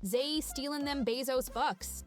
Zay stealing them Bezos bucks.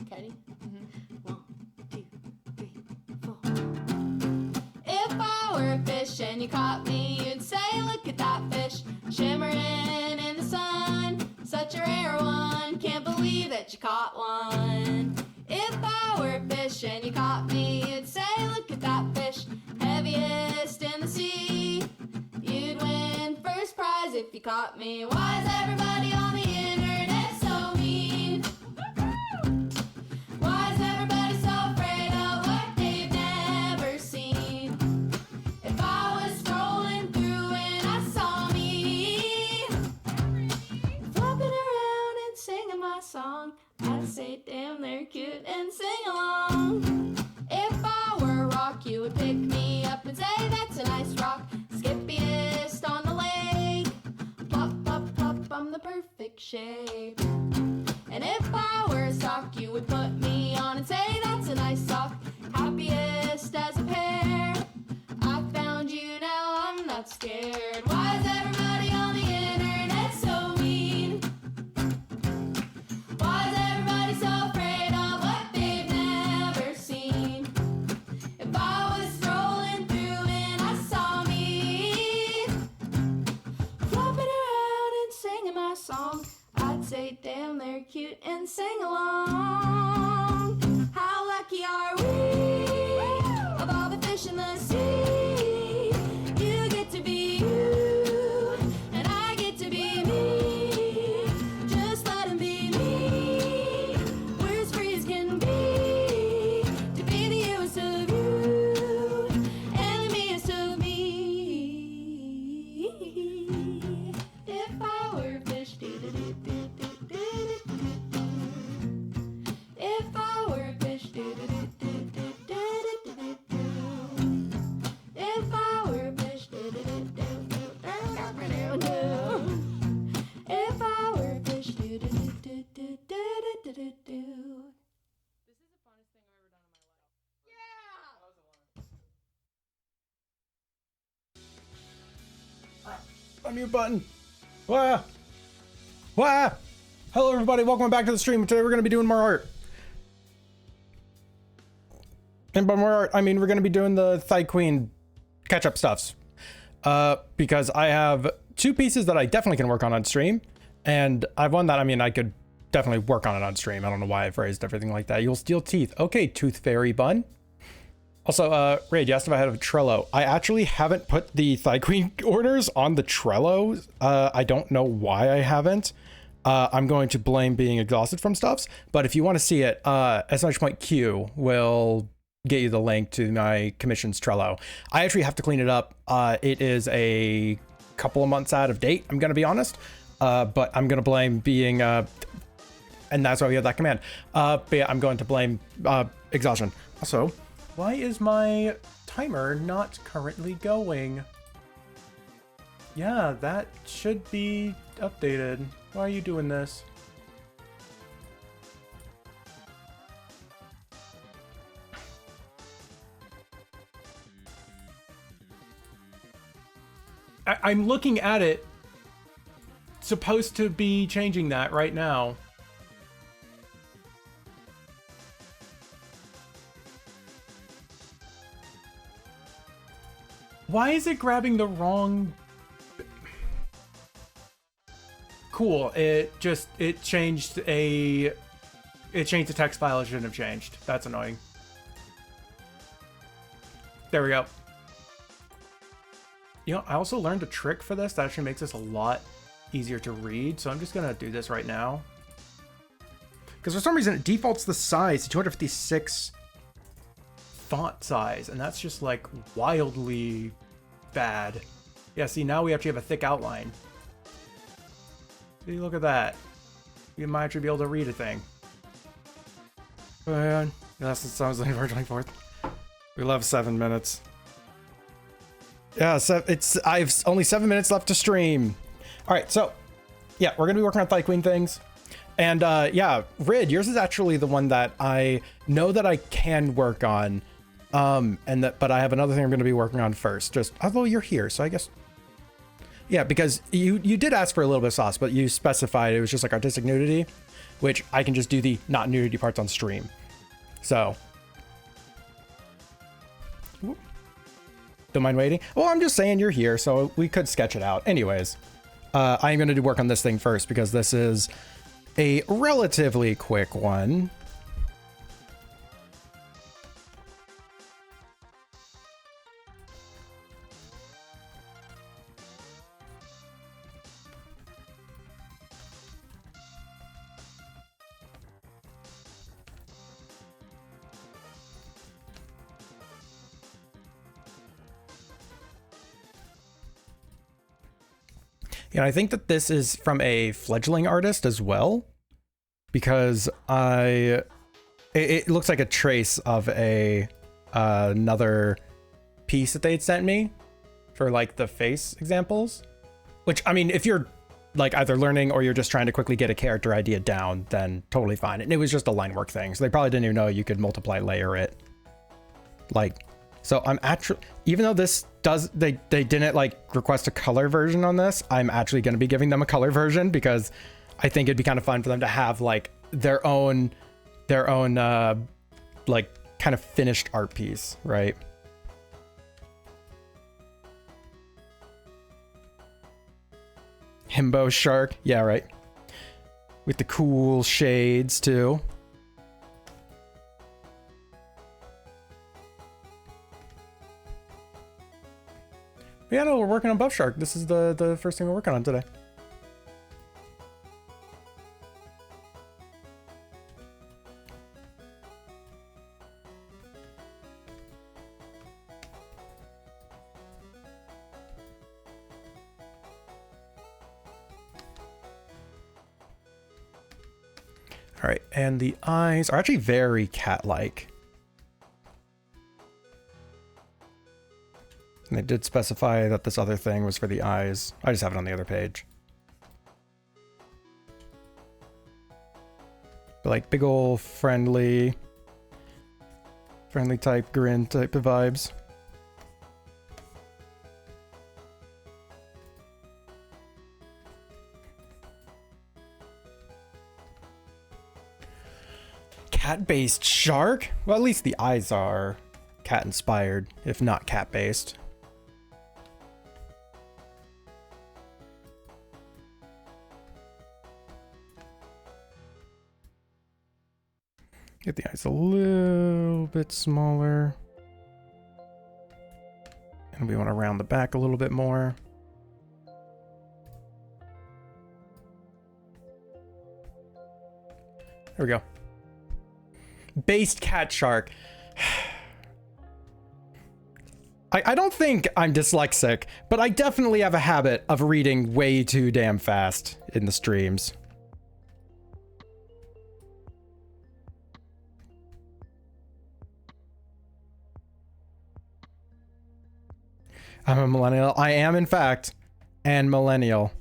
Ready? 1, 2, 3, 4. If I were a fish and you caught me, you'd say, look at that fish, shimmering in the sun. Such a rare one, can't believe that you caught one. If I were a fish and you caught me, you'd say, look at that fish, heaviest in the sea. You'd win first prize if you caught me. Why is everybody on the internet so mean? Why is everybody so afraid of what they've never seen? If I was strolling through and I saw me flopping around and singing my song, I'd say, damn, they're cute and sing along. If I were a rock, you would pick me up and say, that's a nice rock, skippiest on the lake. Plop, plop, plop, I'm the perfect shape. And if I were a sock, you would put me on and say, that's a nice sock, happiest as a pair. I found you, now I'm not scared. Why is everybody on the internet so mean? Why is everybody so afraid of what they've never seen? If I was strolling through and I saw me flopping around and singing my song, I'd say, damn, they're cute and sing along. How lucky are we, of all the fish in the sea? You get to be you, and I get to be me. Just let 'em be me. Unmute button. Wah. Wah. Hello, everybody. Welcome back to the stream. Today we're going to be doing more art. And by more art, I mean we're going to be doing the Thigh Queen catch-up stuffs. Because I have 2 pieces that I definitely can work on stream. And I've one that, I mean, I could definitely work on it on stream. I don't know why I phrased everything like that. You'll steal teeth. Okay, Tooth Fairy Bun. Also, Raid, you asked if I had a Trello. I actually haven't put the Thigh Queen orders on the Trello. I don't know why I haven't. I'm going to blame being exhausted from stuffs. But if you want to see it, !Q will get you the link to my commissions Trello. I actually have to clean it up. It is a couple of months out of date, I'm going to be honest. But I'm going to blame being... and that's why we have that command. But yeah, I'm going to blame exhaustion. Also, why is my timer not currently going? Yeah, that should be updated. Why are you doing this? I'm looking at it. Supposed to be changing that right now. Why is it grabbing the wrong... Cool, it changed the text file it shouldn't have changed. That's annoying. There we go. You know, I also learned a trick for this that actually makes this a lot easier to read, so I'm just gonna do this right now. Because for some reason it defaults the size to 256 font size, and that's just like wildly bad. Yeah, see, now we actually have a thick outline. See, look at that. You might actually be able to read a thing. Man, that's the sounds like November 24th. We love 7 minutes. Yeah, so I've only 7 minutes left to stream. All right, so yeah, we're gonna be working on Thigh Queen things. And yeah, Rid, yours is actually the one that I know that I can work on. But I have another thing I'm going to be working on first. Just although you're here, so I guess, yeah, because you did ask for a little bit of sauce, but you specified it was just like artistic nudity, which I can just do the not nudity parts on stream. So, don't mind waiting. Well, I'm just saying you're here, so we could sketch it out. Anyways, I'm going to work on this thing first because this is a relatively quick one. And I think that this is from a fledgling artist as well, because it looks like a trace of another piece that they had sent me for like the face examples, which, I mean, if you're like either learning or you're just trying to quickly get a character idea down, then totally fine. And it was just a line work thing, so they probably didn't even know you could multiply layer it. Like, so I'm actually, even though this does, they didn't like request a color version on this, I'm actually going to be giving them a color version because I think it'd be kind of fun for them to have like their own like kind of finished art piece, right? Himbo shark, yeah, right. With the cool shades too. Yeah, no, we're working on Buff Shark. This is the first thing we're working on today. All right, and the eyes are actually very cat-like. And they did specify that this other thing was for the eyes. I just have it on the other page. But like big ol' friendly type grin type of vibes. cat-based shark? Well, at least the eyes are cat-inspired, if not cat-based. Get the eyes a little bit smaller. And we want to round the back a little bit more. There we go. Based cat shark. I don't think I'm dyslexic, but I definitely have a habit of reading way too damn fast in the streams. I'm a millennial. I am, in fact, and millennial.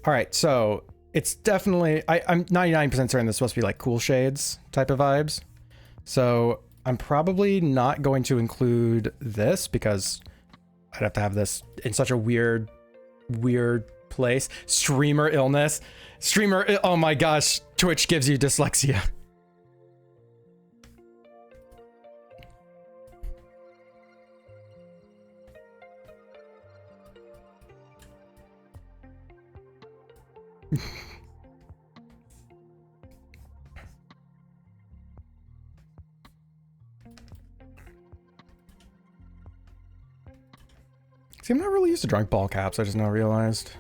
All right, so it's definitely... I'm 99% certain this is supposed to be like Cool Shades type of vibes. So I'm probably not going to include this because I'd have to have this in such a weird place. Streamer illness. Oh my gosh, Twitch gives you dyslexia. See, I'm not really used to drawing ball caps, I just now realized.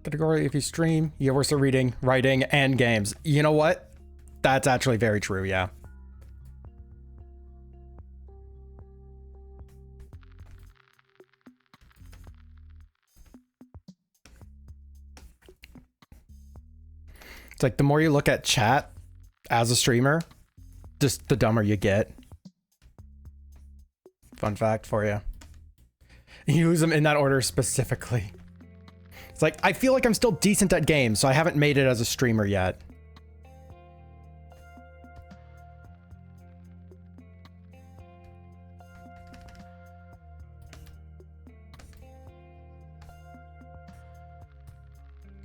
Category, if you stream, you have worse at reading, writing, and games. You know what? That's actually very true, yeah. It's like the more you look at chat as a streamer, just the dumber you get. Fun fact for you. You use them in that order specifically. It's like, I feel like I'm still decent at games, so I haven't made it as a streamer yet.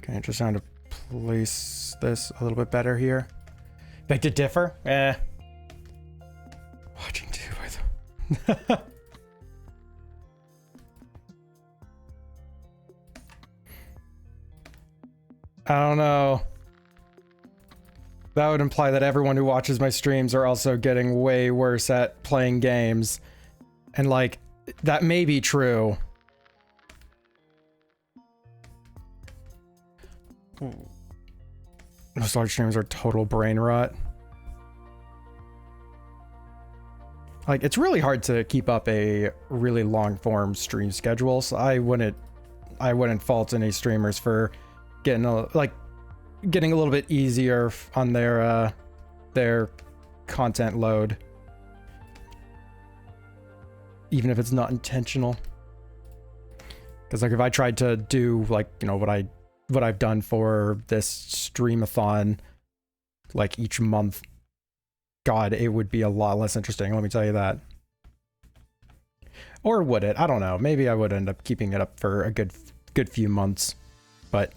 Okay, just trying to place this a little bit better here. Beg to differ? Watching too, by the I don't know. That would imply that everyone who watches my streams are also getting way worse at playing games. And like, that may be true. Most large streams are total brain rot. Like, it's really hard to keep up a really long form stream schedule, so I wouldn't fault any streamers for getting a little bit easier on their content load, even if it's not intentional. Because like if I tried to do like, you know, what I've done for this streamathon like each month, God, it would be a lot less interesting, let me tell you that. Or would it? I don't know. Maybe I would end up keeping it up for a good few months, but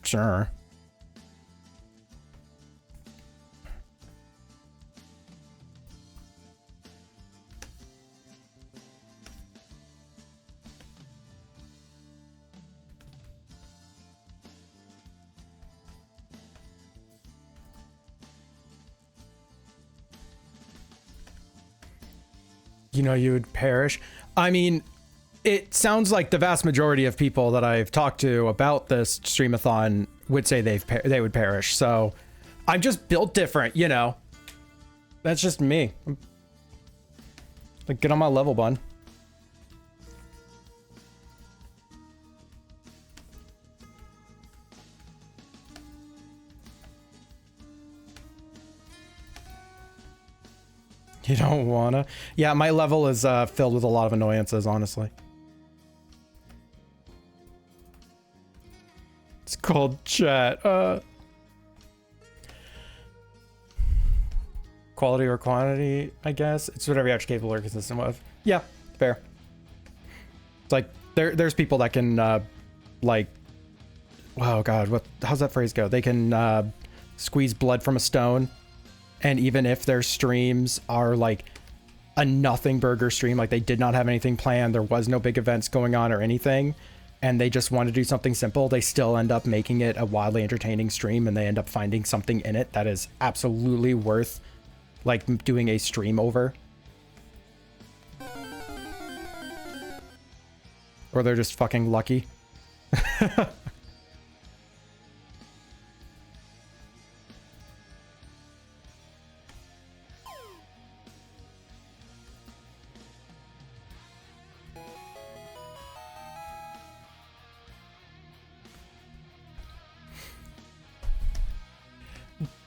sure. You know, you would perish. I mean, it sounds like the vast majority of people that I've talked to about this streamathon would say they would perish. So I'm just built different, you know. That's just me. Like, get on my level, bud. You don't wanna? Yeah, my level is filled with a lot of annoyances, honestly. It's called chat. quality or quantity, I guess. It's whatever you're actually capable or consistent with. Yeah, fair. It's like there's people that can like, oh god, how's that phrase go? They can squeeze blood from a stone, and even if their streams are like a nothing burger stream, like they did not have anything planned, there was no big events going on or anything, and they just want to do something simple, they still end up making it a wildly entertaining stream, and they end up finding something in it that is absolutely worth like doing a stream over. Or they're just fucking lucky.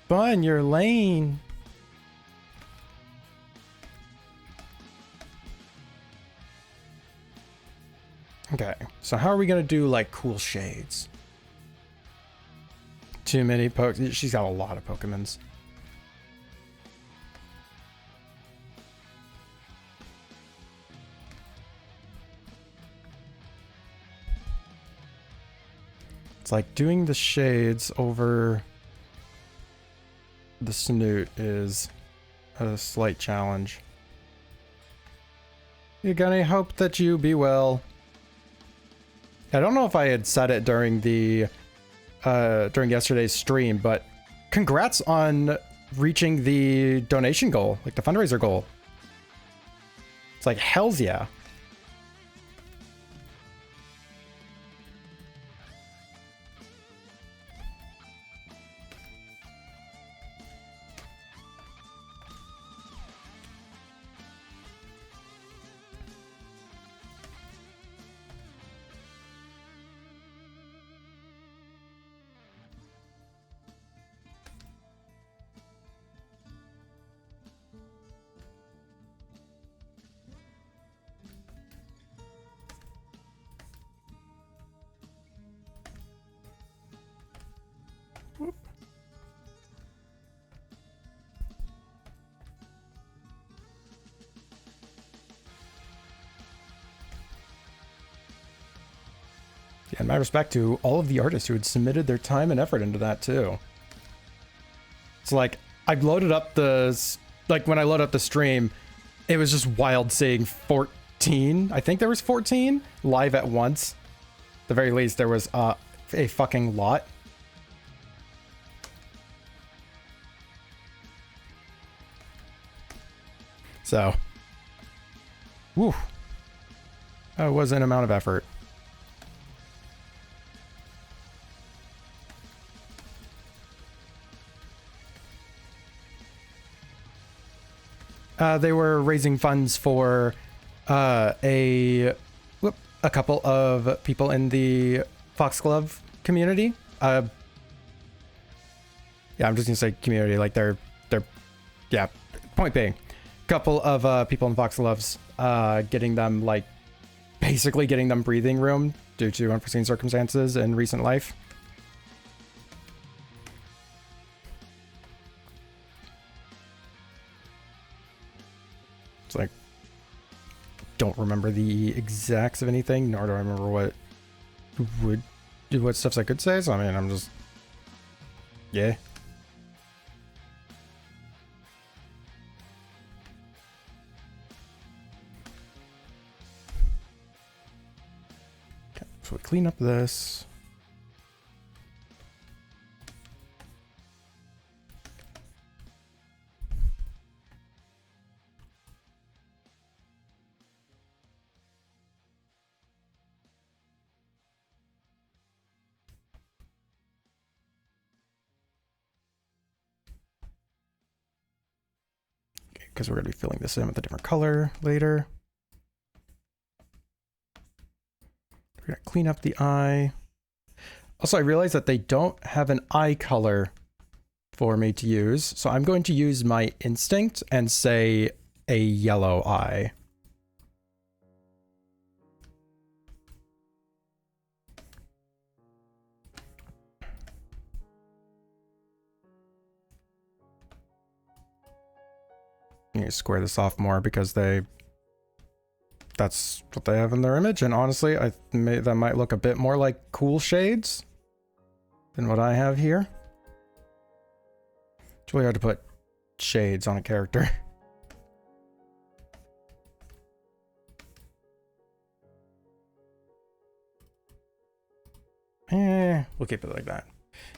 Bun your lane. Okay, so how are we gonna do like cool shades? Too many pokes. She's got a lot of Pokemons. It's like doing the shades over the snoot is a slight challenge. You're gonna hope that you be well. I don't know if I had said it during the during yesterday's stream, but congrats on reaching the donation goal, like the fundraiser goal. It's like hells yeah. Yeah, and my respect to all of the artists who had submitted their time and effort into that too. It's like, I've loaded up when I load up the stream, it was just wild seeing 14, I think there was 14 live at once. At the very least, there was a fucking lot. So, whew, that was an amount of effort. They were raising funds for a couple of people in the Foxglove community. Yeah, I'm just gonna say community, like they're yeah. Point being, a couple of people in Foxgloves, getting them basically getting them breathing room due to unforeseen circumstances in recent life. It's like, don't remember the exacts of anything, nor do I remember what stuffs I could say. So I mean, I'm just, yeah. Okay, so we clean up this. Because we're going to be filling this in with a different color later. We're going to clean up the eye. Also, I realized that they don't have an eye color for me to use, so I'm going to use my instinct and say a yellow eye. need to square this off more because that's what they have in their image. And honestly, that might look a bit more like cool shades than what I have here. It's really hard to put shades on a character. We'll keep it like that.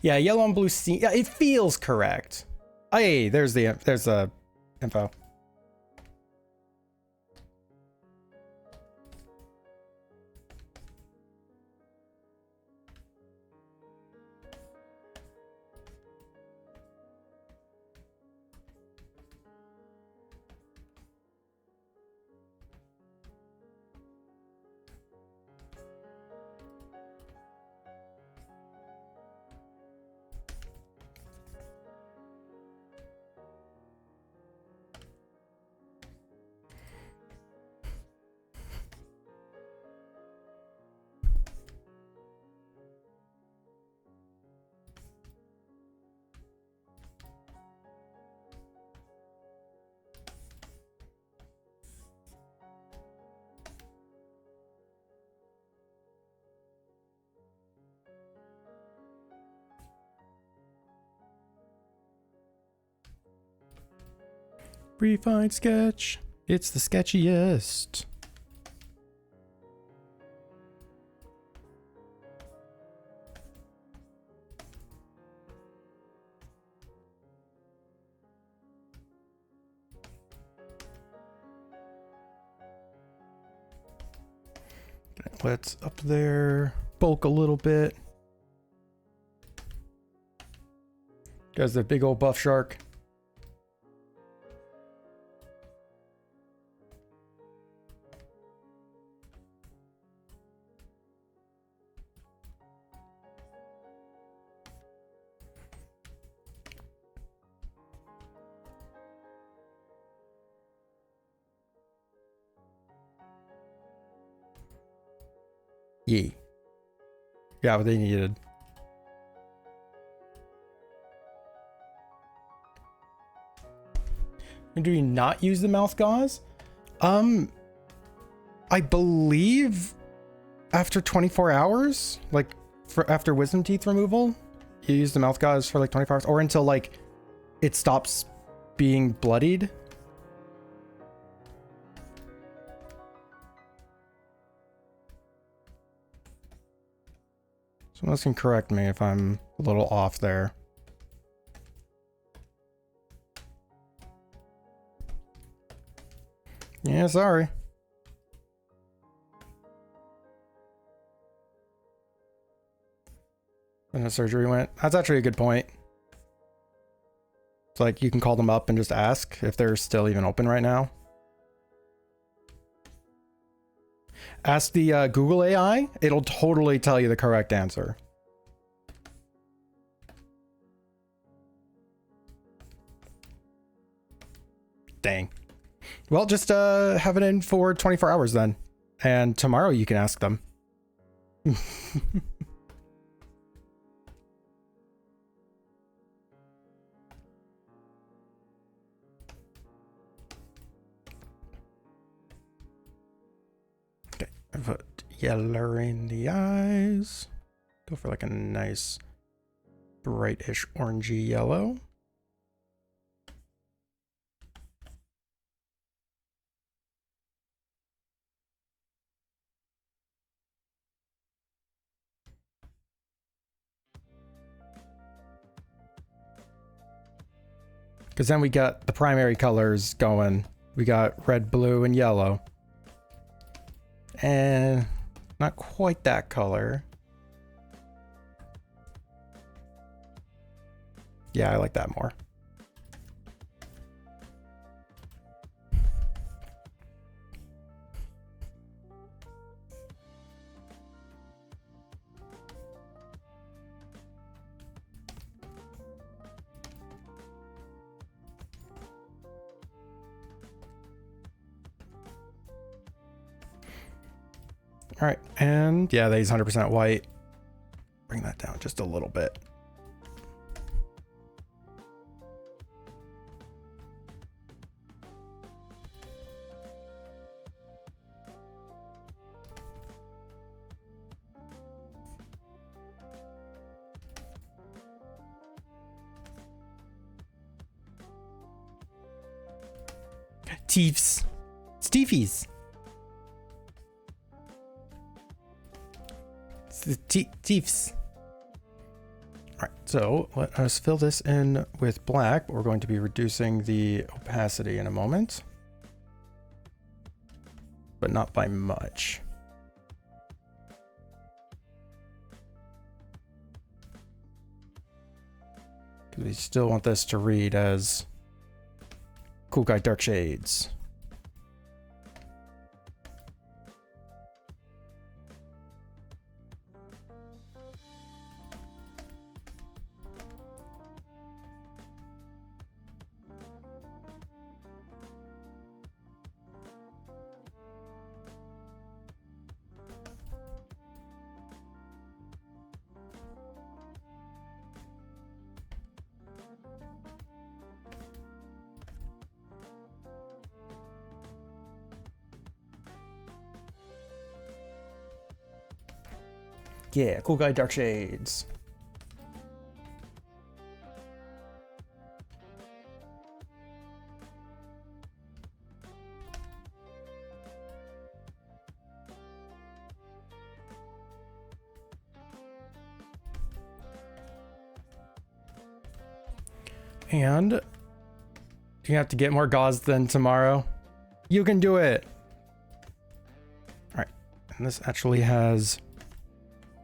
Yeah, yellow and blue sea. Yeah, it feels correct. Hey, there's the info. Refined sketch. It's the sketchiest. Let's up there, bulk a little bit. Guys, the big old buff shark. Yeah, what they needed. And do we not use the mouth gauze? I believe after 24 hours, like after wisdom teeth removal, you use the mouth gauze for like 24 hours or until like it stops being bloodied. Someone else can correct me if I'm a little off there. Yeah, sorry. When the surgery went. That's actually a good point. It's like you can call them up and just ask if they're still even open right now. Ask the Google AI. It'll totally tell you the correct answer. Dang. Well, just have it in for 24 hours then. And tomorrow you can ask them. Okay, put yellow in the eyes. Go for like a nice brightish orangey yellow. Because then we got the primary colors going. We got red, blue, and yellow. And not quite that color. Yeah, I like that more. All right, and yeah, he's 100% white. Bring that down just a little bit. Teefs. Steefies. Teefs. Alright, so let us fill this in with black. We're going to be reducing the opacity in a moment. But not by much. Because we still want this to read as Cool Guy Dark Shades. Yeah, Cool Guy Dark Shades. And do you have to get more gauze than tomorrow? You can do it. All right, and this actually has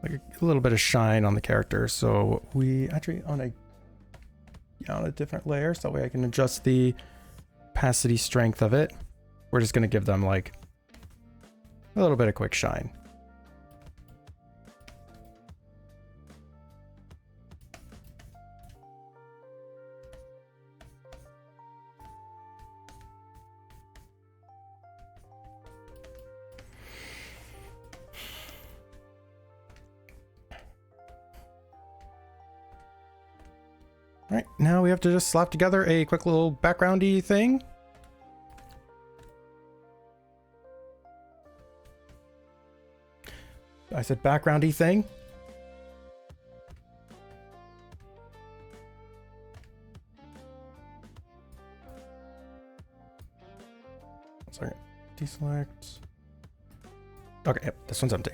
like a little bit of shine on the character, so we actually on a different layer, so that way I can adjust the opacity strength of it. We're just gonna give them like a little bit of quick shine. All right, now we have to just slap together a quick little backgroundy thing. I said backgroundy thing. Sorry, deselect. Okay, yep, this one's empty.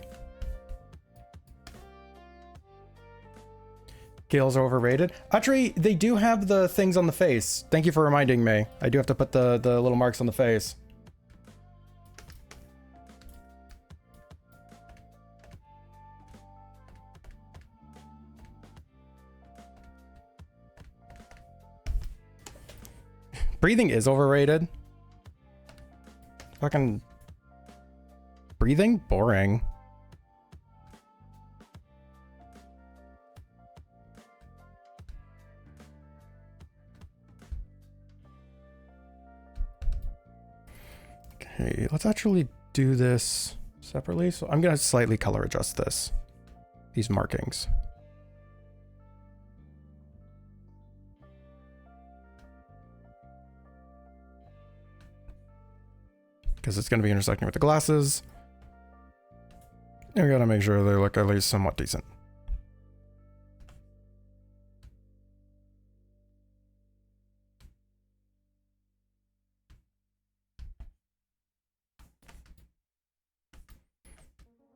Gales are overrated. Actually, they do have the things on the face. Thank you for reminding me. I do have to put the little marks on the face. Breathing is overrated. Fucking breathing? Boring. Okay, let's actually do this separately. So I'm going to slightly color adjust these markings. Because it's going to be intersecting with the glasses. And we got to make sure they look at least somewhat decent.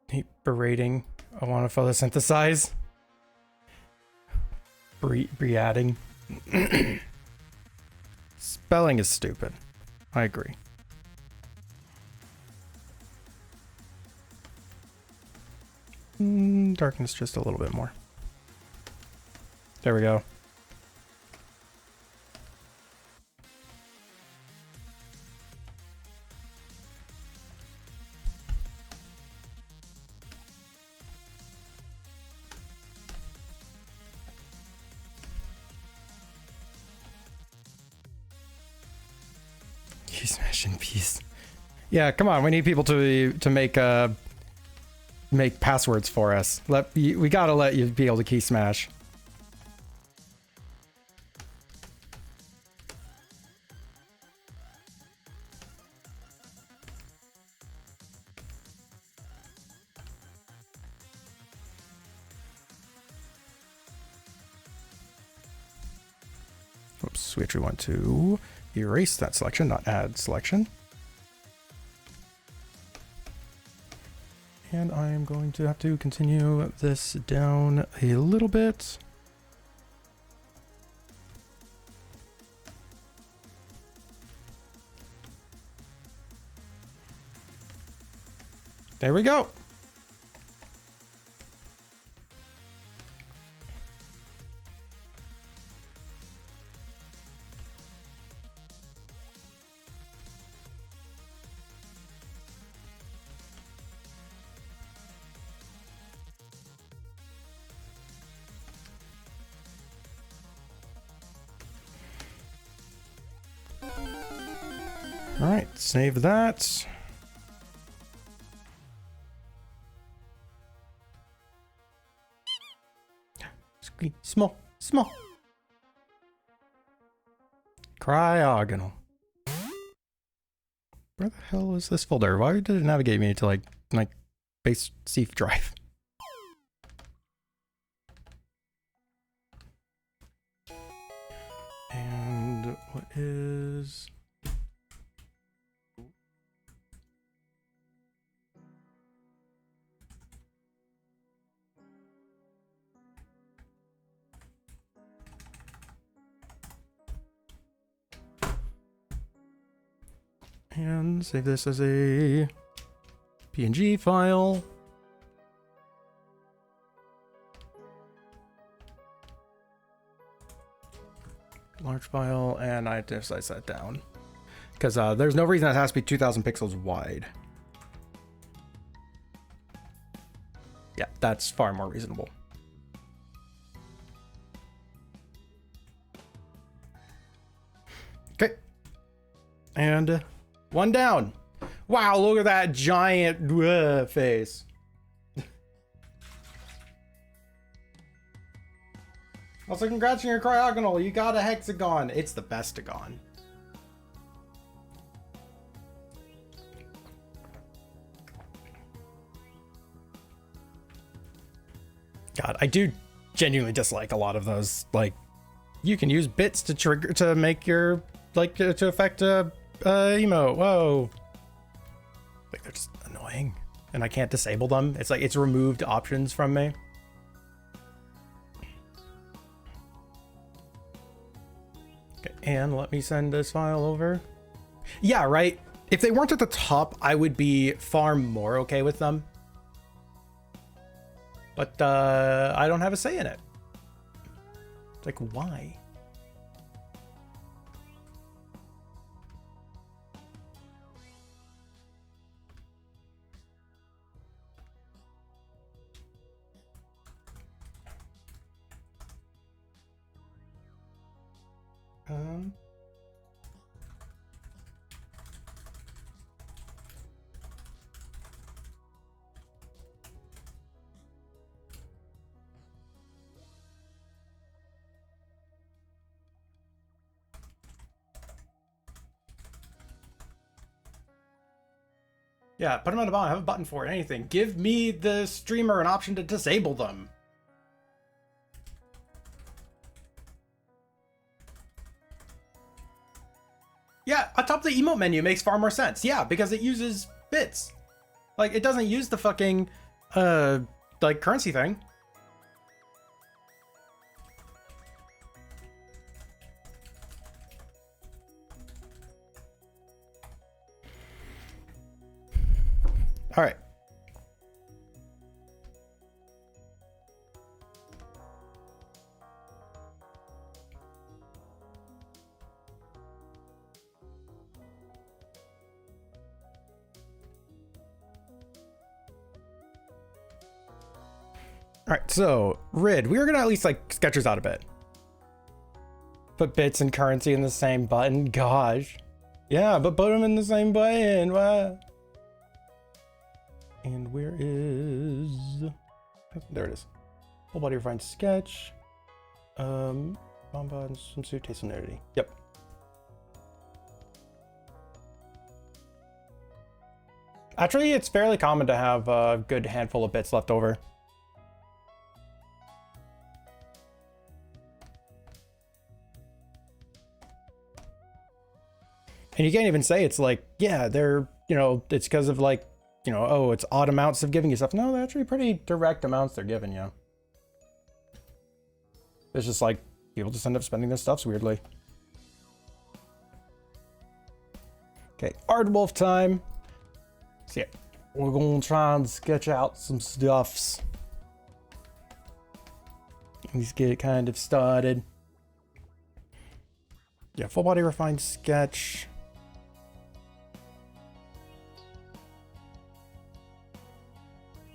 Hate berating. I want to photosynthesize. Adding. Spelling is stupid. I agree. Darkness just a little bit more. There we go. Key smash in peace. Yeah, come on. We need people to make passwords for us. We gotta let you be able to key smash. Oops, we actually want to erase that selection, not add selection. And I'm going to have to continue this down a little bit. There we go. All right, save that. Small. Cryogonal. Where the hell is this folder? Why did it navigate me to like base C drive? And what is... And save this as a PNG file. Large file, and I just size that down. Because there's no reason it has to be 2000 pixels wide. Yeah, that's far more reasonable. Okay. And one down. Wow, look at that giant face. Also, congrats on your cryogonal. You got a hexagon. It's the bestagon. God, I do genuinely dislike a lot of those. Like, you can use bits to trigger to make your to affect a emote. Whoa. Like, they're just annoying, and I can't disable them. It's like it's removed options from me. Okay, and let me send this file over. Yeah, right. If they weren't at the top, I would be far more okay with them. But I don't have a say in it. It's like, why? Yeah, put them on the bottom. Have a button for it. Anything. Give me the streamer an option to disable them. Yeah, atop the emote menu makes far more sense. Yeah, because it uses bits. Like, it doesn't use the fucking, like, currency thing. All right. All right, so Rid, we were gonna at least like sketch yours out a bit. Put bits and currency in the same button. Gosh, yeah, but put them in the same button. What? And where is? There it is. Whole body refined sketch. Bomba and swimsuit taste and nudity. Yep. Actually, it's fairly common to have a good handful of bits left over. And you can't even say it's like, yeah, they're, you know, it's because of like, you know, oh, it's odd amounts of giving you stuff. No, they're actually pretty direct amounts they're giving you. It's just like, people just end up spending their stuffs weirdly. Okay, Aardwolf time. So yeah, we're gonna try and sketch out some stuffs. Let's get it kind of started. Yeah, full body refined sketch.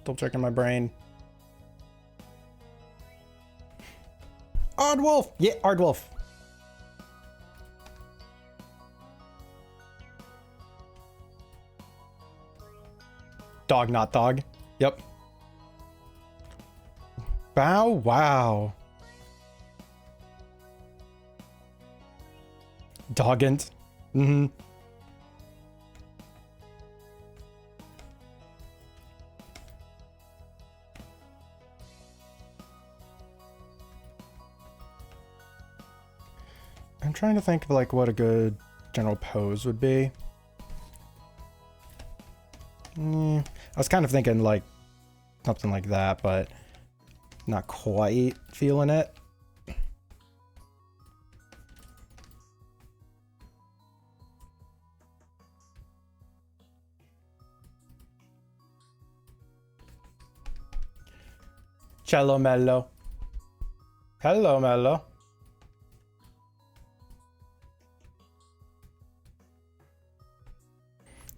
Double checking my brain. Aardwolf! Yeah, Aardwolf. Dog, not dog. Yep. Bow wow. Doggant. Mm-hmm. I'm trying to think of like what a good general pose would be. I was kind of thinking like something like that, but not quite feeling it. Cello Mello. Hello, Mello.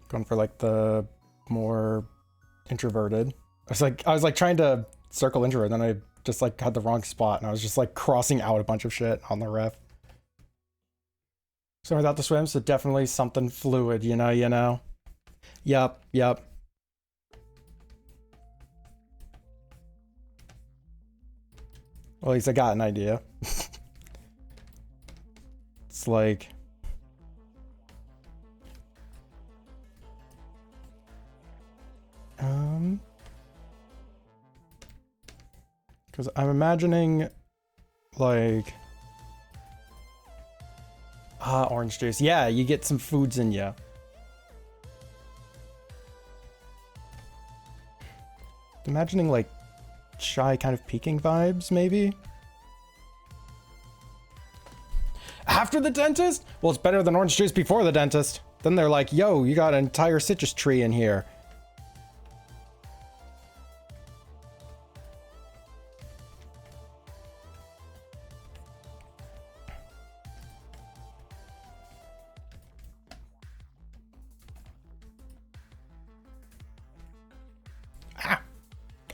Going for like the more introverted. I was like trying to circle introvert, and then I just like had the wrong spot, and I was just like crossing out a bunch of shit on the ref. So without the swim, so definitely something fluid, you know. Yup. Well, at least I got an idea. It's like... Because I'm imagining, like... orange juice. Yeah, you get some foods in ya. Imagining, like, shy kind of peeking vibes, maybe? After the dentist? Well, it's better than orange juice before the dentist. Then they're like, yo, you got an entire citrus tree in here.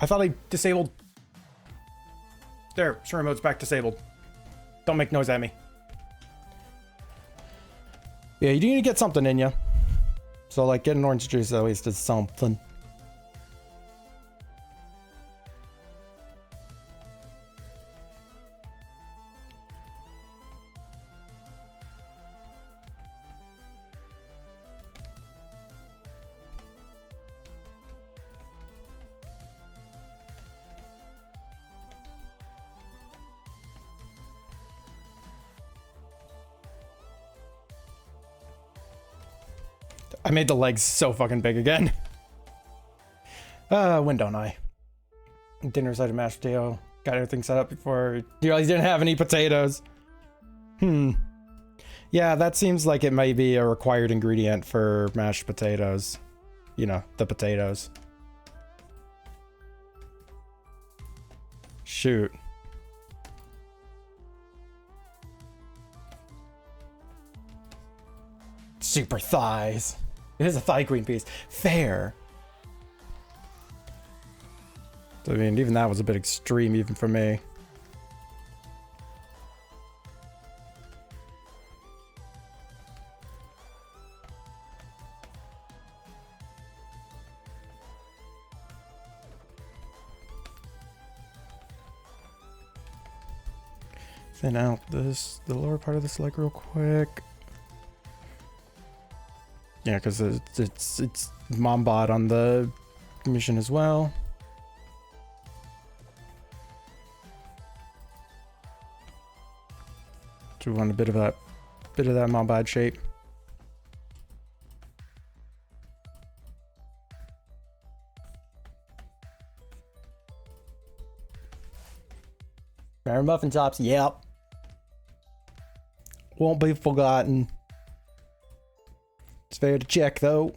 I thought I disabled. There, story mode's back disabled. Don't make noise at me. Yeah, you do need to get something in you. So, like, getting orange juice at least is something. I made the legs so fucking big again. When don't I? Dinner side of mashed potato. Got everything set up before you realize you didn't have any potatoes. Yeah, that seems like it might be a required ingredient for mashed potatoes. You know, the potatoes. Shoot. Super thighs. It is a thigh queen piece. Fair. I mean, even that was a bit extreme, even for me. Thin out the lower part of this leg real quick. Yeah, because it's Mombot on the mission as well. So we want a bit of that Mombot shape. Spare muffin tops, yep. Won't be forgotten. It's fair to check though.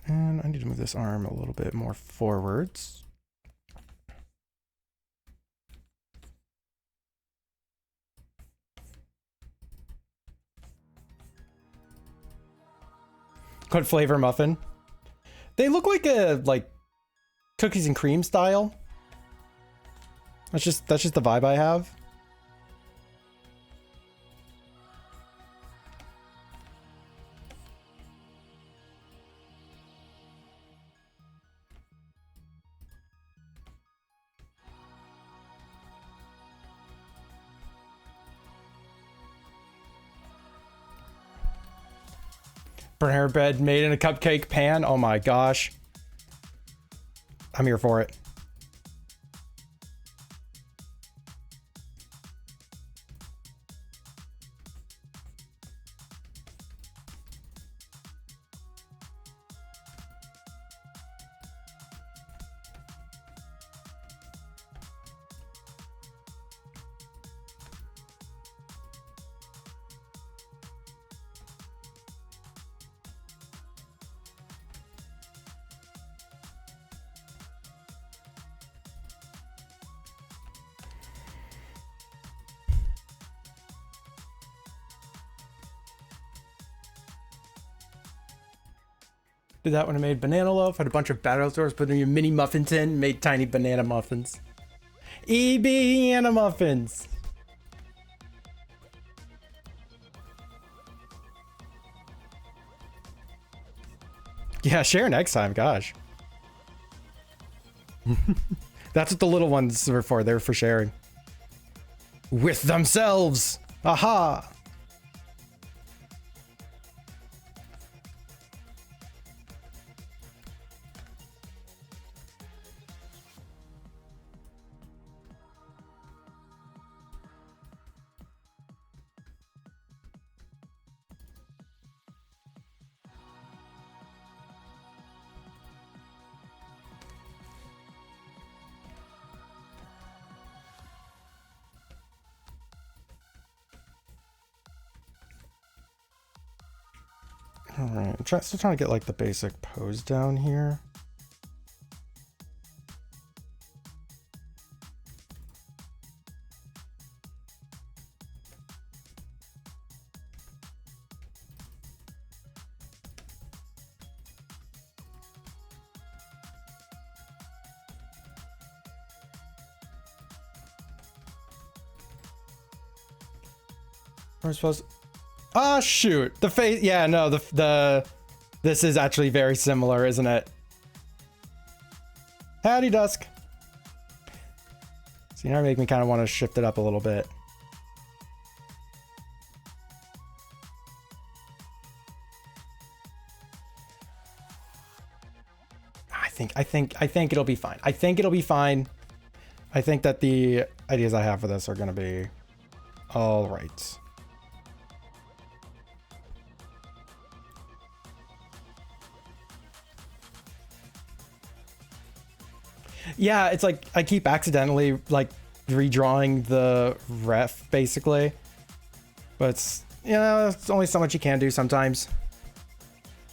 And I need to move this arm a little bit more forwards. What flavor muffin? They look like a cookies and cream style. That's just the vibe I have. Burner bread made in a cupcake pan. Oh my gosh. I'm here for it. Did that when I made banana loaf. Had a bunch of battle stores, put in your mini muffin tin, made tiny banana muffins. Banana muffins. Yeah, share next time, gosh. That's what the little ones were for. They're for sharing. With themselves. Aha. Alright, I'm still trying to get like the basic pose down here. We're supposed. Ah, shoot. The face. Yeah, no, this is actually very similar, isn't it? Howdy, Dusk. See, now make me kind of want to shift it up a little bit. I think it'll be fine. I think it'll be fine. I think that the ideas I have for this are going to be all right. Yeah, it's like I keep accidentally like redrawing the ref basically, but it's, you know, it's only so much you can do sometimes,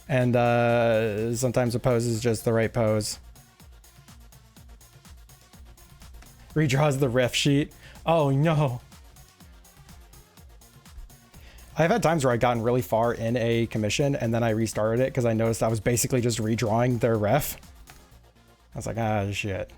and sometimes a pose is just the right pose. Redraws the ref sheet. Oh no. I've had times where I've gotten really far in a commission and then I restarted it because I noticed I was basically just redrawing their ref. I was like, ah, shit.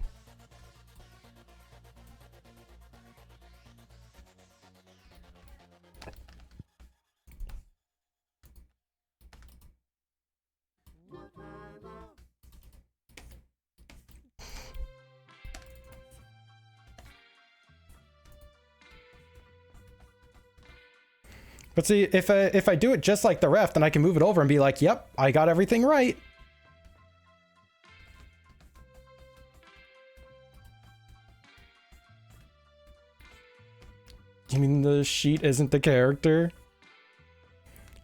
But see, if I do it just like the ref, then I can move it over and be like, yep, I got everything right. You mean the sheet isn't the character?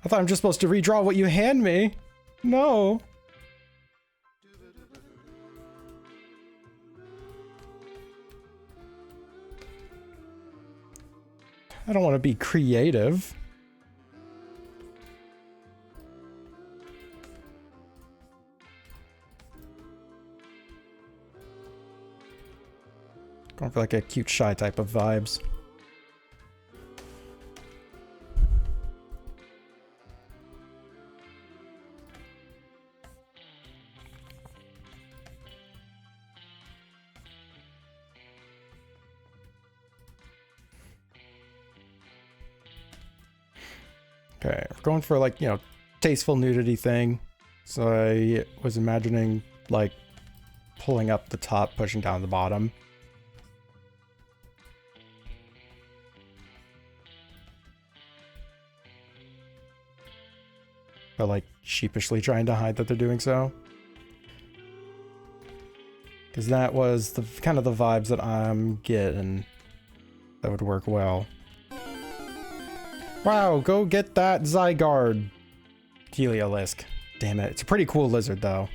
I thought I'm just supposed to redraw what you hand me. No. I don't want to be creative. Going for like a cute shy type of vibes. Okay, we're going for like, you know, tasteful nudity thing. So I was imagining like pulling up the top, pushing down the bottom. But like sheepishly trying to hide that they're doing so. Because that was the kind of the vibes that I'm getting. That would work well. Wow, go get that Zygarde. Heliolisk. Damn it. It's a pretty cool lizard, though.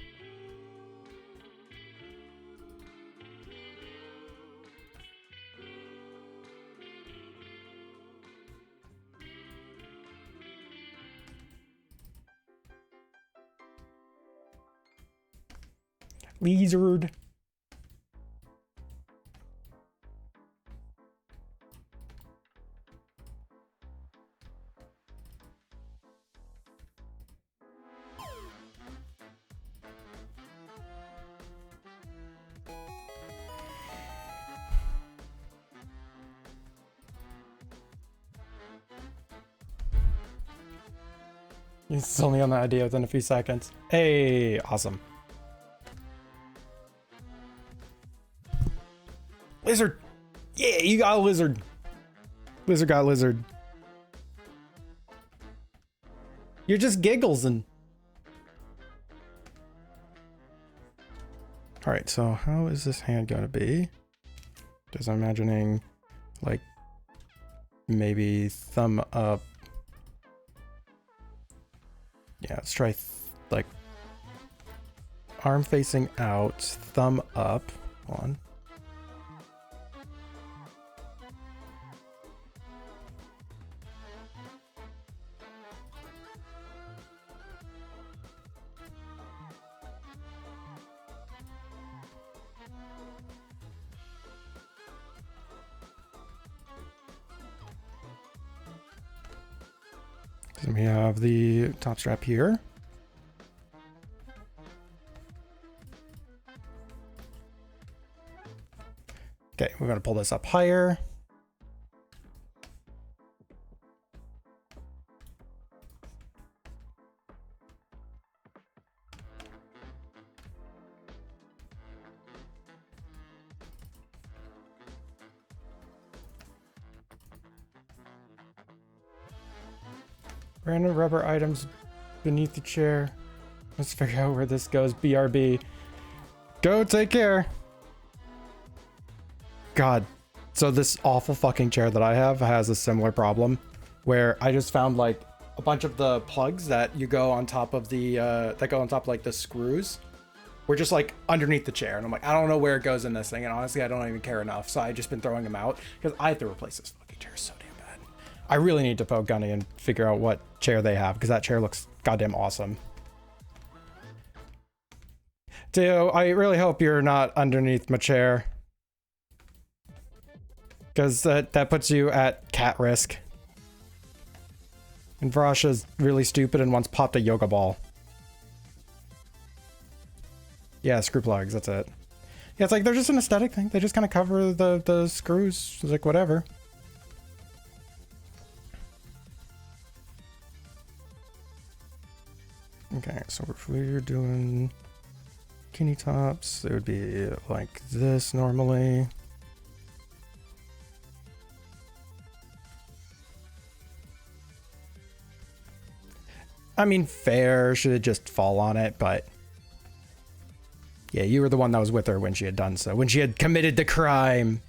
Lizard. He's only on the idea within a few seconds. Hey, awesome. Lizard! Yeah, you got a lizard. Lizard got lizard. You're just giggles and... Alright, so how is this hand gonna be? Just imagining, like, maybe thumb up. Yeah, let's try, like, arm facing out, thumb up. Hold on. Then we have the top strap here. Okay, we're going to pull this up higher. Random rubber items beneath the chair. Let's figure out where this goes. BRB. Go take care. God. So this awful fucking chair that I have has a similar problem where I just found like a bunch of the plugs that you go on top of the, that go on top of like the screws were just like underneath the chair. And I'm like, I don't know where it goes in this thing. And honestly, I don't even care enough. So I just been throwing them out because I have to replace this fucking chair so damn bad. I really need to poke Gunny and figure out what chair they have because that chair looks goddamn awesome. Theo, I really hope you're not underneath my chair. Because that puts you at cat risk. And Vrasha's really stupid and once popped a yoga ball. Yeah, screw plugs, that's it. Yeah, it's like they're just an aesthetic thing. They just kind of cover the screws. It's like, whatever. Okay, so if we're doing bikini tops, it would be like this normally. I mean, fair, should have just fall on it, but yeah, you were the one that was with her when she had done so, when she had committed the crime.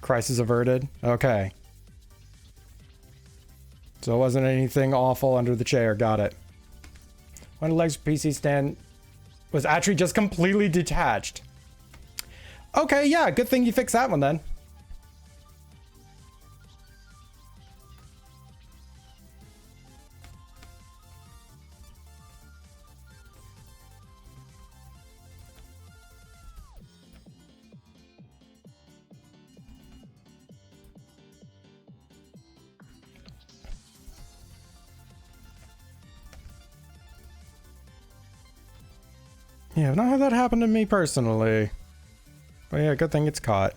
Crisis averted. Okay. So it wasn't anything awful under the chair. Got it. One of the legs PC stand was actually just completely detached. Okay, yeah, good thing you fixed that one then. Yeah, I've not had that happen to me personally. But yeah, good thing it's caught.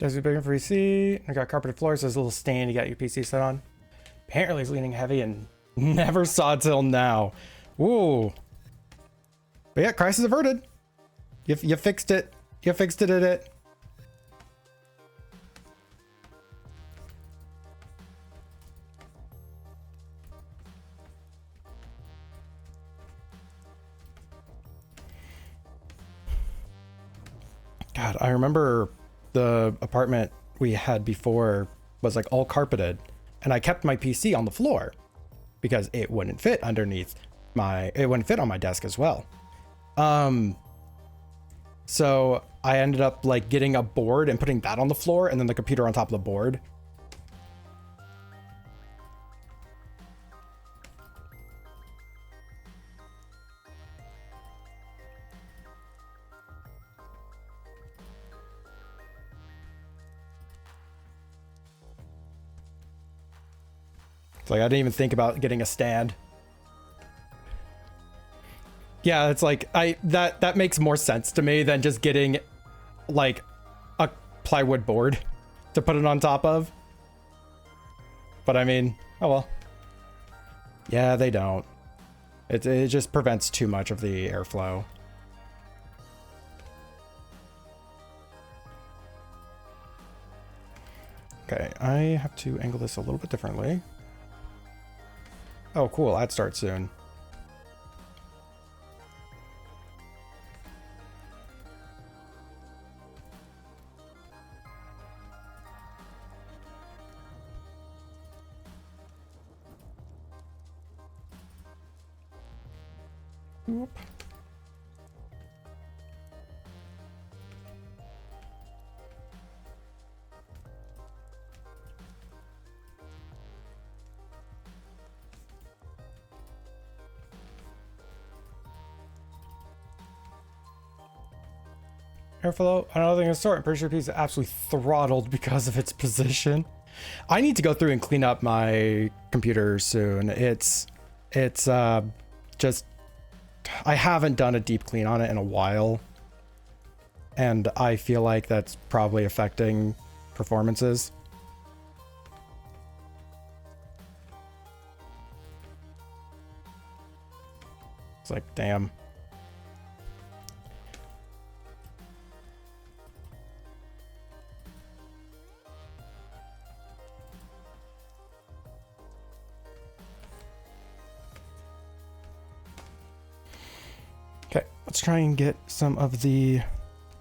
Desk is big enough for PC. I got carpeted floors. There's a little stand you got your PC set on. Apparently it's leaning heavy and never saw it till now. Whoa. But yeah, crisis averted. You fixed it. You fixed it at it. God, I remember the apartment we had before was like all carpeted, and I kept my PC on the floor because it wouldn't fit underneath it wouldn't fit on my desk as well. So I ended up like getting a board and putting that on the floor and then the computer on top of the board. It's like I didn't even think about getting a stand. Yeah, it's like that makes more sense to me than just getting like a plywood board to put it on top of. But I mean, oh well. Yeah, they don't. It just prevents too much of the airflow. Okay, I have to angle this a little bit differently. Oh, cool. That starts soon. Whoop. Airflow, another thing of the sort. I'm pretty sure piece is absolutely throttled because of its position. I need to go through and clean up my computer soon. It's just, I haven't done a deep clean on it in a while. And I feel like that's probably affecting performances. It's like, damn. Okay, let's try and get some of the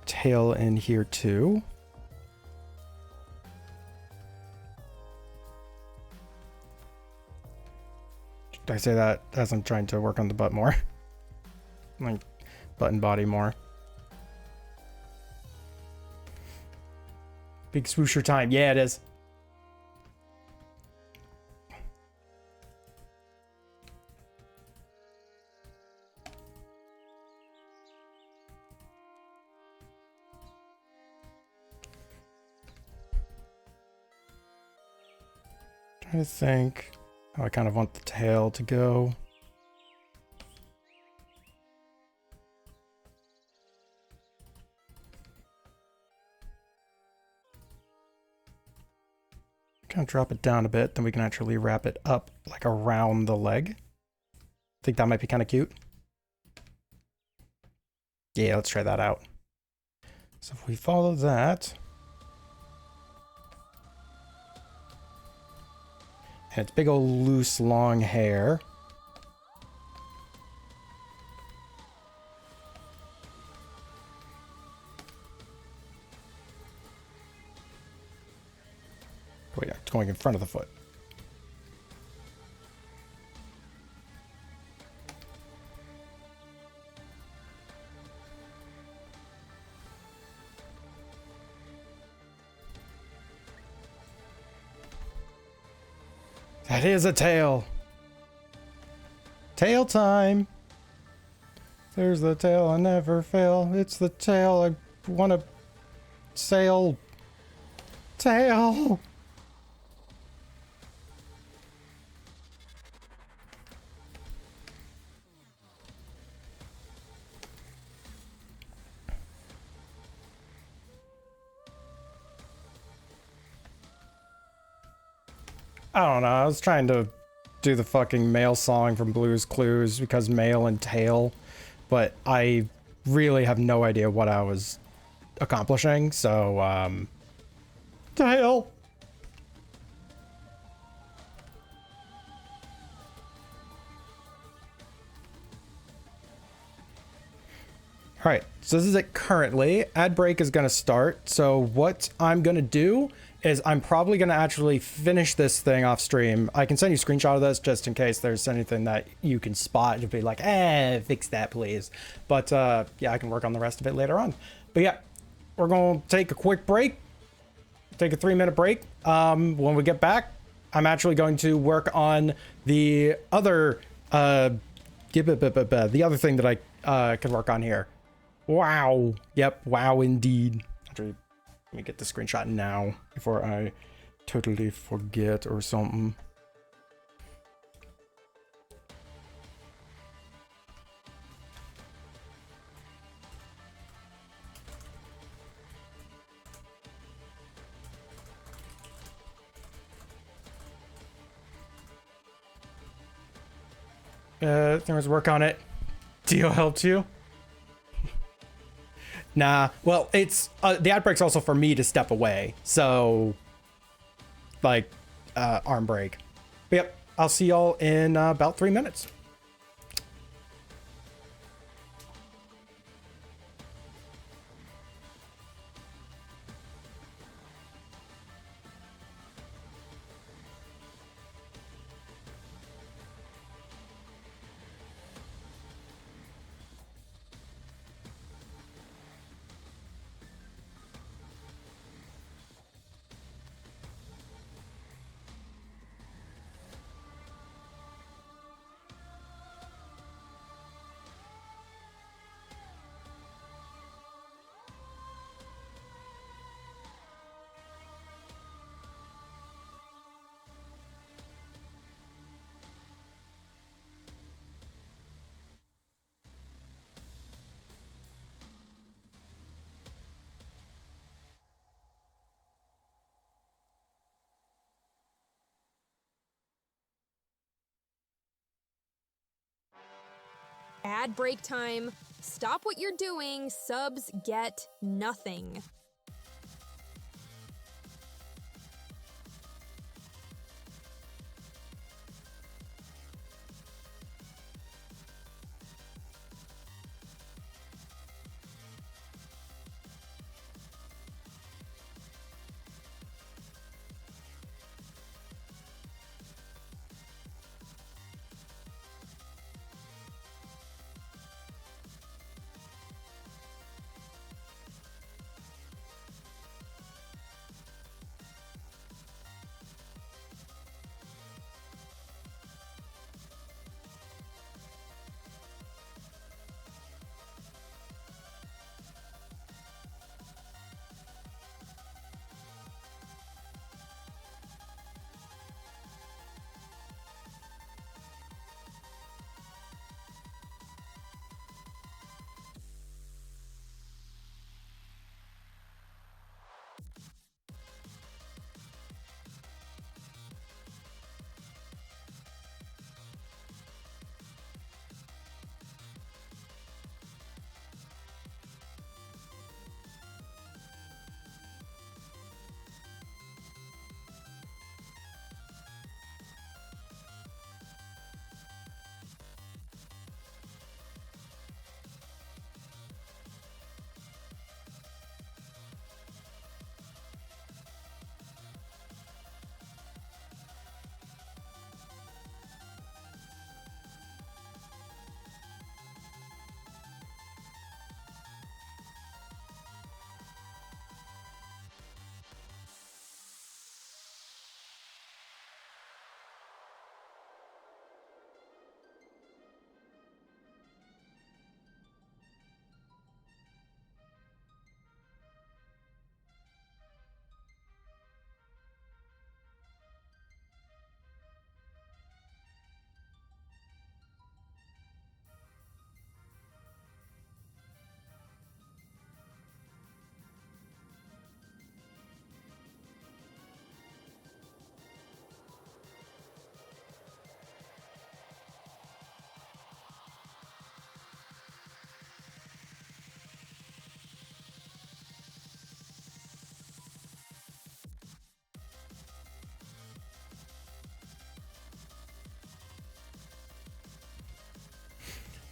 tail in here too. Did I say that as I'm trying to work on the butt more? Like, butt and body more. Big swoosher time. Yeah, it is. Trying to think how I kind of want the tail to go. Kind of drop it down a bit, then we can actually wrap it up like around the leg. Think that might be kind of cute. Yeah, let's try that out. So if we follow that, and it's big old loose long hair. Oh yeah, it's going in front of the foot. That is a tail. Tail time. There's the tail I never fail. It's the tail I want to sail. Tail. I don't know. I was trying to do the fucking male song from Blue's Clues because male and tail, but I really have no idea what I was accomplishing. So, tail. All right, so this is it currently. Ad break is going to start. So what I'm going to do is I'm probably going to actually finish this thing off stream. I can send you a screenshot of this just in case there's anything that you can spot to be like, fix that, please. But yeah, I can work on the rest of it later on. But yeah, we're going to take a quick break. Take a 3-minute break. When we get back, I'm actually going to work on the other thing that I can work on here. Wow. Yep. Wow, indeed. Actually, let me get the screenshot now before I totally forget or something. There was work on it. Dio helped you? Nah, well, it's the ad break's also for me to step away, so like arm break. But yep, I'll see y'all in about 3 minutes. Ad break time. Stop what you're doing. Subs get nothing.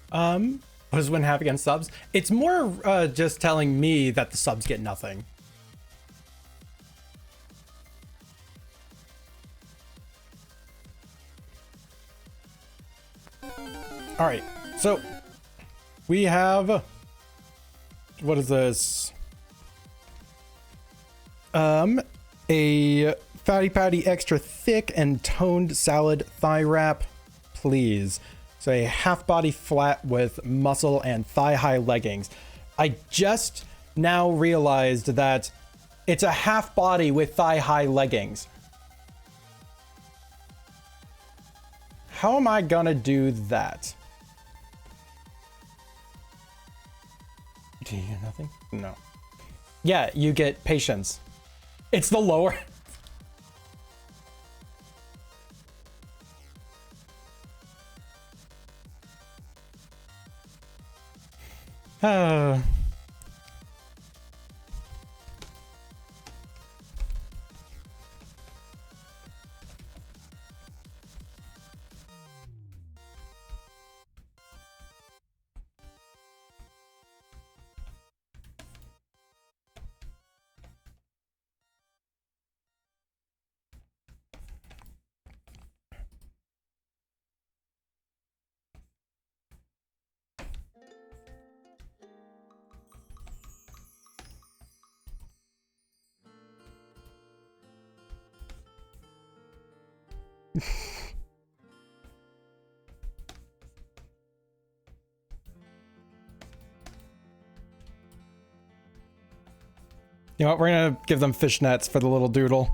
What does win have against subs? It's more just telling me that the subs get nothing. All right, so we have, what is this? A Fatty Patty extra thick and toned salad thigh wrap, please. So a half body flat with muscle and thigh high leggings. I just now realized that it's a half body with thigh high leggings. How am I gonna do that? Do you get nothing? No. Yeah, you get patience. It's the lower. You know what? We're gonna give them fishnets for the little doodle.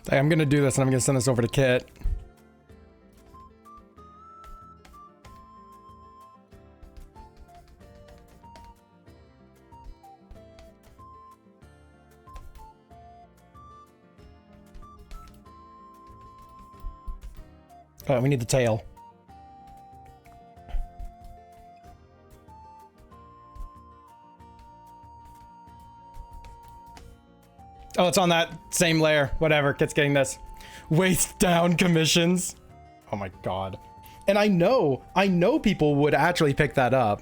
Hey, I'm gonna do this and I'm gonna send this over to Kit. We need the tail. Oh, it's on that same layer. Whatever, Kit's getting this. Waist down commissions. Oh my god. And I know people would actually pick that up.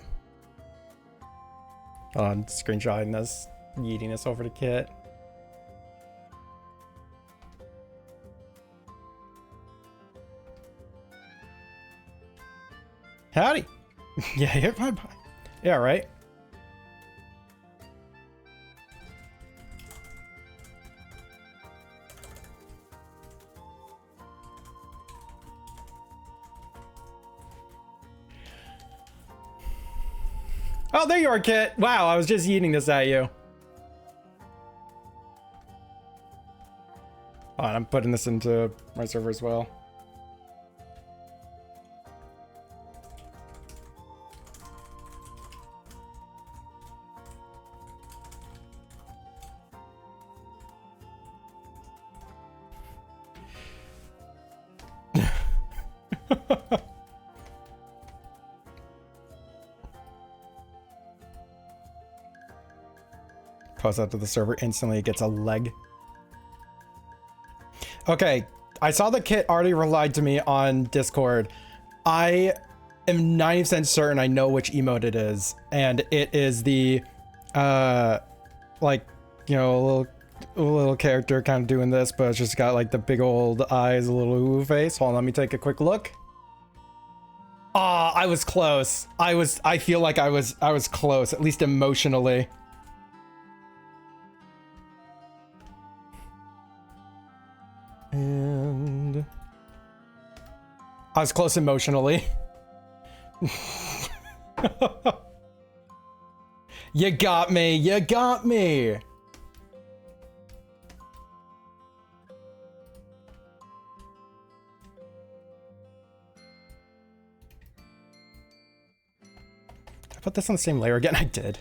Hold on, screenshotting this, yeeting this over to Kit. Howdy. Yeah, bye. Yeah, right. Oh, there you are, Kit. Wow, I was just eating this at you. Oh, and I'm putting this into my server as well. Post that to the server instantly, it gets a leg. Okay, I saw the Kit already replied to me on Discord. I am 90% certain I know which emote it is, and it is the like, you know, a little character kind of doing this, but it's just got like the big old eyes, a little ooh face. Hold on, let me take a quick look. Ah, I was close. I feel like I was close, at least emotionally. And I was close emotionally. You got me. You got me. put this on the same layer again? I did.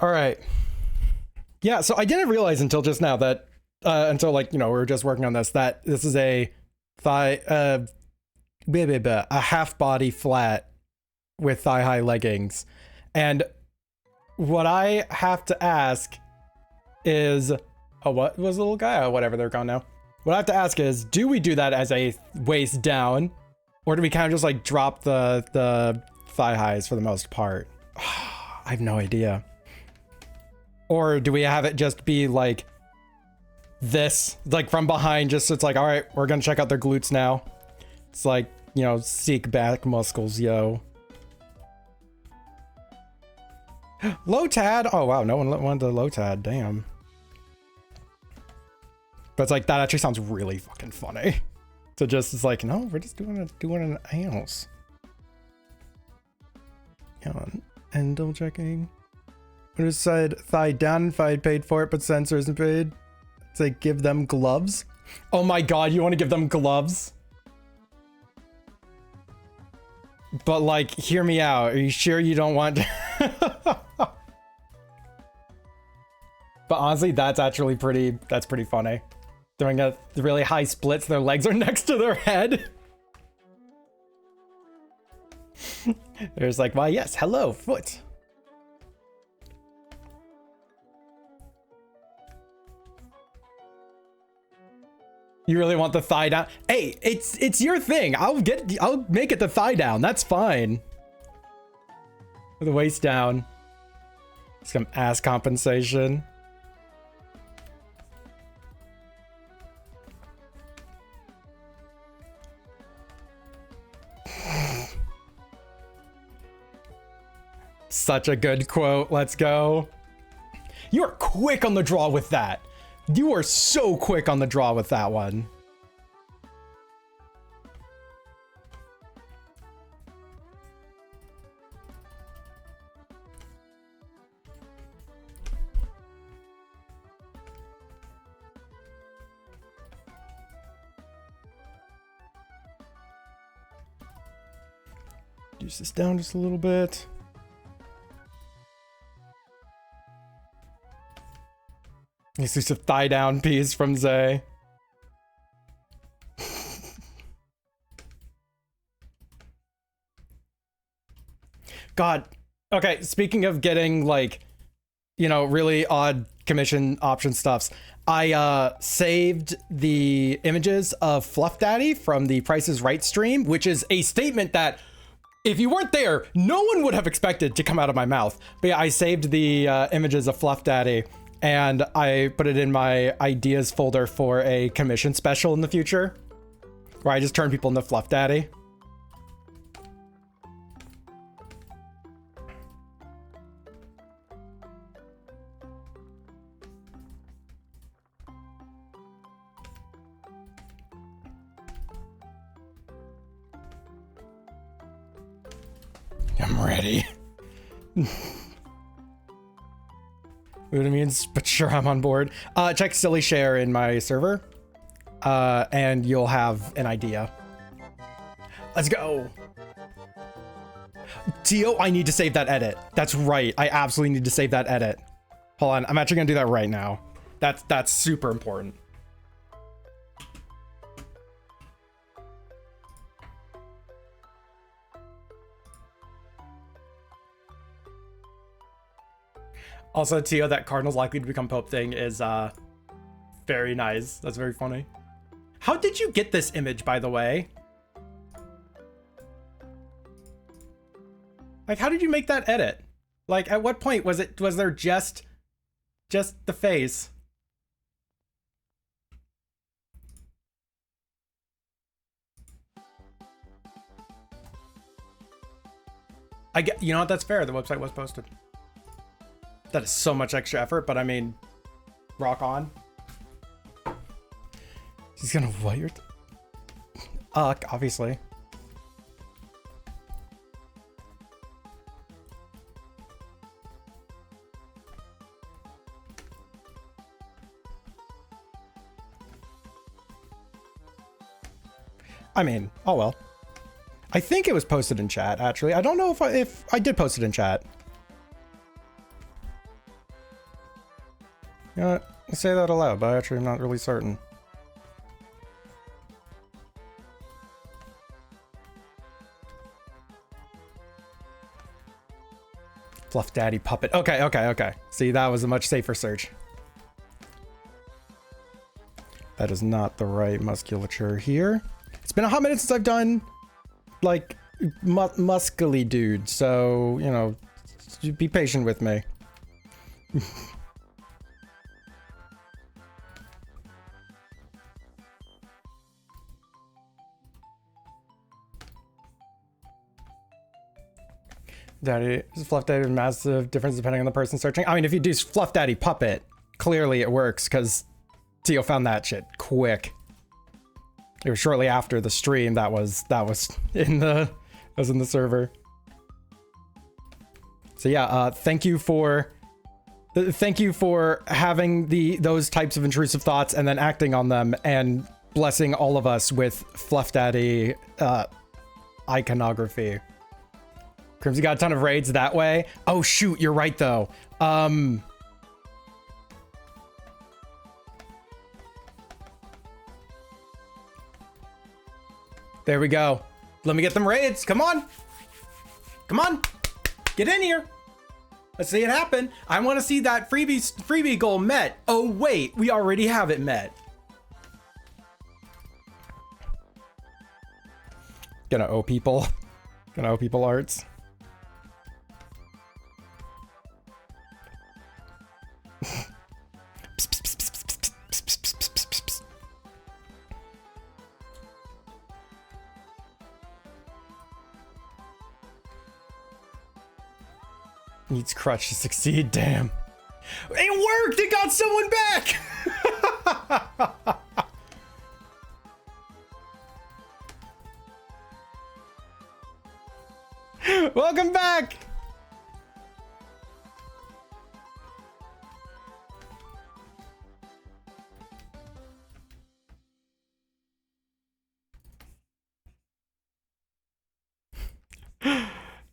All right. Yeah, so I didn't realize until just now that, until like, you know, we were just working on this, that this is a a half body flat with thigh high leggings. And what I have to ask is, oh, what was the little guy? Oh, whatever, they're gone now. What I have to ask is, do we do that as a waist down, or do we kind of just like drop the thigh highs for the most part? I have no idea. Or do we have it just be like this, like from behind, just so it's like, all right, we're gonna check out their glutes now. It's like, you know, seek back muscles, yo. Low tad. Oh wow, no one wanted the low tad. Damn. But it's like that actually sounds really fucking funny. So just it's like, no, we're just doing an else. Yeah, and double checking. I just said thigh down if I had paid for it, but Sensor isn't paid. It's like give them gloves. Oh my god, you want to give them gloves? But like, hear me out. Are you sure you don't want to? But honestly, that's actually pretty funny. Doing a really high splits, their legs are next to their head. There's like, why yes, hello, foot. You really want the thigh down? Hey, it's your thing. I'll make it the thigh down. That's fine. The waist down. Some ass compensation. Such a good quote. Let's go. You are quick on the draw with that. You are so quick on the draw with that one. Reduce this down just a little bit. Exclusive thigh down piece from Zay. God. Okay, speaking of getting like, you know, really odd commission option stuffs, I saved the images of Fluff Daddy from the Price is Right stream, which is a statement that if you weren't there, no one would have expected to come out of my mouth. But yeah, I saved the images of Fluff Daddy. And I put it in my ideas folder for a commission special in the future, where I just turn people into Fluff Daddy. I'm ready. What it means, but sure, I'm on board. Check Silly Share in my server, and you'll have an idea. Let's go. Tio, I need to save that edit. That's right. I absolutely need to save that edit. Hold on. I'm actually gonna do that right now. That's super important. Also, Tio, that Cardinals likely to become Pope thing is very nice. That's very funny. How did you get this image, by the way? Like, how did you make that edit? Like, at what point was there just the face? I get, you know what? That's fair. The website was posted. That is so much extra effort, but I mean, rock on. He's gonna wire. Obviously. I mean, oh well. I think it was posted in chat, actually. I don't know if I did post it in chat. You know what? Let's say that aloud, but actually I'm not really certain. Fluff Daddy Puppet. Okay. See, that was a much safer search. That is not the right musculature here. It's been a hot minute since I've done, like, muscly dude, so, you know, be patient with me. Fluff Daddy, massive difference depending on the person searching. I mean, if you do Fluff Daddy Puppet, clearly it works because Tio found that shit quick. It was shortly after the stream that was in the server. So yeah, thank you for having those types of intrusive thoughts and then acting on them and blessing all of us with Fluff Daddy iconography. Crimsy got a ton of raids that way. Oh shoot, you're right though. There we go. Let me get them raids. Come on. Come on. Get in here. Let's see it happen. I want to see that freebie goal met. Oh wait, we already have it met. Gonna owe people. Gonna owe people arts. Needs crutch to succeed, damn. It worked! It got someone back! Welcome back!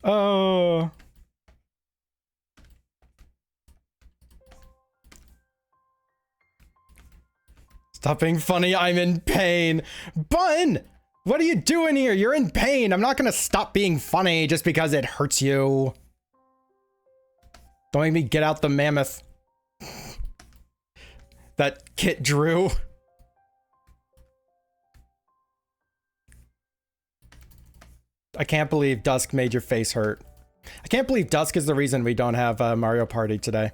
Oh. Stop being funny, I'm in pain. Bun! What are you doing here? You're in pain. I'm not gonna stop being funny just because it hurts you. Don't make me get out the mammoth that Kit drew. I can't believe Dusk made your face hurt. I can't believe Dusk is the reason we don't have Mario Party today.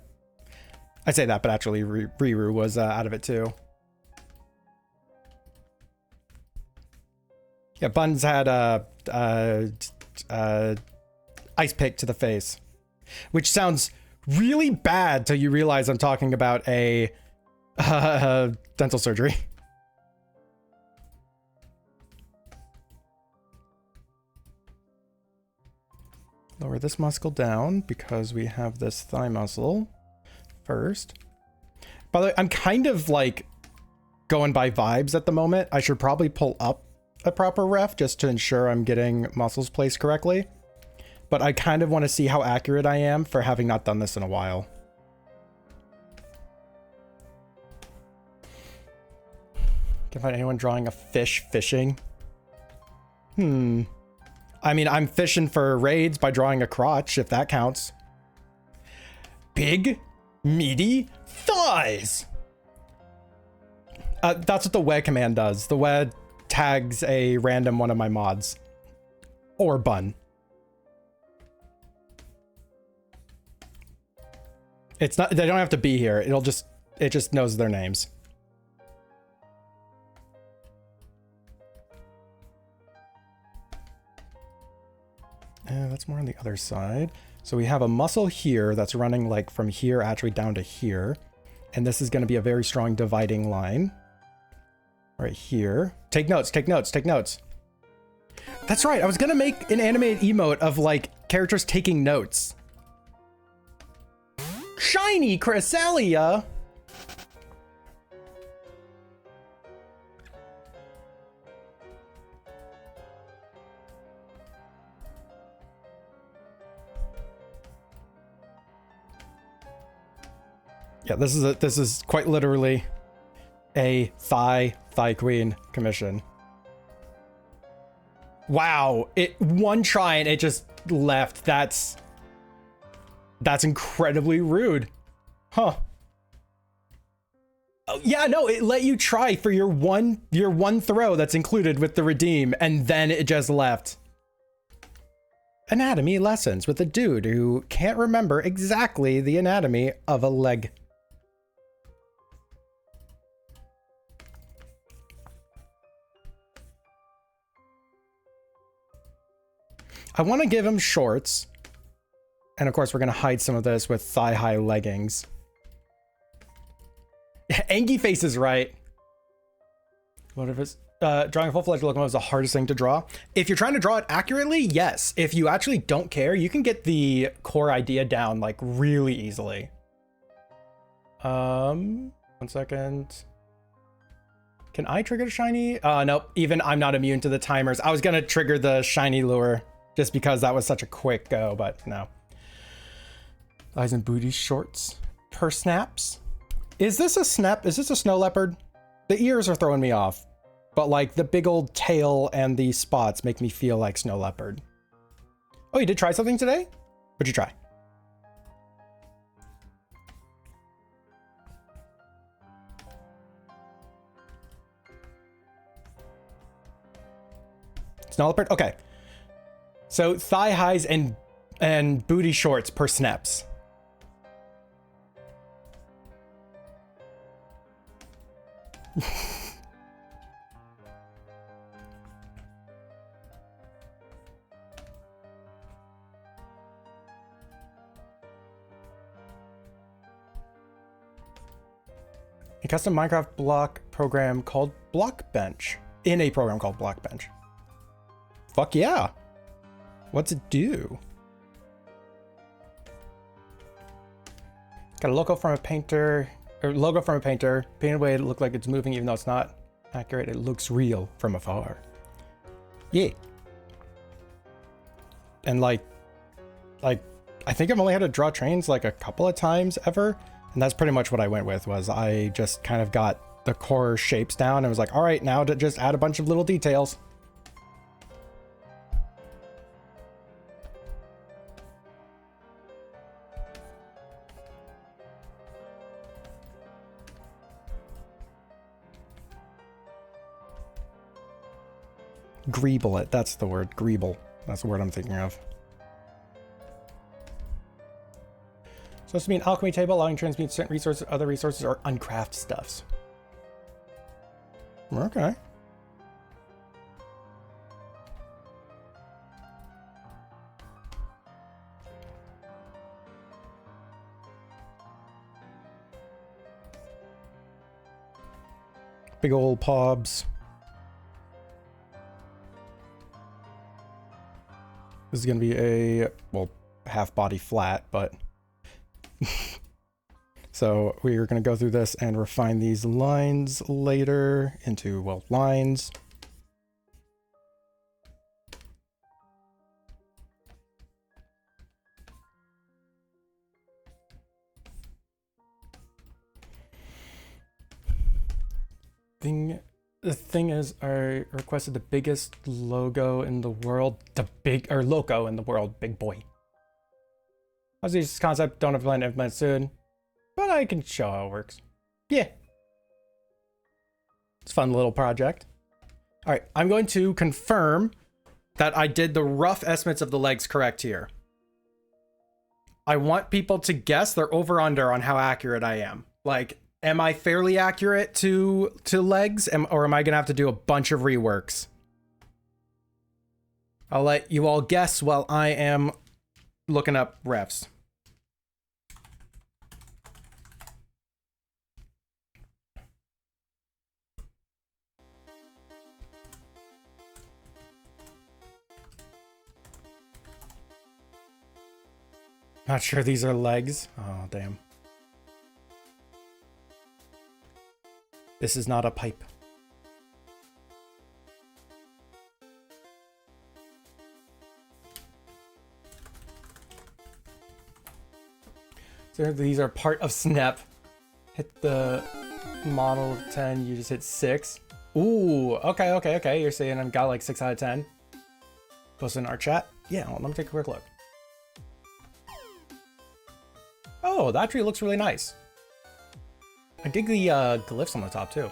I say that, but actually Riru was out of it too. Yeah, Buns had ice pick to the face, which sounds really bad till you realize I'm talking about a dental surgery. Lower this muscle down because we have this thigh muscle first. By the way, I'm kind of like going by vibes at the moment. I should probably pull up a proper ref just to ensure I'm getting muscles placed correctly. But I kind of want to see how accurate I am for having not done this in a while. Can find anyone drawing a fish fishing? I mean, I'm fishing for raids by drawing a crotch, if that counts. Big, meaty thighs. That's what the WE command does. The WE tags a random one of my mods. Or Bun. It's not, they don't have to be here. It just knows their names. That's more on the other side. So we have a muscle here that's running like from here actually down to here. And this is going to be a very strong dividing line. Right here. Take notes, take notes, take notes. That's right. I was going to make an animated emote of like characters taking notes. Shiny Cresselia. Yeah, this is quite literally a thigh queen commission. Wow, it one try and it just left. That's incredibly rude. Huh. Oh, yeah, no, it let you try for your one throw that's included with the redeem, and then it just left. Anatomy lessons with a dude who can't remember exactly the anatomy of a leg. I want to give him shorts. And of course, we're going to hide some of this with thigh-high leggings. Angie face is right. What if it's drawing a full-fledged locomotive is the hardest thing to draw? If you're trying to draw it accurately, yes. If you actually don't care, you can get the core idea down like really easily. 1 second. Can I trigger the shiny? Nope. Even I'm not immune to the timers. I was gonna trigger the shiny lure just because that was such a quick go, but no. Eyes and booty shorts. Per snaps. Is this a snap? Is this a snow leopard? The ears are throwing me off, but like the big old tail and the spots make me feel like snow leopard. Oh, you did try something today? What'd you try? Snow leopard? Okay. So thigh highs and booty shorts per snaps. A custom Minecraft block program called Blockbench. In a program called Blockbench. Fuck yeah. What's it do? Got a logo from a painter, painted way to look like it's moving even though it's not accurate. It looks real from afar. Yeah. And like I think I've only had to draw trains like a couple of times ever. And that's pretty much what I went with, was I just kind of got the core shapes down and was like, all right, now to just add a bunch of little details. Greeble it. That's the word. Greeble. That's the word I'm thinking of. So this to be an alchemy table allowing transmute certain resources, other resources, or uncraft stuffs. Okay. Big old pobs. This is going to be a, well, half body flat, but so we are going to go through this and refine these lines later into, well, lines. The thing is, I requested the biggest logo in the world, loco in the world, big boy. I was this concept, don't have a plan to implement soon, but I can show how it works. Yeah. It's a fun little project. All right, I'm going to confirm that I did the rough estimates of the legs correct here. I want people to guess their over-under on how accurate I am. Like, am I fairly accurate to legs, or am I going to have to do a bunch of reworks? I'll let you all guess while I am looking up refs. Not sure these are legs. Oh, damn. This is not a pipe. So these are part of Snap. Hit the model of 10, you just hit 6. Ooh, okay. You're saying I've got like 6 out of 10. Post in our chat. Yeah, well, let me take a quick look. Oh, that tree looks really nice. I dig the glyphs on the top too.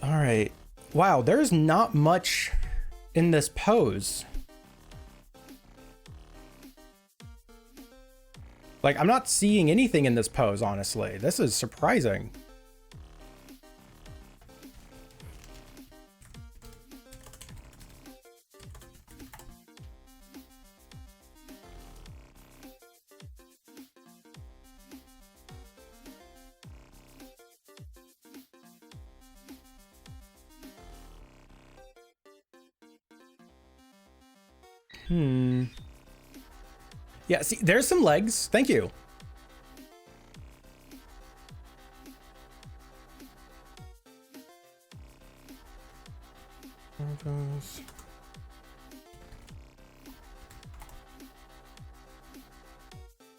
All right. Wow, there's not much in this pose. Like, I'm not seeing anything in this pose, honestly. This is surprising. Yeah, see, there's some legs. Thank you.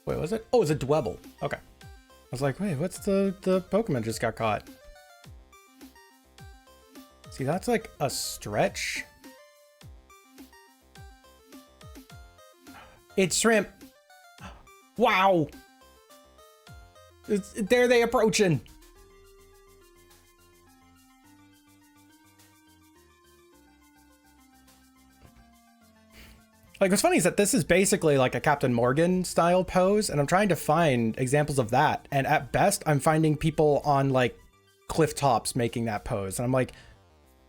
Wait, was it? Oh, it's a Dwebble. Okay. I was like, wait, what's the Pokemon just got caught? See, that's like a stretch. It's shrimp. Wow. There they approaching. Like, what's funny is that this is basically like a Captain Morgan style pose, and I'm trying to find examples of that. And at best, I'm finding people on like cliff tops making that pose. And I'm like,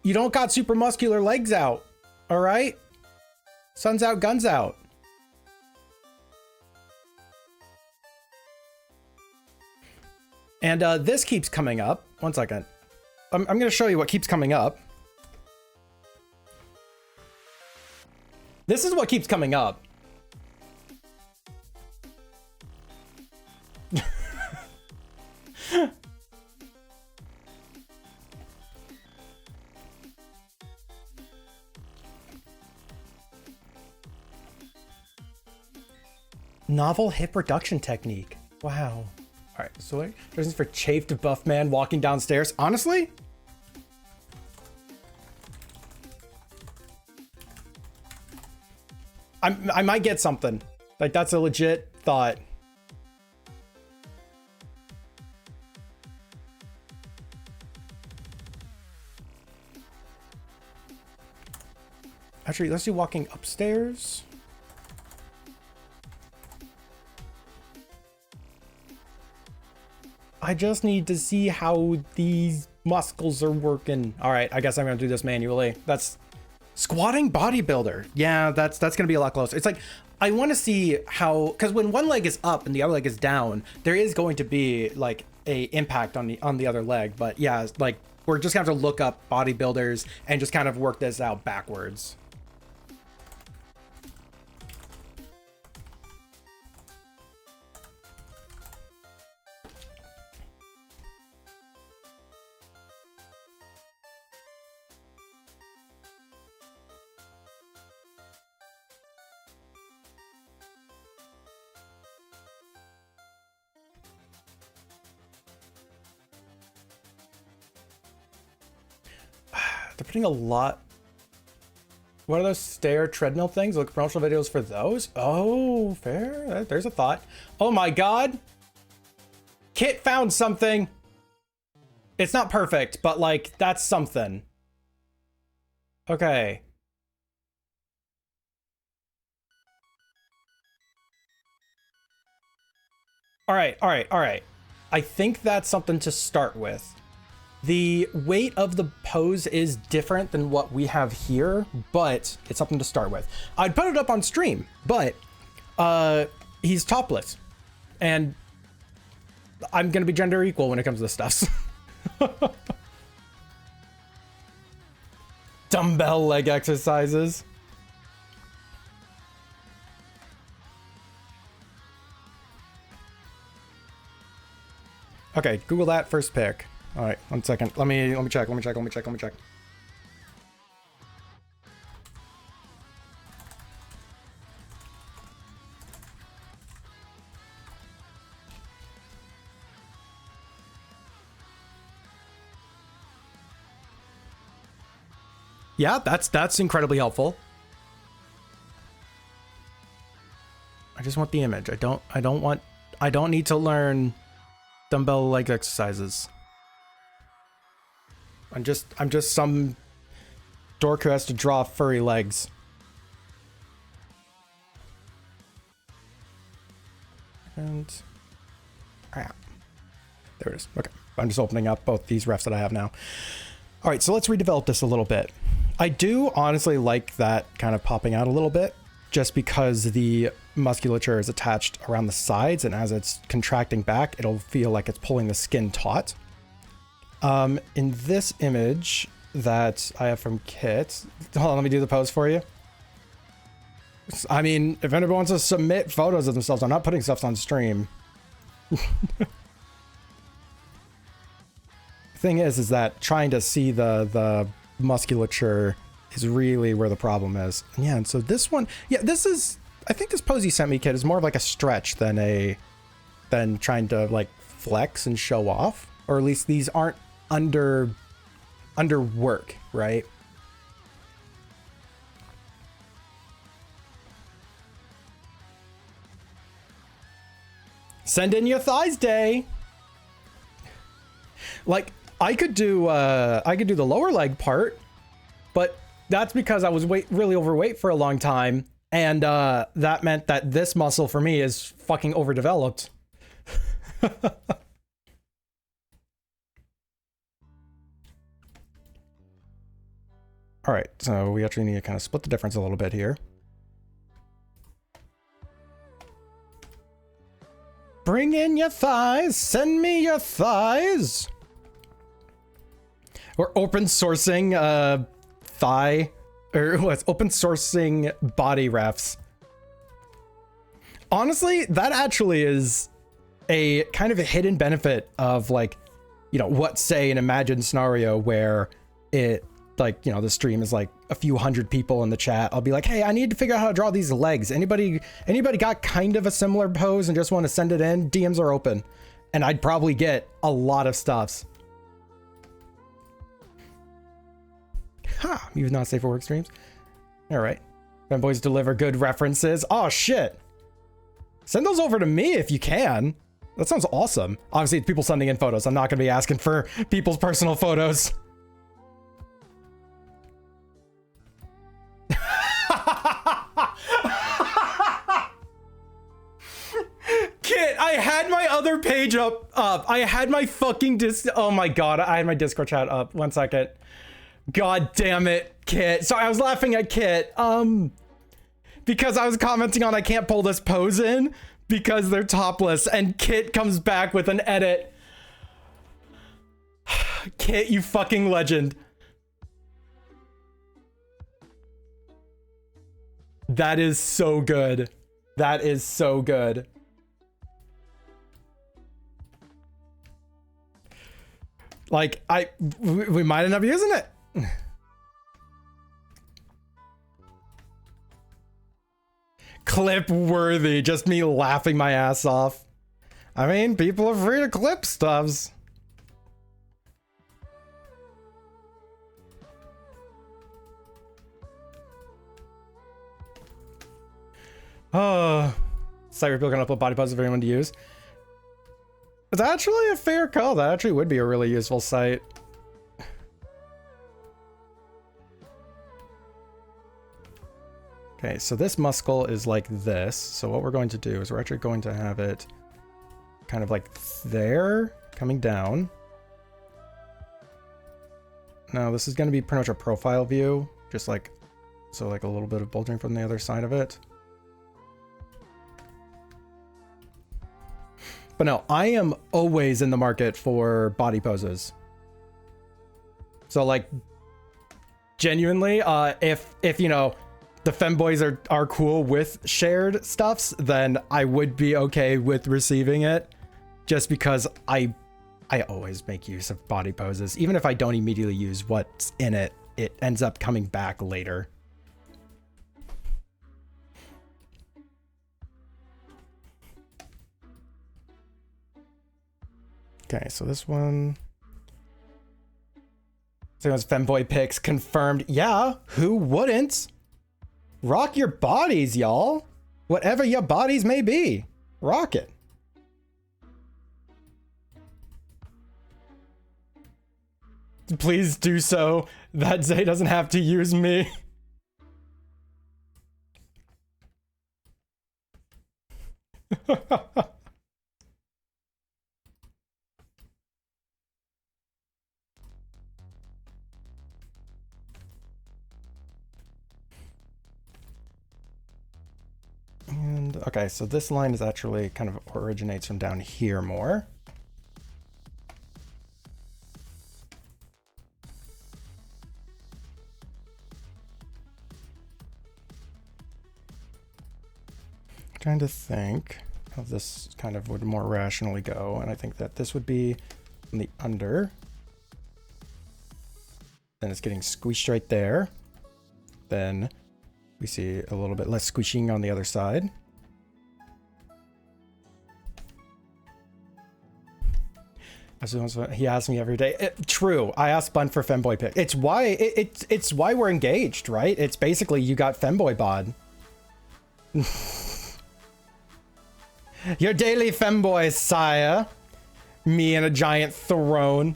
you don't got super muscular legs out. All right. Sun's out, guns out. And this keeps coming up. One second. I'm going to show you what keeps coming up. This is what keeps coming up. Novel hip reduction technique. Wow. All right, so reasons for chafed buff man walking downstairs. Honestly, I might get something. Like, that's a legit thought. Actually, let's do walking upstairs. I just need to see how these muscles are working. All right, I guess I'm gonna do this manually. That's squatting bodybuilder. Yeah, that's gonna be a lot closer. It's like, I want to see how, because when one leg is up and the other leg is down, there is going to be like a impact on the other leg. But yeah, like, we're just gonna have to look up bodybuilders and just kind of work this out backwards. They're putting a lot. What are those stair treadmill things? Look, promotional videos for those? Oh, fair. There's a thought. Oh my god. Kit found something. It's not perfect, but like, that's something. Okay. All right. I think that's something to start with. The weight of the pose is different than what we have here, but it's something to start with. I'd put it up on stream, but he's topless, and I'm gonna be gender equal when it comes to this stuff. Dumbbell leg exercises. Okay, Google that first pick. All right, 1 second. Let me check. Yeah, that's incredibly helpful. I just want the image. I don't need to learn dumbbell leg exercises. I'm just some dork who has to draw furry legs. And there it is. Okay, I'm just opening up both these refs that I have now. All right, so let's redevelop this a little bit. I do honestly like that kind of popping out a little bit, just because the musculature is attached around the sides, and as it's contracting back, it'll feel like it's pulling the skin taut. In this image that I have from Kit, hold on, let me do the pose for you. I mean, if anybody wants to submit photos of themselves, I'm not putting stuff on stream. Thing is that trying to see the musculature is really where the problem is. And yeah, and so this one, yeah, this is, I think this pose you sent me, Kit, is more of like a stretch than trying to like flex and show off, or at least these aren't under work, right? Send in your thighs day. Like I could do the lower leg part, but that's because I was really overweight for a long time, and that meant that this muscle for me is fucking overdeveloped. All right, so we actually need to kind of split the difference a little bit here. Bring in your thighs. Send me your thighs. We're open sourcing thigh, or what's open sourcing body refs. Honestly, that actually is a kind of a hidden benefit of, like, you know, what, say, an imagined scenario where it, like, you know, the stream is like a few hundred people in the chat. I'll be like, hey, I need to figure out how to draw these legs. Anybody got kind of a similar pose and just want to send it in? DMs are open. And I'd probably get a lot of stuffs. Ha! He was not safe for work streams. All right. Fanboys deliver good references. Oh, shit. Send those over to me if you can. That sounds awesome. Obviously, it's people sending in photos. I'm not going to be asking for people's personal photos. Kit, I had my other page up. I had my fucking oh my god, I had my Discord chat up. 1 second. God damn it, Kit. Sorry, I was laughing at Kit. Because I was commenting on I can't pull this pose in because they're topless, and Kit comes back with an edit. Kit, you fucking legend. That is so good. That is so good. Like, we might end up using it. Clip worthy, just me laughing my ass off. I mean, people are free to clip stuffs. Oh, site where people can upload body poses for anyone to use. It's actually a fair call. That actually would be a really useful site. Okay, so this muscle is like this. So what we're going to do is we're actually going to have it kind of like there, coming down. Now this is going to be pretty much a profile view, just like, so like a little bit of bulging from the other side of it. But no, I am always in the market for body poses. So like, genuinely, if you know, the femboys are cool with shared stuffs, then I would be okay with receiving it, just because I always make use of body poses. Even if I don't immediately use what's in it, it ends up coming back later. Okay, so this one, So it was femboy pics confirmed. Yeah, who wouldn't? Rock your bodies, y'all. Whatever your bodies may be. Rock it. Please do so. That Zay doesn't have to use me. And okay, so this line is actually kind of originates from down here more. Trying to think how this kind of would more rationally go, and I think that this would be on the under. Then it's getting squished right there. Then we see a little bit less squishing on the other side. He asks me every day. True, I ask Bun for femboy pic. It's why it's why we're engaged, right? It's basically you got femboy bod. Your daily femboy, sire. Me in a giant throne,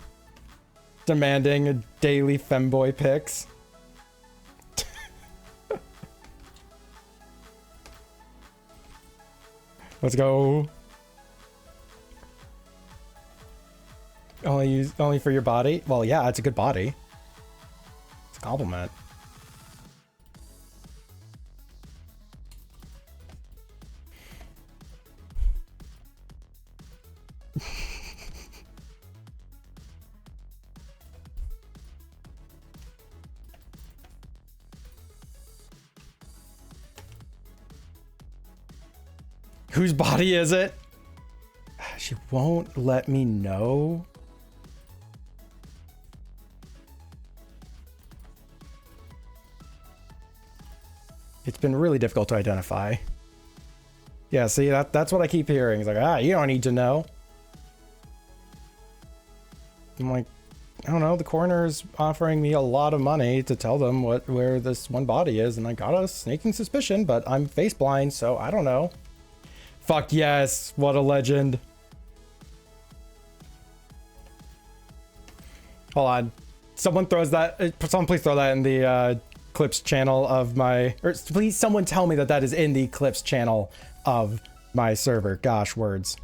demanding a daily femboy pics. Let's go. Only for your body? Well, yeah, it's a good body. It's a compliment. Whose body is it? She won't let me know. It's been really difficult to identify. Yeah, see, that's what I keep hearing. It's like, you don't need to know. I'm like, I don't know, the coroner's offering me a lot of money to tell them where this one body is, and I got a sneaking suspicion, but I'm face blind, so I don't know. Fuck yes, what a legend. Hold on. Someone throws that, someone please throw that in the clips channel of my, or please someone tell me that is in the clips channel of my server. Gosh, words.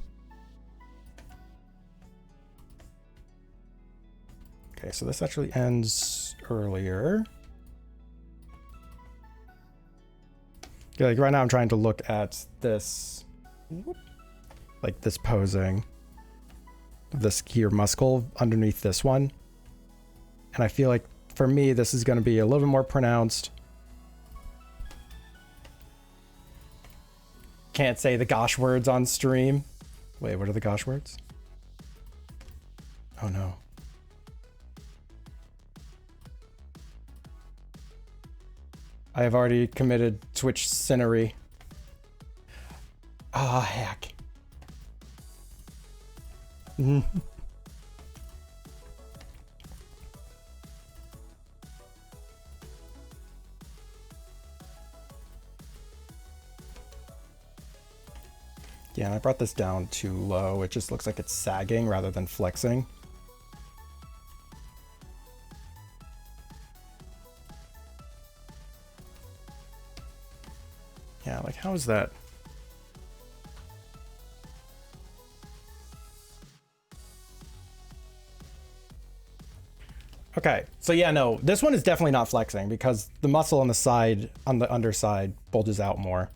Okay, so this actually ends earlier. Yeah, like right now I'm trying to look at this, like this posing, this here muscle underneath this one. And I feel like for me, this is going to be a little bit more pronounced. Can't say the gosh words on stream. Wait, what are the gosh words? Oh no. I have already committed Twitch sinnery. Ah, heck. Yeah, I brought this down too low. It just looks like it's sagging rather than flexing. Yeah, like how is that? Okay, so yeah, no, this one is definitely not flexing because the muscle on the side, on the underside, bulges out more.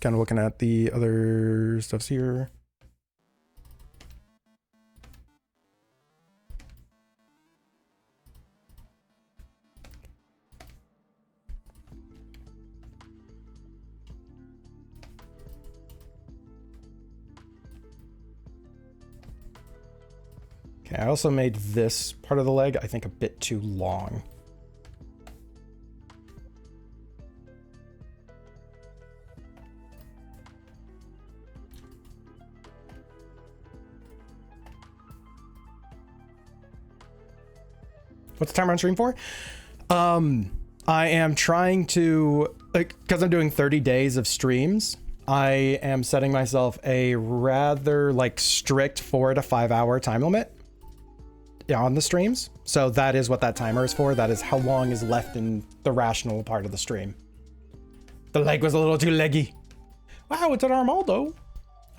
Kind of looking at the other stuffs here. Okay, I also made this part of the leg, I think, a bit too long. What's the timer on stream for? I am trying to, because I'm doing 30 days of streams, I am setting myself a rather like strict 4 to 5 hour time limit on the streams. So that is what that timer is for. That is how long is left in the rational part of the stream. The leg was a little too leggy. Wow, it's an Armaldo.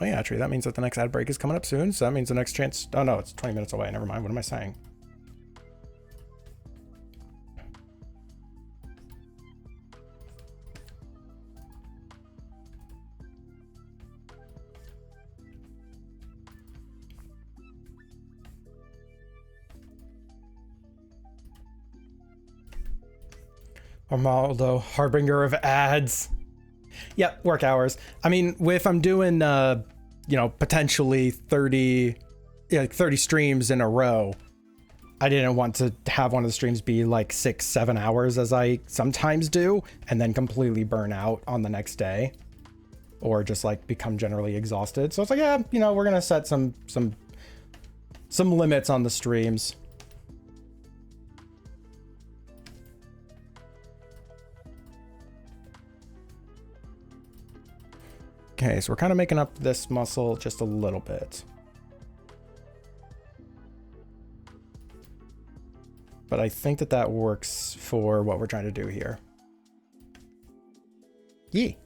Oh yeah, actually, that means that the next ad break is coming up soon. So that means the next chance. Oh no, it's 20 minutes away. Never mind. What am I saying? Armaldo, harbinger of ads. Yep, work hours. I mean, if I'm doing, you know, potentially 30 streams in a row, I didn't want to have one of the streams be like 6-7 hours as I sometimes do, and then completely burn out on the next day, or just like become generally exhausted. So it's like, yeah, you know, we're gonna set some limits on the streams. Okay, so we're kind of making up this muscle just a little bit. But I think that that works for what we're trying to do here. Yee.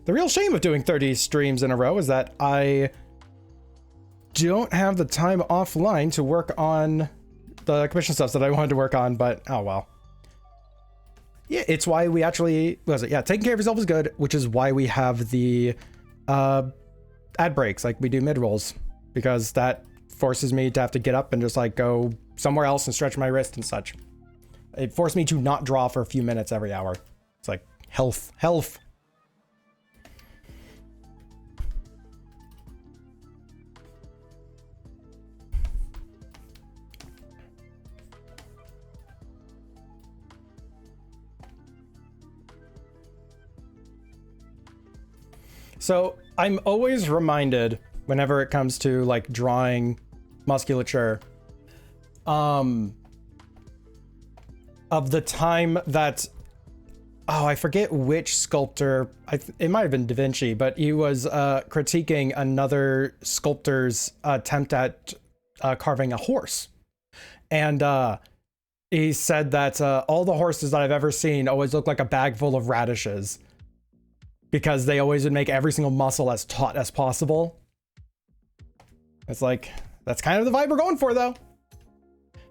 The real shame of doing 30 streams in a row is that I don't have the time offline to work on the commission stuff that I wanted to work on, but oh well. Yeah, it's why we actually, what was it? Yeah, taking care of yourself is good, which is why we have the ad breaks like we do mid-rolls, because that forces me to have to get up and just like go somewhere else and stretch my wrist and such. It forced me to not draw for a few minutes every hour. It's like health. So I'm always reminded whenever it comes to like drawing musculature, of the time that, oh, I forget which sculptor, it might have been Da Vinci, but he was critiquing another sculptor's attempt at carving a horse. And he said that all the horses that I've ever seen always look like a bag full of radishes, because they always would make every single muscle as taut as possible. It's like, that's kind of the vibe we're going for, though.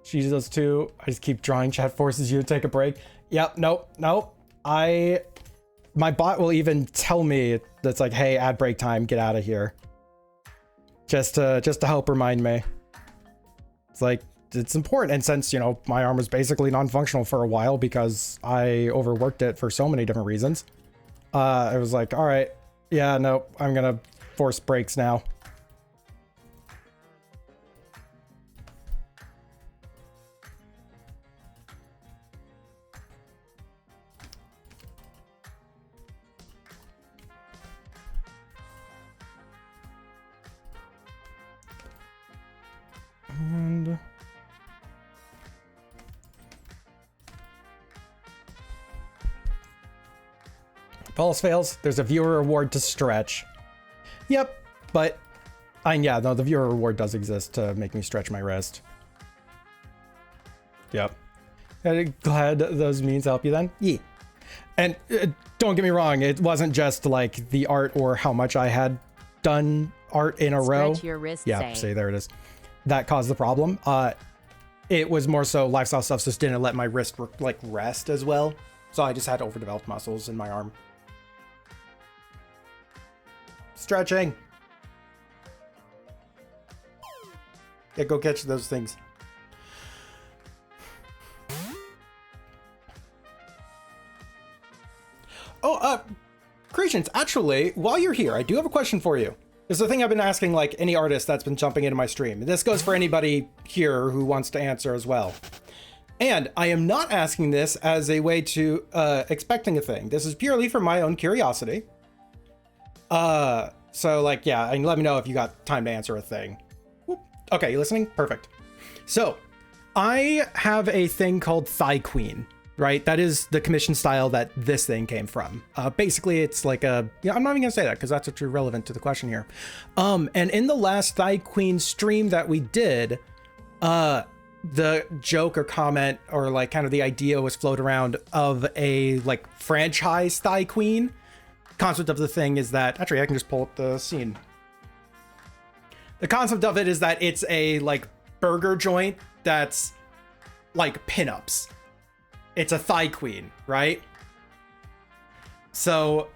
She does too. I just keep drawing. Chat forces you to take a break. Yep, nope. My bot will even tell me that's like, hey, ad break time, get out of here. Just to help remind me. It's like, it's important. And since, you know, my arm was basically non-functional for a while because I overworked it for so many different reasons, I was like, all right, yeah, no, I'm gonna force breaks now. And if all else fails, there's a viewer reward to stretch. Yep, but yeah, no, the viewer reward does exist to make me stretch my wrist. Yep. Glad those means help you then. Yeah. And don't get me wrong, it wasn't just like the art or how much I had done art in a row. Stretch your wrist. Yeah, see, there it is. That caused the problem. It was more so lifestyle stuff just didn't let my wrist like rest as well. So I just had overdeveloped muscles in my arm. Stretching. Yeah, go catch those things. Oh, Creations, actually, while you're here, I do have a question for you. This is the thing I've been asking, like, any artist that's been jumping into my stream. This goes for anybody here who wants to answer as well. And I am not asking this as a way to expecting a thing. This is purely for my own curiosity. So, like, yeah, and let me know if you got time to answer a thing. Whoop. Okay, you listening? Perfect. So I have a thing called Thigh Queen, right? That is the commission style that this thing came from. Basically, it's like a, yeah, I'm not even gonna say that because that's actually relevant to the question here. And in the last Thigh Queen stream that we did, the joke or comment or like kind of the idea was floated around of a like franchise Thigh Queen. Concept of the thing is that, actually I can just pull up the scene. The concept of it is that it's a like burger joint that's like pinups. It's a Thigh Queen, right? So,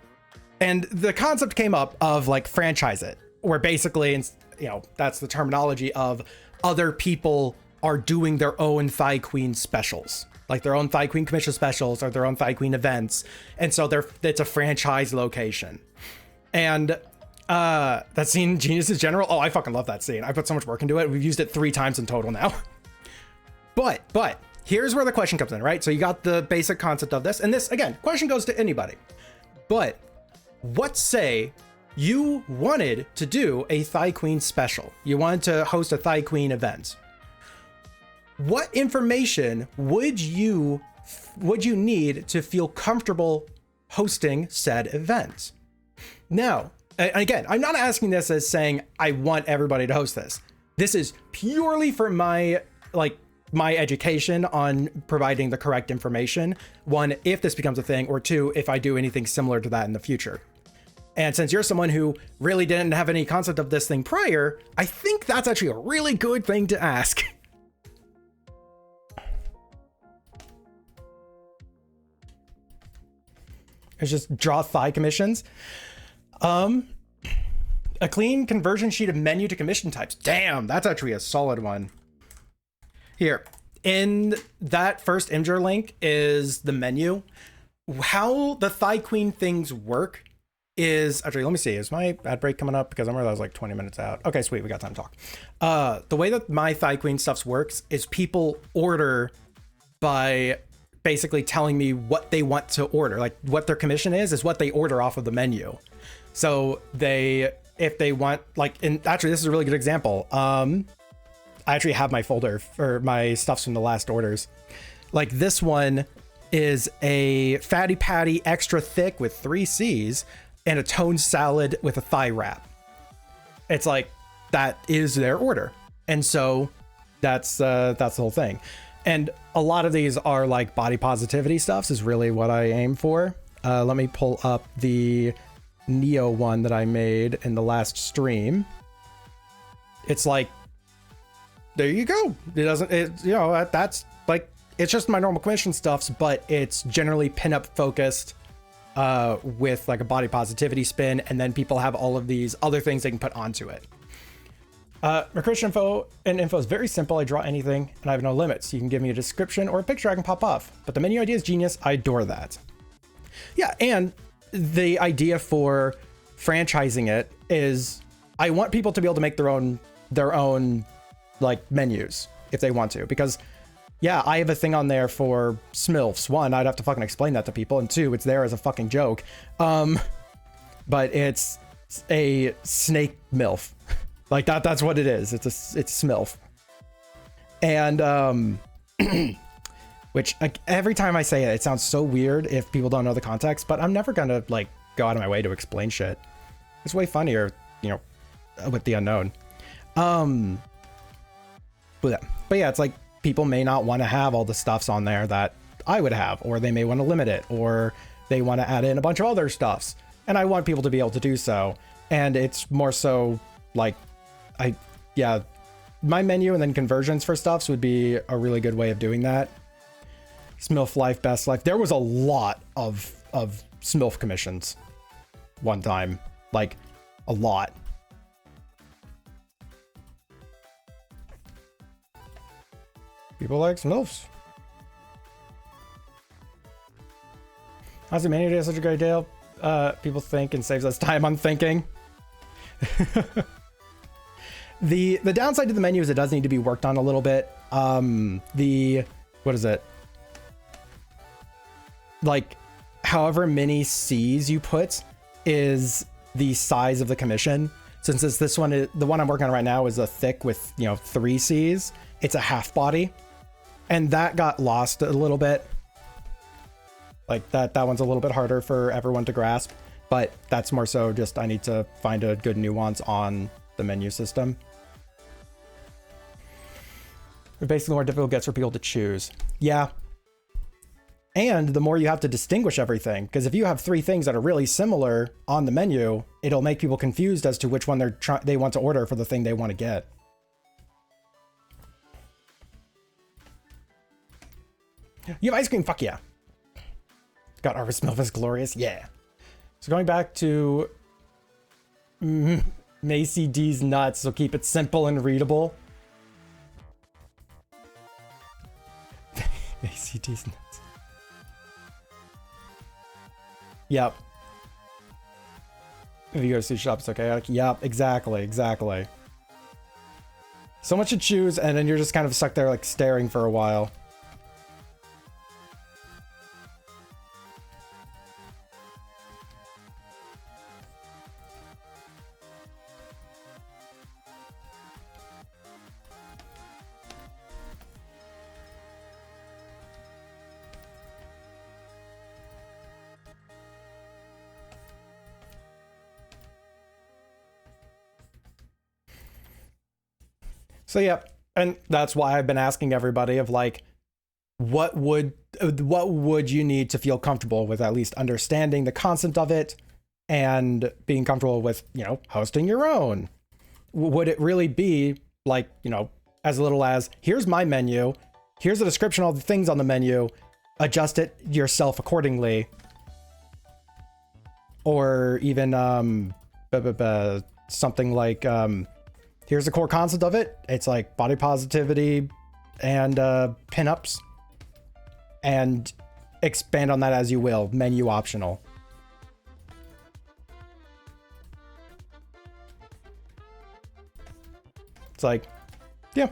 and the concept came up of like franchise it, where basically, you know, that's the terminology of other people are doing their own Thigh Queen specials, like their own Thigh Queen commission specials or their own Thigh Queen events. And so it's a franchise location. And that scene, Genius is General. Oh, I fucking love that scene. I put so much work into it. We've used it 3 times in total now. But here's where the question comes in, right? So you got the basic concept of this, and this, again, question goes to anybody. But what say you wanted to do a Thigh Queen special? You wanted to host a Thigh Queen event. What information would you need to feel comfortable hosting said event? Now, again, I'm not asking this as saying I want everybody to host this. This is purely for my education on providing the correct information. 1, if this becomes a thing, or 2, if I do anything similar to that in the future. And since you're someone who really didn't have any concept of this thing prior, I think that's actually a really good thing to ask. It's just draw thigh commissions. A clean conversion sheet of menu to commission types. Damn, that's actually a solid one. Here, in that first Imgur link is the menu. How the Thigh Queen things work is, actually, let me see, is my ad break coming up? Because I'm realizing I was like 20 minutes out. Okay, sweet, we got time to talk. The way that my Thigh Queen stuffs works is people order by basically telling me what they want to order. Like what their commission is what they order off of the menu. So if they want, like, and actually this is a really good example. I actually have my folder for my stuffs from the last orders. Like this one is a fatty patty extra thick with 3 C's and a toned salad with a thigh wrap. It's like, that is their order. And so that's the whole thing. And a lot of these are like body positivity stuffs is really what I aim for. Let me pull up the Neo one that I made in the last stream. It's like, there you go. That's like, it's just my normal commission stuffs, but it's generally pinup focused with like a body positivity spin. And then people have all of these other things they can put onto it. Recursion info is very simple. I draw anything and I have no limits. You can give me a description or a picture I can pop off, but the menu idea is genius. I adore that. Yeah. And the idea for franchising it is I want people to be able to make their own like menus if they want to, because yeah, I have a thing on there for Smilfs. 1, I'd have to fucking explain that to people, and 2, it's there as a fucking joke. But it's a snake MILF. Like that's what it is. It's Smilf. And which every time I say it, it sounds so weird if people don't know the context, but I'm never gonna like go out of my way to explain shit. It's way funnier, with the unknown. But yeah, it's like people may not want to have all the stuffs on there that I would have, or they may want to limit it, or they want to add in a bunch of other stuffs. And I want people to be able to do so. And it's more so like, my menu and then conversions for stuffs would be a really good way of doing that. Smilf life, best life. There was a lot of Smilf commissions one time, like a lot. People like Smilfs. Honestly, menu idea is such a great idea. People think and saves us time on thinking. The downside to the menu is it does need to be worked on a little bit. What is it? Like, however many C's you put is the size of the commission. since this one is the one I'm working on right now is a thick with, you know, 3 C's. It's a half body, and that got lost a little bit. Like that one's a little bit harder for everyone to grasp, but that's more so just I need to find a good nuance on the menu system. Basically, the more difficult it gets for people to choose. Yeah. And the more you have to distinguish everything, because if you have 3 things that are really similar on the menu, it'll make people confused as to which one they want to order for the thing they want to get. You have ice cream? Fuck yeah. Got Arbus Milvus Glorious? Yeah. So going back to Macy D's nuts, so keep it simple and readable. Macy D's nuts. Yep. If you go to sushi shops, okay. Like, yep, exactly. So much to choose, and then you're just kind of stuck there like staring for a while. So yeah, and that's why I've been asking everybody of like, what would you need to feel comfortable with at least understanding the concept of it and being comfortable with, you know, hosting your own? Would it really be like, you know, as little as here's my menu, here's a description of the things on the menu, adjust it yourself accordingly, or even something like here's the core concept of it. It's like body positivity and pinups, and expand on that as you will. Menu optional. It's like, yeah.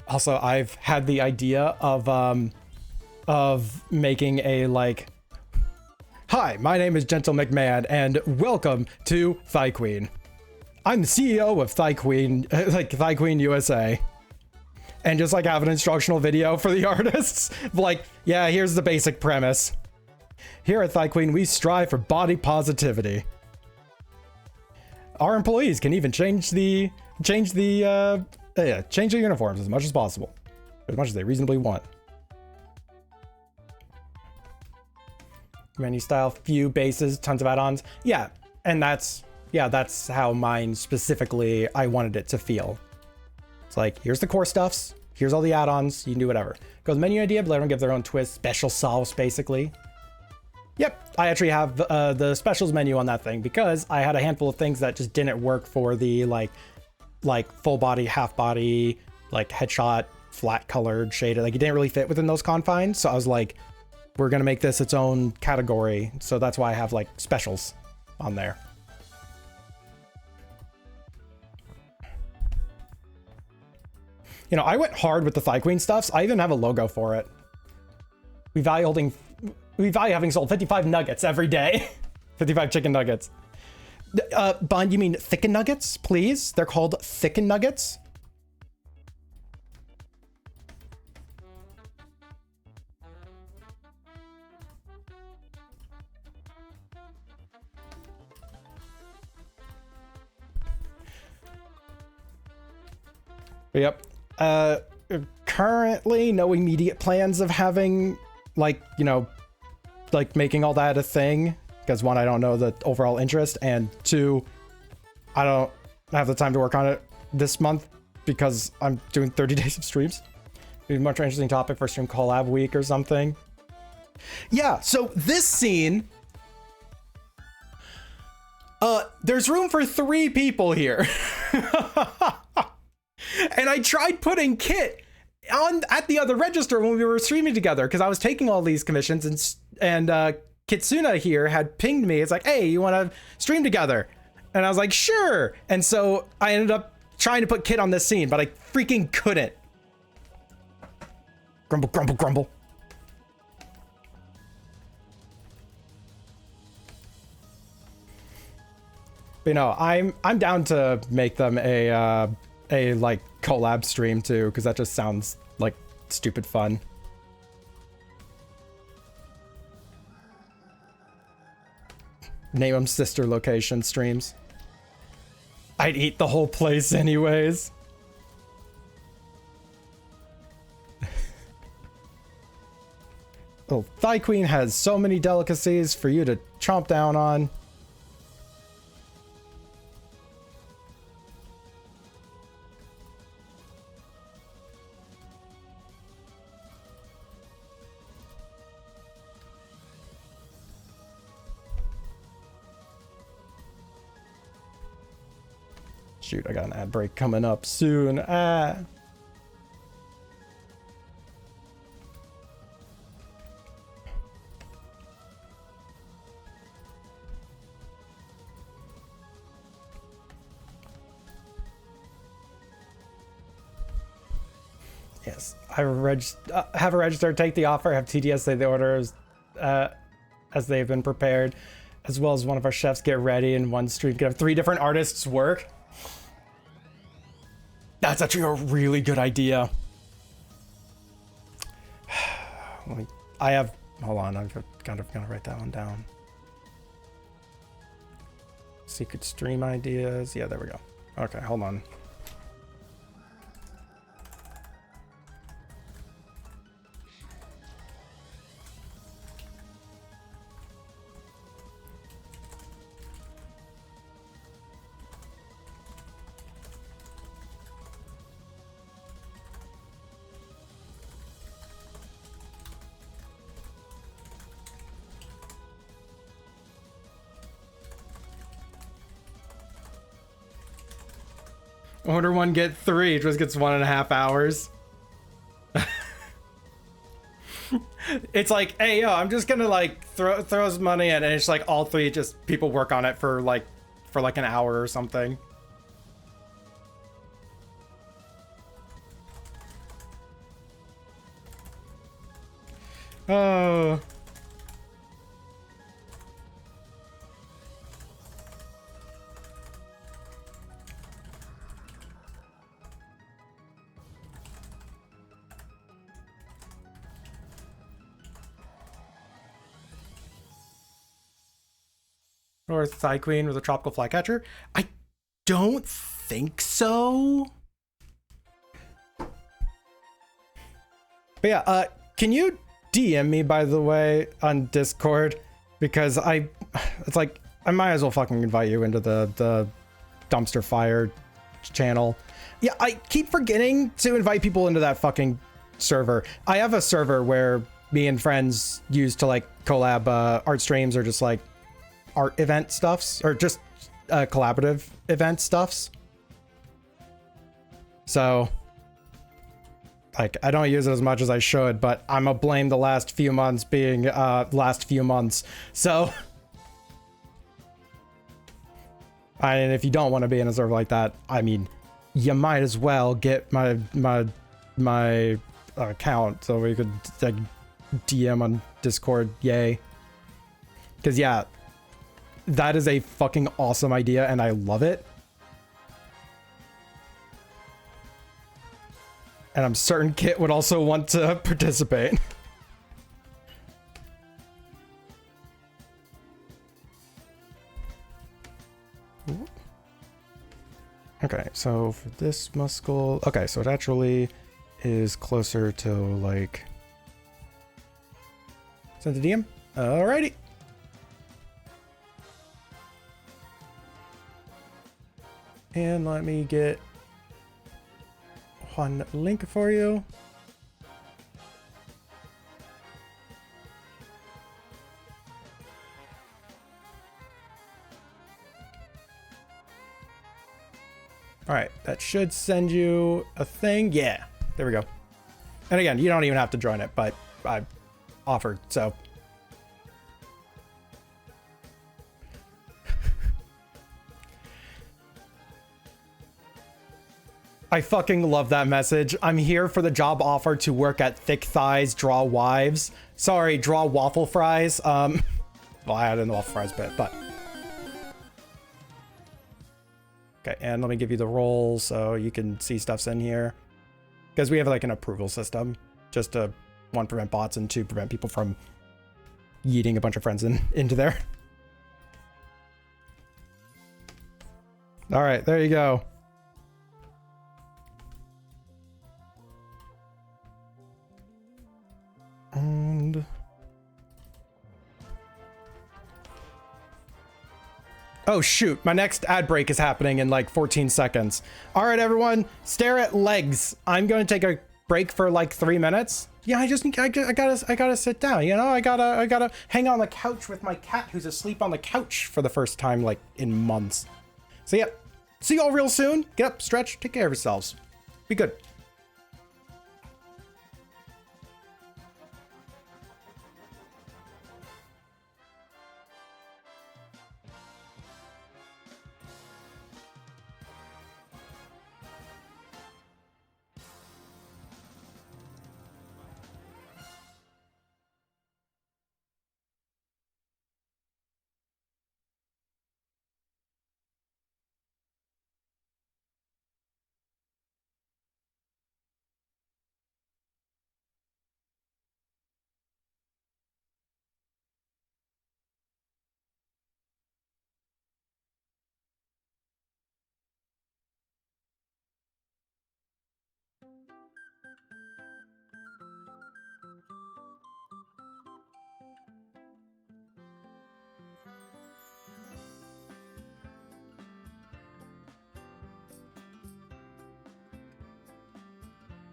Also, I've had the idea of making a like, hi, my name is Gentle McMahon, and welcome to Thigh Queen. I'm the CEO of Thigh Queen, like Thigh Queen USA. And just like have an instructional video for the artists. Like, yeah, here's the basic premise. Here at Thigh Queen, we strive for body positivity. Our employees can even change the uniforms as much as possible. As much as they reasonably want. Menu style, few bases, tons of add-ons. Yeah, and that's how mine specifically, I wanted it to feel. It's like, here's the core stuffs, here's all the add-ons, you can do whatever. Go with menu idea, but let them give their own twist, special sauce, basically. Yep, I actually have the specials menu on that thing because I had a handful of things that just didn't work for the like full body, half body, like headshot, flat colored, shaded. Like it didn't really fit within those confines. So I was like, we're gonna make this its own category. So that's why I have like specials on there. You know, I went hard with the Thigh Queen stuffs. I even have a logo for it. We value having sold 55 nuggets every day. 55 chicken nuggets. Bond, you mean thicken nuggets, please? They're called thicken nuggets. Yep. Currently no immediate plans of having like, you know, like making all that a thing, because 1, I don't know the overall interest, and 2, I don't have the time to work on it this month because I'm doing 30 days of streams. Maybe a much more interesting topic for stream collab week or something. Yeah, so this scene, there's room for 3 people here. And I tried putting Kit on at the other register when we were streaming together, because I was taking all these commissions, and Kitsuna here had pinged me. It's like, hey, you want to stream together? And I was like, sure. And so I ended up trying to put Kit on this scene, but I freaking couldn't. Grumble, grumble, grumble. But you know, I'm down to make them a like collab stream too, because that just sounds like stupid fun. Name them sister location streams. I'd eat the whole place anyways. Oh, Thigh Queen has so many delicacies for you to chomp down on. Shoot, I got an ad break coming up soon. Ah. Yes, have a register, take the offer, have TDS say the orders as they've been prepared, as well as one of our chefs get ready in one stream. Can have 3 different artists work. That's actually a really good idea. Hold on, I've kind of gonna write that one down. Secret stream ideas. Yeah, there we go. Okay, hold on. Order 1, get 3. Just gets 1.5 hours. It's like, hey, yo, I'm just gonna like throw some money in, and it's like all 3 just people work on it for like an hour or something. Oh. Or Thigh Queen with a tropical flycatcher? I don't think so. But yeah, can you DM me, by the way, on Discord? Because it's like, I might as well fucking invite you into the Dumpster Fire channel. Yeah, I keep forgetting to invite people into that fucking server. I have a server where me and friends use to like collab art streams or just like art event stuffs, or just collaborative event stuffs. So like, I don't use it as much as I should, but I'm gonna blame the last few months being last few months. So and if you don't want to be in a server like that, I mean, you might as well get my account so we could like DM on Discord. Yay. Because yeah, that is a fucking awesome idea, and I love it. And I'm certain Kit would also want to participate. Okay, so for this muscle... Okay, so it actually is closer to, like... Send the DM? Alrighty. And let me get one link for you. All right, that should send you a thing. Yeah, there we go. And again, you don't even have to join it, but I offered, so. I fucking love that message. I'm here for the job offer to work at Thick Thighs Draw Wives. Sorry, Draw Waffle Fries. Well, I added in the waffle fries bit, but. Okay, and let me give you the roll so you can see stuff's in here. Because we have like an approval system, just to, 1, prevent bots, and 2, prevent people from yeeting a bunch of friends into there. All right, there you go. And oh shoot, my next ad break is happening in like 14 seconds. All right, everyone, stare at legs. I'm going to take a break for like 3 minutes. Yeah, I gotta sit down. You know, I gotta hang on the couch with my cat who's asleep on the couch for the first time like in months. So yeah, see y'all real soon. Get up, stretch, take care of yourselves. Be good.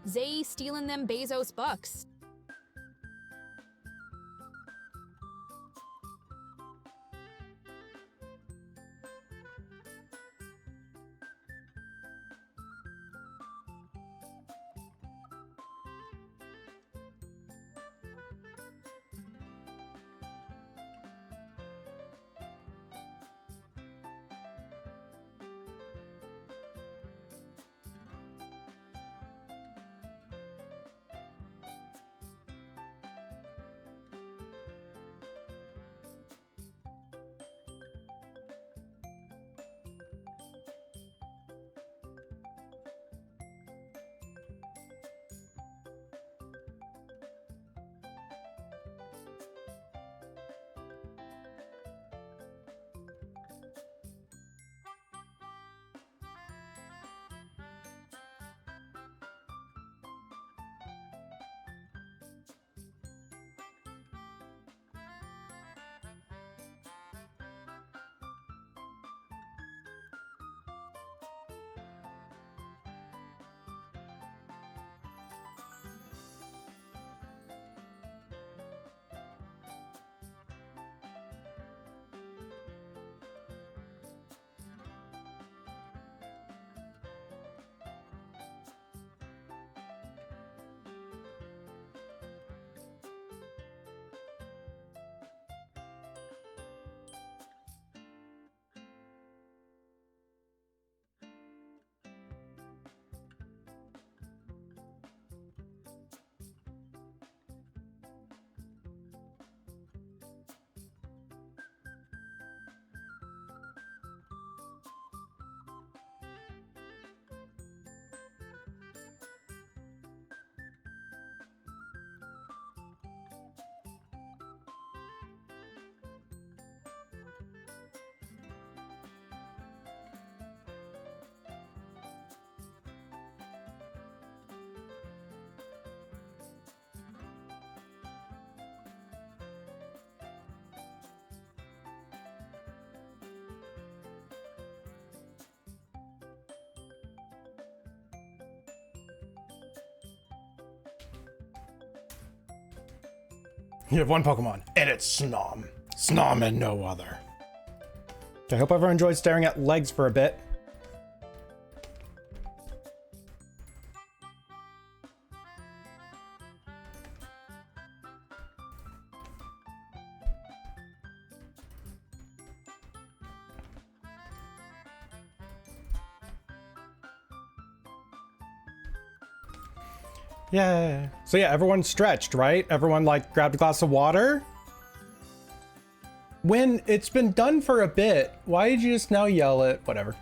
Zay stealing them Bezos bucks. You have one Pokemon, and it's Snom. Snom and no other. I hope everyone enjoyed staring at legs for a bit. Yeah. So yeah, everyone stretched, right? Everyone like grabbed a glass of water. When it's been done for a bit, why did you just now yell it? Whatever.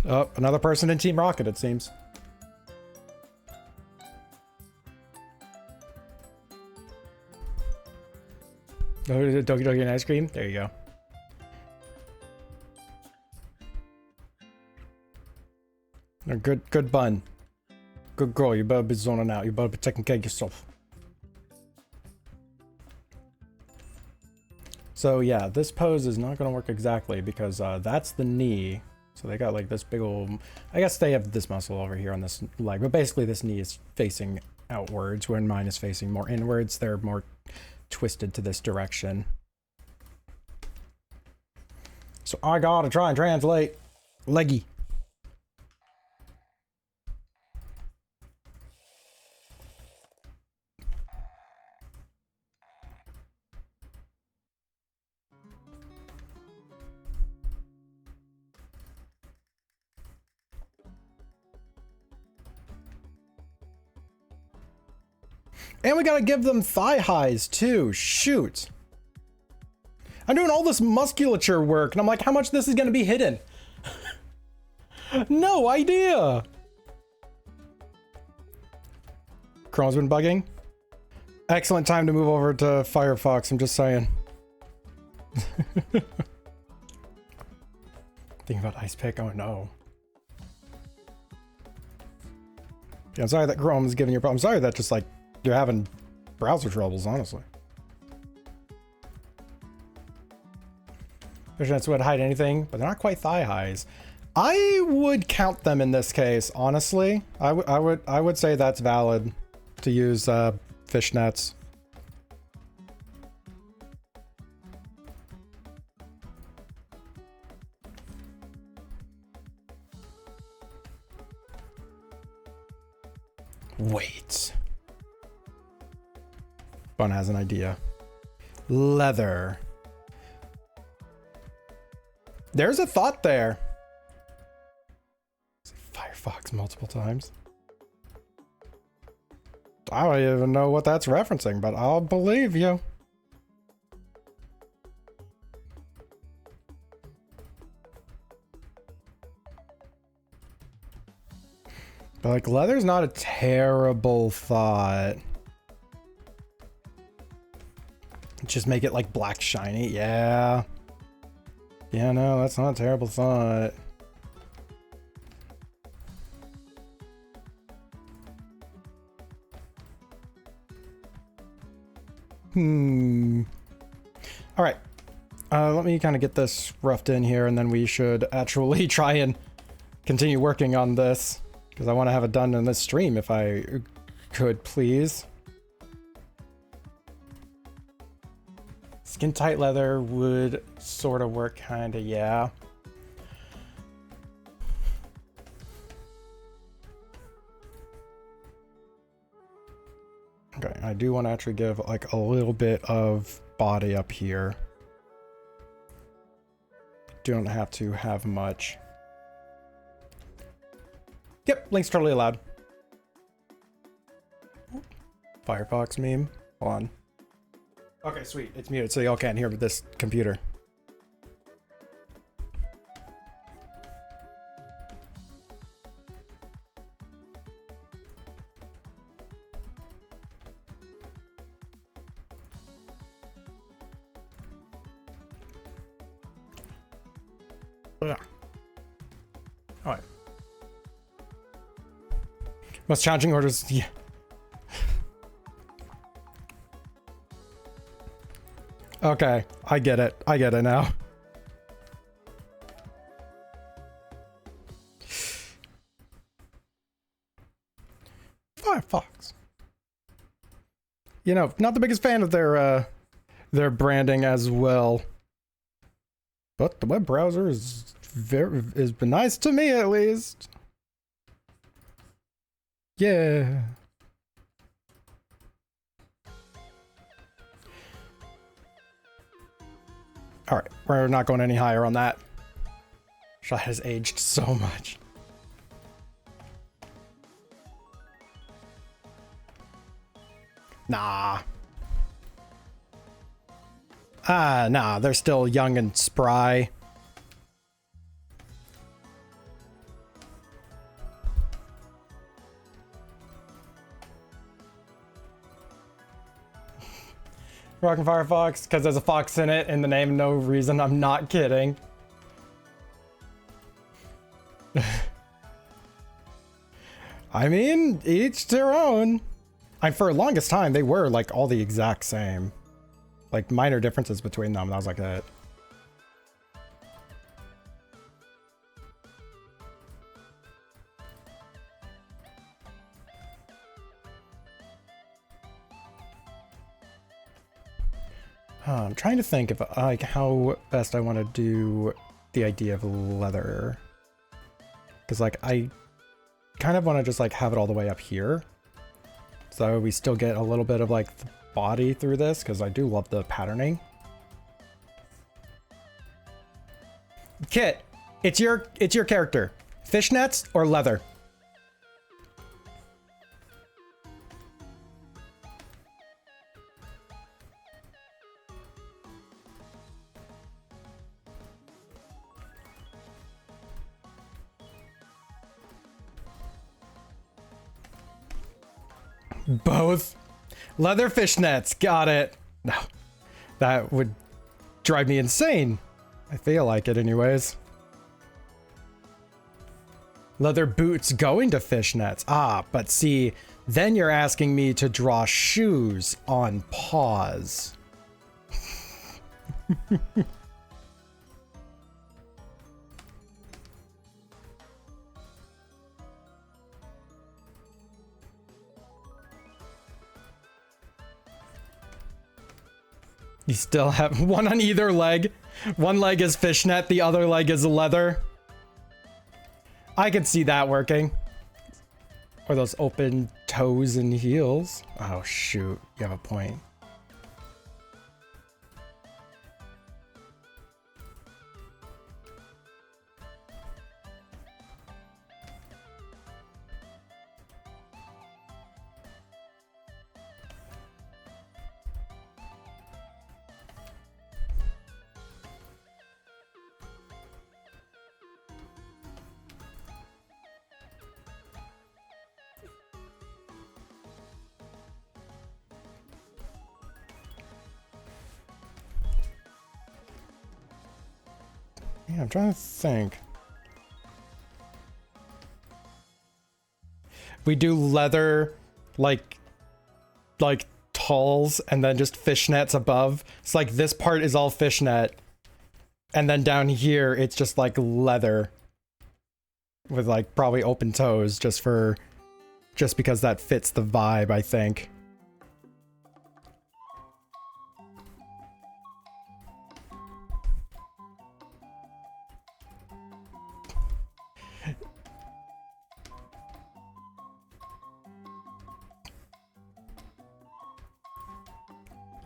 Oh, another person in Team Rocket, it seems. Oh, Doki Doki and ice cream? There you go. A good bun. Good girl, you better be zoning out. You better be taking care of yourself. So yeah, this pose is not going to work exactly because that's the knee. So they got like this big old, I guess they have this muscle over here on this leg, but basically this knee is facing outwards when mine is facing more inwards. They're more twisted to this direction. So I gotta try and translate leggy. And we gotta give them thigh highs too. Shoot. I'm doing all this musculature work and I'm like, how much this is gonna be hidden? No idea. Chrome's been bugging. Excellent time to move over to Firefox, I'm just saying. Thinking about Ice Pick, oh no. Yeah, I'm sorry that Chrome is giving you a problem. I'm sorry that just like you're having browser troubles, honestly. Fishnets would hide anything, but they're not quite thigh highs. I would count them in this case, honestly. I would say that's valid to use fishnets. Wait. Bun has an idea. Leather. There's a thought there. Firefox multiple times. I don't even know what that's referencing, but I'll believe you. But like leather's not a terrible thought. Just make it like black shiny. Yeah. Yeah, no, that's not a terrible thought. All right. Let me kind of get this roughed in here and then we should actually try and continue working on this because I want to have it done in this stream if I could, please. Skin tight leather would sort of work, kind of, yeah. Okay, I do want to actually give like a little bit of body up here. Don't have to have much. Yep, link's totally allowed. Firefox meme. Hold on. Okay, sweet. It's muted, so y'all can't hear this computer. Yeah. All right. Most challenging orders. Yeah. Okay, I get it. I get it now. Firefox. You know, not the biggest fan of their branding as well. But the web browser is been nice to me at least. Yeah. All right, we're not going any higher on that. Shot has aged so much. Nah. Nah, they're still young and spry. Rockin' Firefox, because there's a fox in it in the name, no reason. I'm not kidding. I mean, each their own. For the longest time, they were like all the exact same. Like minor differences between them. That was like it. I'm trying to think of like how best I want to do the idea of leather, because like I kind of want to just like have it all the way up here, so we still get a little bit of like the body through this, because I do love the patterning. Kit, it's your character. Fishnets or leather? Both. Leather fishnets. Got it. No, that would drive me insane. I feel like it anyways. Leather boots going to fishnets. Ah, but see, then you're asking me to draw shoes on paws. You still have one on either leg. One leg is fishnet, the other leg is leather. I could see that working. Or those open toes and heels. Oh shoot, you have a point. Yeah, I'm trying to think. We do leather, like tulls, and then just fishnets above. It's like this part is all fishnet, and then down here it's just like leather with like probably open toes, just because that fits the vibe, I think.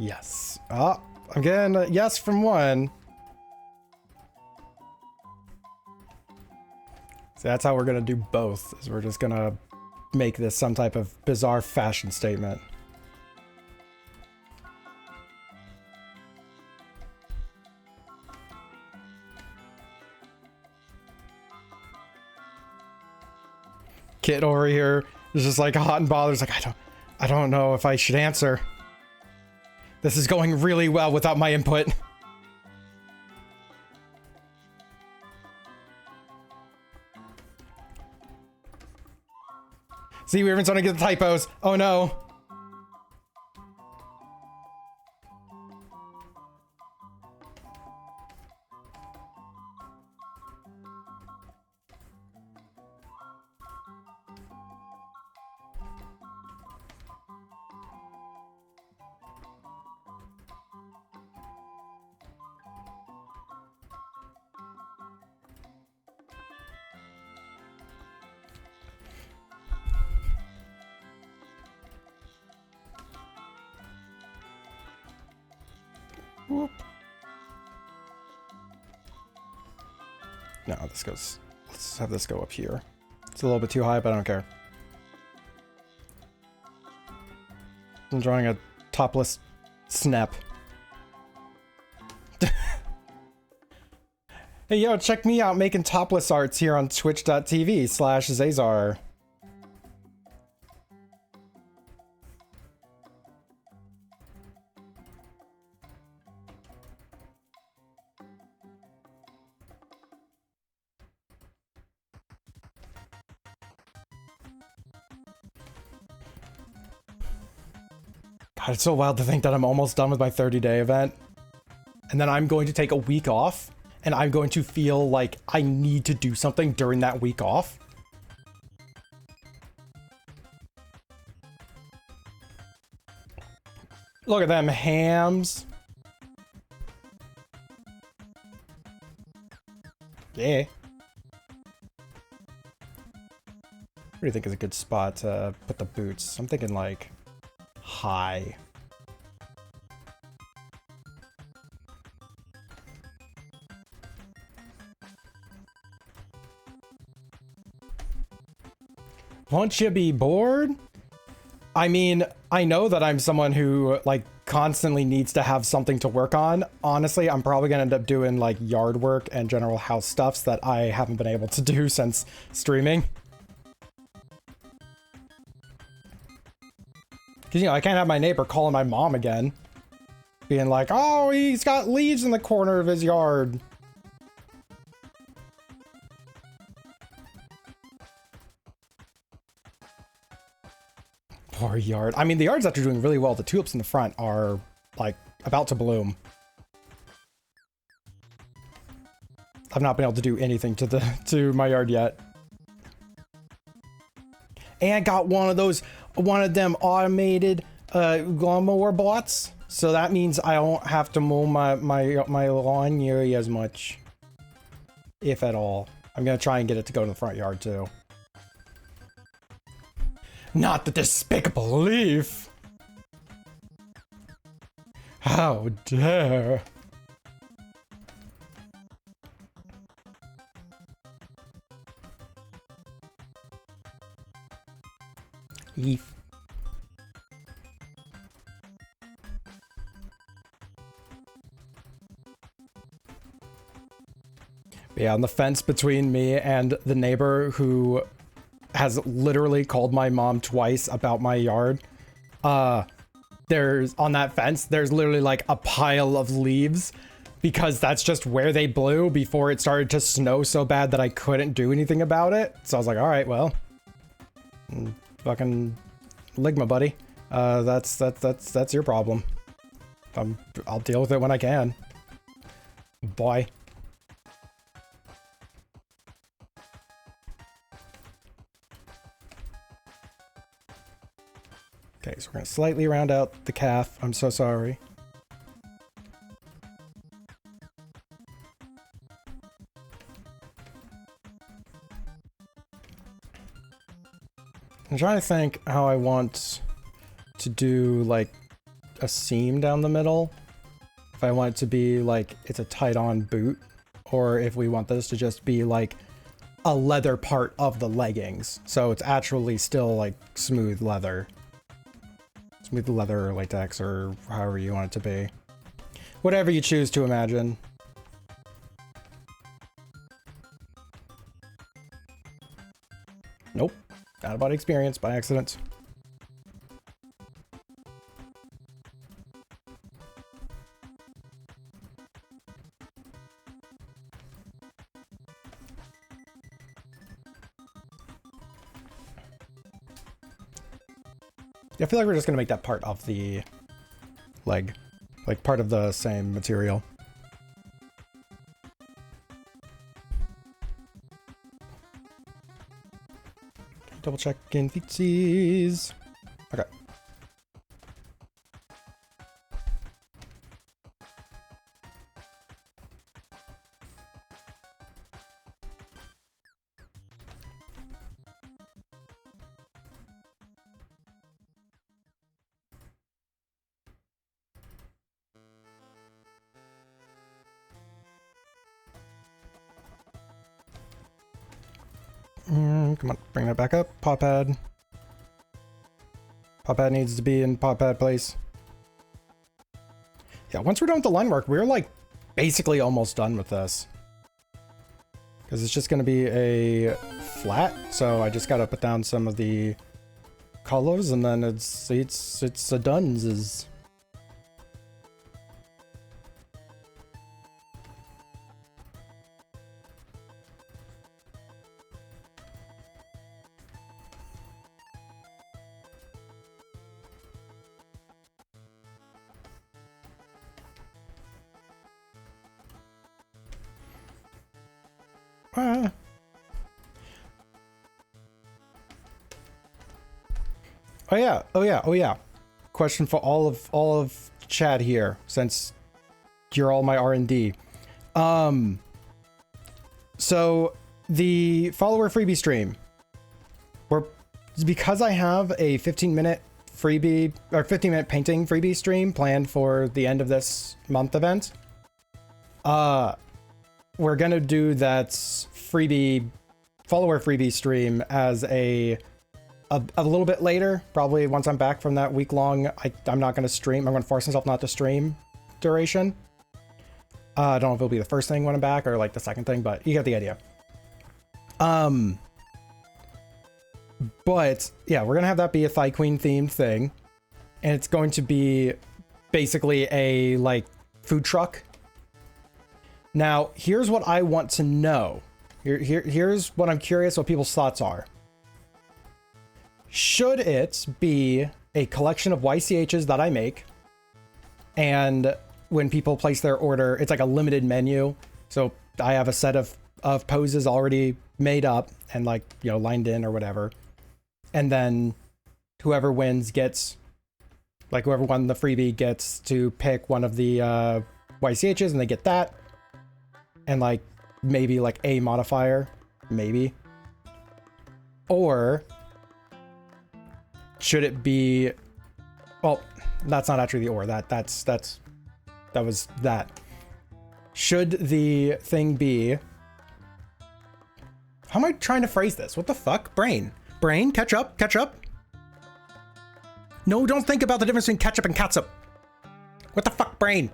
Yes. Oh, I'm getting a yes from one. So that's how we're gonna do both, is we're just gonna make this some type of bizarre fashion statement. Kid over here is just like hot and bothered. Like, I don't know if I should answer. This is going really well without my input. See, we're even starting to get the typos. Oh no. Whoop. No, this goes. Let's have this go up here. It's a little bit too high, but I don't care. I'm drawing a topless snap. Hey, yo, check me out making topless arts here on twitch.tv/Zazar. God, it's so wild to think that I'm almost done with my 30-day event. And then I'm going to take a week off, and I'm going to feel like I need to do something during that week off. Look at them hams. Yeah. What do you think is a good spot to put the boots? I'm thinking like high. Won't you be bored? I mean, I know that I'm someone who like constantly needs to have something to work on. Honestly, I'm probably gonna end up doing like yard work and general house stuffs that I haven't been able to do since streaming. Cause you know, I can't have my neighbor calling my mom again. Being like, oh, he's got leaves in the corner of his yard. Poor yard. I mean, the yard's after doing really well. The tulips in the front are like about to bloom. I've not been able to do anything to my yard yet. And got one of them automated lawnmower bots. So that means I won't have to mow my lawn nearly as much, if at all. I'm gonna try and get it to go to the front yard too. Not the despicable leaf! How dare! Leaf. Yeah, on the fence between me and the neighbor who has literally called my mom twice about my yard. There's on that fence, there's literally like a pile of leaves because that's just where they blew before it started to snow so bad that I couldn't do anything about it. So I was like, all right, well, fucking Ligma, buddy. That's your problem. I'll deal with it when I can. Bye. Okay, so we're gonna slightly round out the calf. I'm so sorry. I'm trying to think how I want to do like a seam down the middle. If I want it to be like it's a tight-on boot, or if we want this to just be like a leather part of the leggings. So it's actually still like smooth leather. Smooth leather or latex or however you want it to be. Whatever you choose to imagine. Nope. Out of body experience by accident. I feel like we're just gonna make that part of the leg, like part of the same material. Double check in feetsies. Okay. Come on, bring that back up. Paw pad. Paw pad needs to be in paw pad place. Yeah, once we're done with the line work, we're like basically almost done with this. Because it's just going to be a flat, so I just got to put down some of the colors and then it's a duns. Uh, oh yeah, oh yeah, oh yeah. Question for all of chat here, since you're all my R&D. So the follower freebie stream, because I have a 15-minute freebie or 15-minute painting freebie stream planned for the end of this month event. We're gonna do that follower freebie stream as a little bit later, probably once I'm back from that week-long. I'm not gonna stream. I'm gonna force myself not to stream duration. I don't know if it'll be the first thing when I'm back or like the second thing, but you get the idea. But yeah, we're gonna have that be a Thigh Queen themed thing, and it's going to be basically a like food truck. Now, here's what I want to know. Here's what I'm curious what people's thoughts are. Should it be a collection of YCHs that I make, and when people place their order, it's like a limited menu. So I have a set of poses already made up and like, you know, lined in or whatever. And then whoever wins gets, like whoever won the freebie gets to pick one of the YCHs and they get that. And like maybe like a modifier, maybe. Or should it be, well, that's not actually the or, that was that. Should the thing be, how am I trying to phrase this? What the fuck? Brain, catch up. No, don't think about the difference between ketchup and catsup. What the fuck, brain?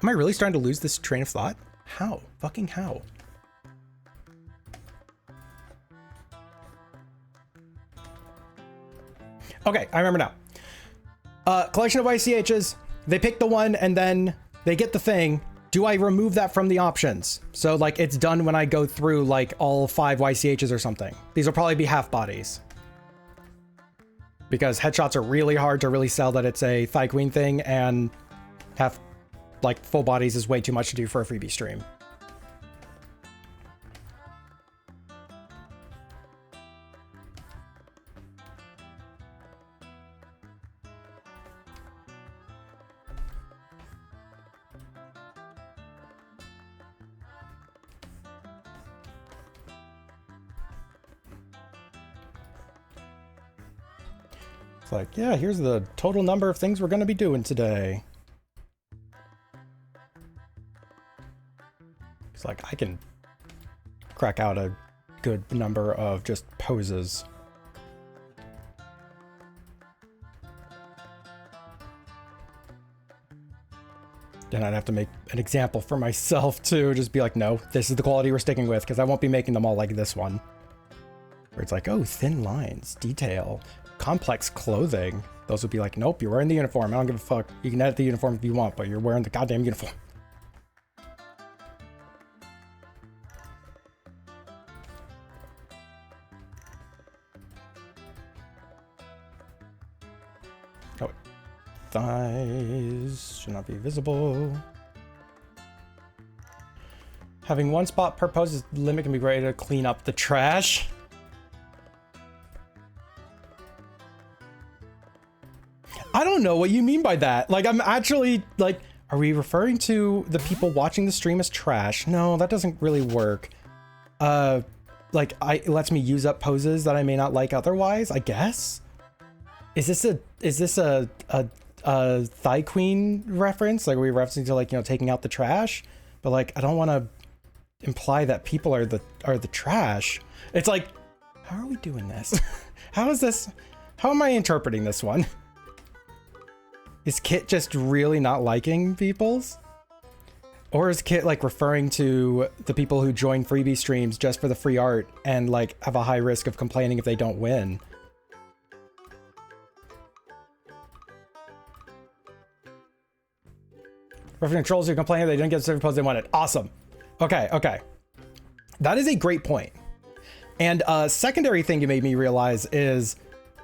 Am I really starting to lose this train of thought? How? Fucking how? Okay, I remember now. Collection of YCHs. They pick the one and then they get the thing. Do I remove that from the options? So like it's done when I go through like all 5 YCHs or something. These will probably be half bodies. Because headshots are really hard to really sell that it's a Thigh Queen thing, and half like full bodies is way too much to do for a freebie stream. It's like, yeah, here's the total number of things we're going to be doing today. It's like, I can crack out a good number of just poses. Then I'd have to make an example for myself too. Just be like, no, this is the quality we're sticking with, because I won't be making them all like this one. Where it's like, oh, thin lines, detail, complex clothing. Those would be like, nope, you're wearing the uniform. I don't give a fuck. You can edit the uniform if you want, but you're wearing the goddamn uniform. Oh, thighs should not be visible. Having one spot per pose limit can be great to clean up the trash. I don't know what you mean by that. Like, I'm actually like, are we referring to the people watching the stream as trash? No, that doesn't really work. Like, it lets me use up poses that I may not like otherwise, I guess. Is this a Thigh Queen reference? Like, are we referencing to, like, you know, taking out the trash? But like, I don't want to imply that people are the trash. It's like, how are we doing this? How am I interpreting this one? Is Kit just really not liking people's? Or is Kit like referring to the people who join freebie streams just for the free art and like have a high risk of complaining if they don't win? Referring to trolls who complain they didn't get the certain pose they wanted. Awesome. Okay. That is a great point. And a secondary thing you made me realize is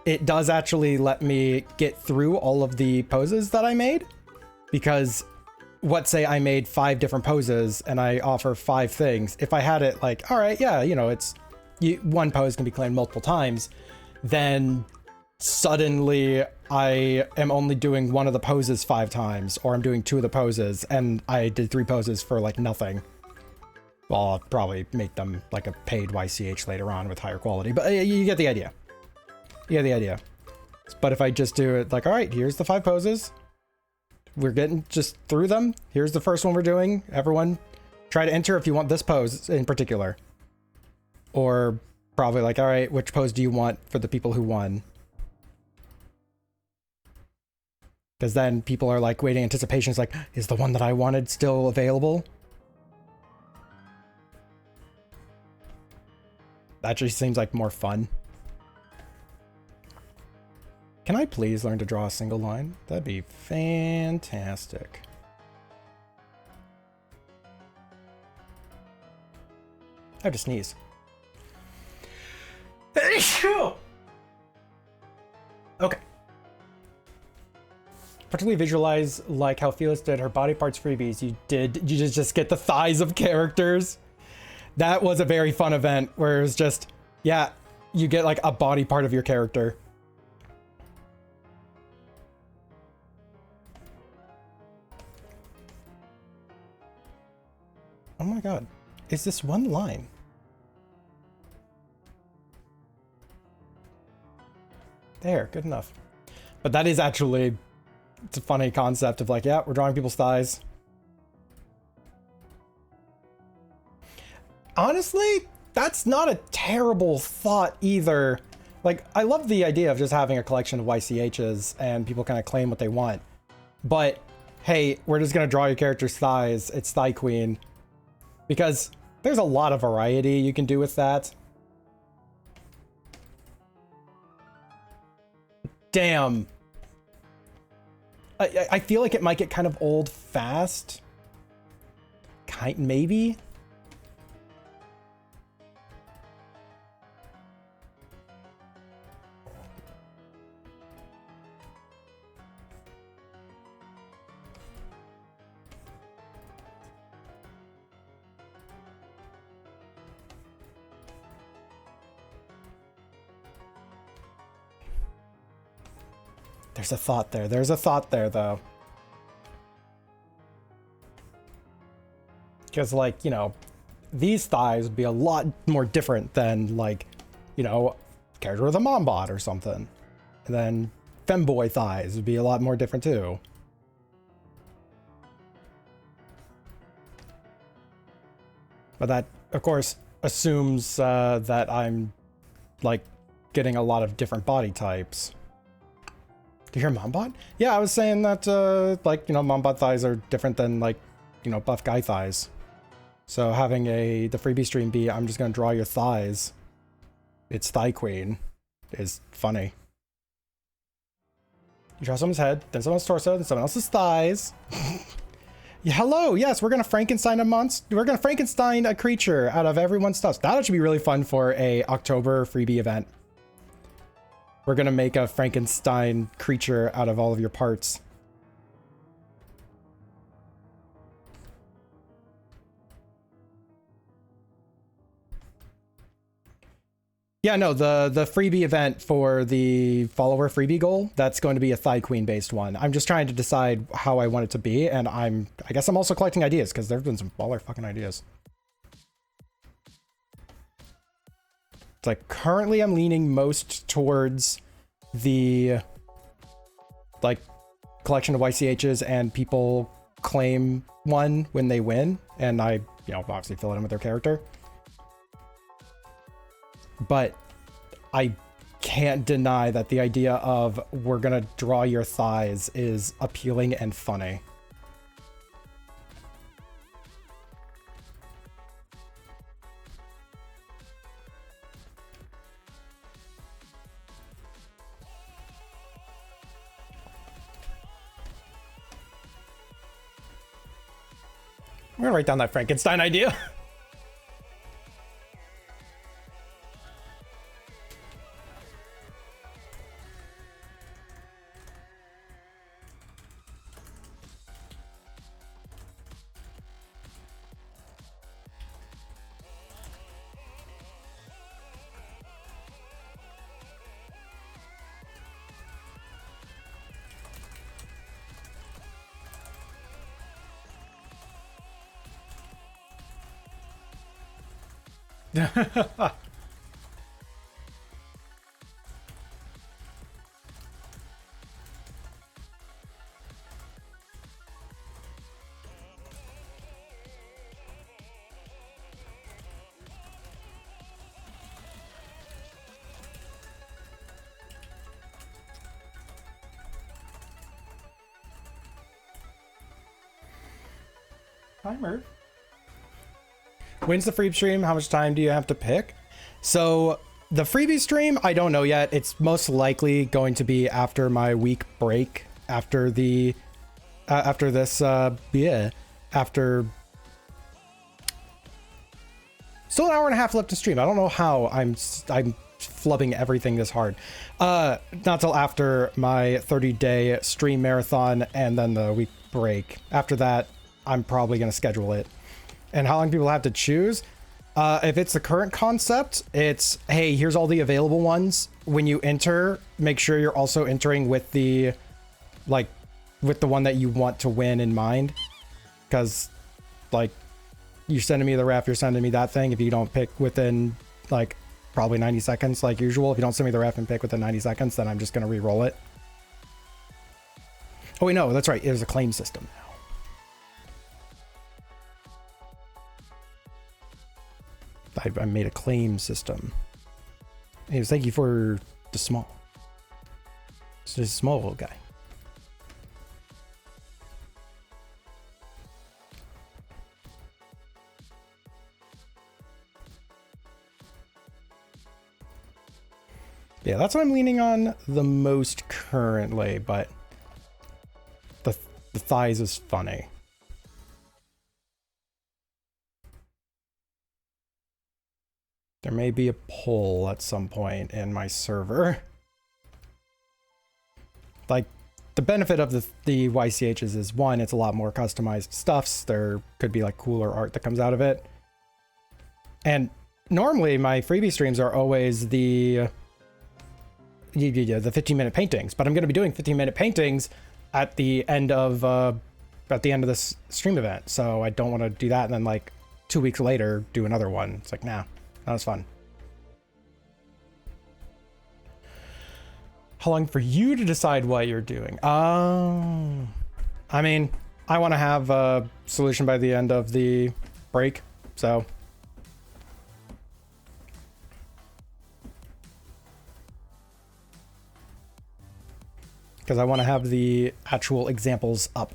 it does actually let me get through all of the poses that I made, because what say I made 5 different poses and I offer 5 things. If I had it like, all right, yeah, you know, it's one pose can be claimed multiple times, then suddenly I am only doing one of the poses 5 times, or I'm doing 2 of the poses and I did 3 poses for like nothing. Well, I'll probably make them like a paid YCH later on with higher quality, but you get the idea. You get the idea. But if I just do it like, all right, here's the 5 poses. We're getting just through them. Here's the first one we're doing. Everyone try to enter if you want this pose in particular. Or probably like, all right, which pose do you want for the people who won? Because then people are like waiting anticipation. It's like, is the one that I wanted still available? That just seems like more fun. Can I please learn to draw a single line? That'd be fantastic. I have to sneeze. Okay. Particularly visualize like how Felix did her body parts freebies. You just get the thighs of characters. That was a very fun event where it was just, yeah, you get like a body part of your character. Oh my god. Is this one line? There, good enough. But that is actually, it's a funny concept of like, yeah, we're drawing people's thighs. Honestly, that's not a terrible thought either. Like, I love the idea of just having a collection of YCHs and people kind of claim what they want. But, hey, we're just going to draw your character's thighs. It's Thigh Queen. Because there's a lot of variety you can do with that. Damn. I feel like it might get kind of old fast. Maybe? There's a thought there. There's a thought there, though. Because, like, you know, these thighs would be a lot more different than, like, you know, character with a mom bod or something. And then femboy thighs would be a lot more different, too. But that, of course, assumes that I'm, like, getting a lot of different body types. Do you hear mom bod? Yeah, I was saying that, like, you know, mom bod thighs are different than, like, you know, buff guy thighs. So having the freebie stream be, I'm just gonna draw your thighs. It's Thigh Queen is funny. You draw someone's head, then someone's torso, then someone else's thighs. Yeah, hello, yes, we're gonna Frankenstein a monster. We're gonna Frankenstein a creature out of everyone's stuff. That should be really fun for a October freebie event. We're gonna make a Frankenstein creature out of all of your parts. Yeah, no, the freebie event for the follower freebie goal, that's going to be a Thigh Queen based one. I'm just trying to decide how I want it to be, and I guess I'm also collecting ideas, because there have been some baller fucking ideas. It's like, currently I'm leaning most towards the, like, collection of YCHs and people claim one when they win, and I, you know, obviously fill it in with their character. But I can't deny that the idea of we're gonna draw your thighs is appealing and funny. I'm gonna write down that Frankenstein idea. Timer. When's the free stream? How much time do you have to pick? So the freebie stream, I don't know yet. It's most likely going to be after my week break, after the after this after still an hour and a half left to stream. I don't know how I'm flubbing everything this hard. Not till after my 30-day stream marathon and then the week break. After that, I'm probably going to schedule it. And how long people have to choose? If it's the current concept, it's, hey, here's all the available ones. When you enter, make sure you're also entering with the, like, with the one that you want to win in mind. Because, like, you're sending me the ref, you're sending me that thing. If you don't pick within, like, probably 90 seconds, like usual. If you don't send me the ref and pick within 90 seconds, then I'm just going to re-roll it. Oh, wait, no, that's right. There's a claim system now. I made a claim system. Anyways, thank you for the small. It's just a small little guy. Yeah, that's what I'm leaning on the most currently, but the thighs is funny. There may be a poll at some point in my server. Like, the benefit of the YCHs is, one, it's a lot more customized stuffs. There could be like cooler art that comes out of it. And normally my freebie streams are always the 15-minute paintings, but I'm going to be doing 15-minute paintings at the end of this stream event. So I don't want to do that and then like 2 weeks later do another one. It's like, nah. That was fun. How long for you to decide what you're doing? I mean, I want to have a solution by the end of the break, so. Because I want to have the actual examples up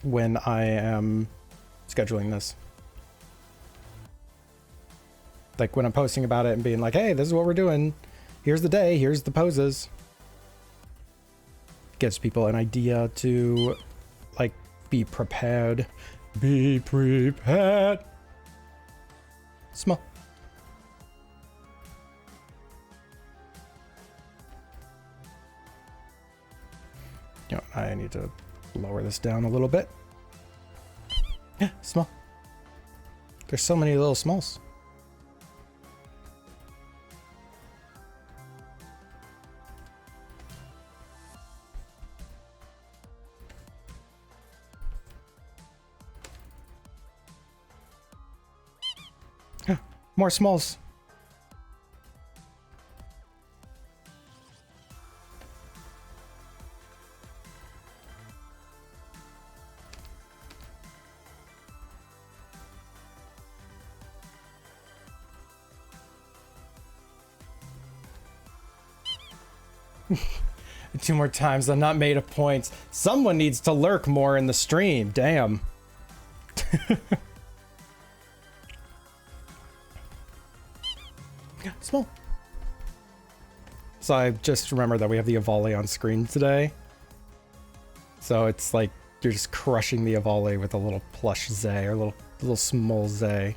when I am scheduling this. Like when I'm posting about it and being like, hey, this is what we're doing. Here's the day. Here's the poses. Gives people an idea to like be prepared. Be prepared. Small. You know, I need to lower this down a little bit. Yeah, small. There's so many little smalls. More smalls. Two more times. I'm not made of points. Someone needs to lurk more in the stream. Damn. Small. So I just remembered that we have the Avali on screen today. So it's like you're just crushing the Avali with a little plush Zay or little small Zay.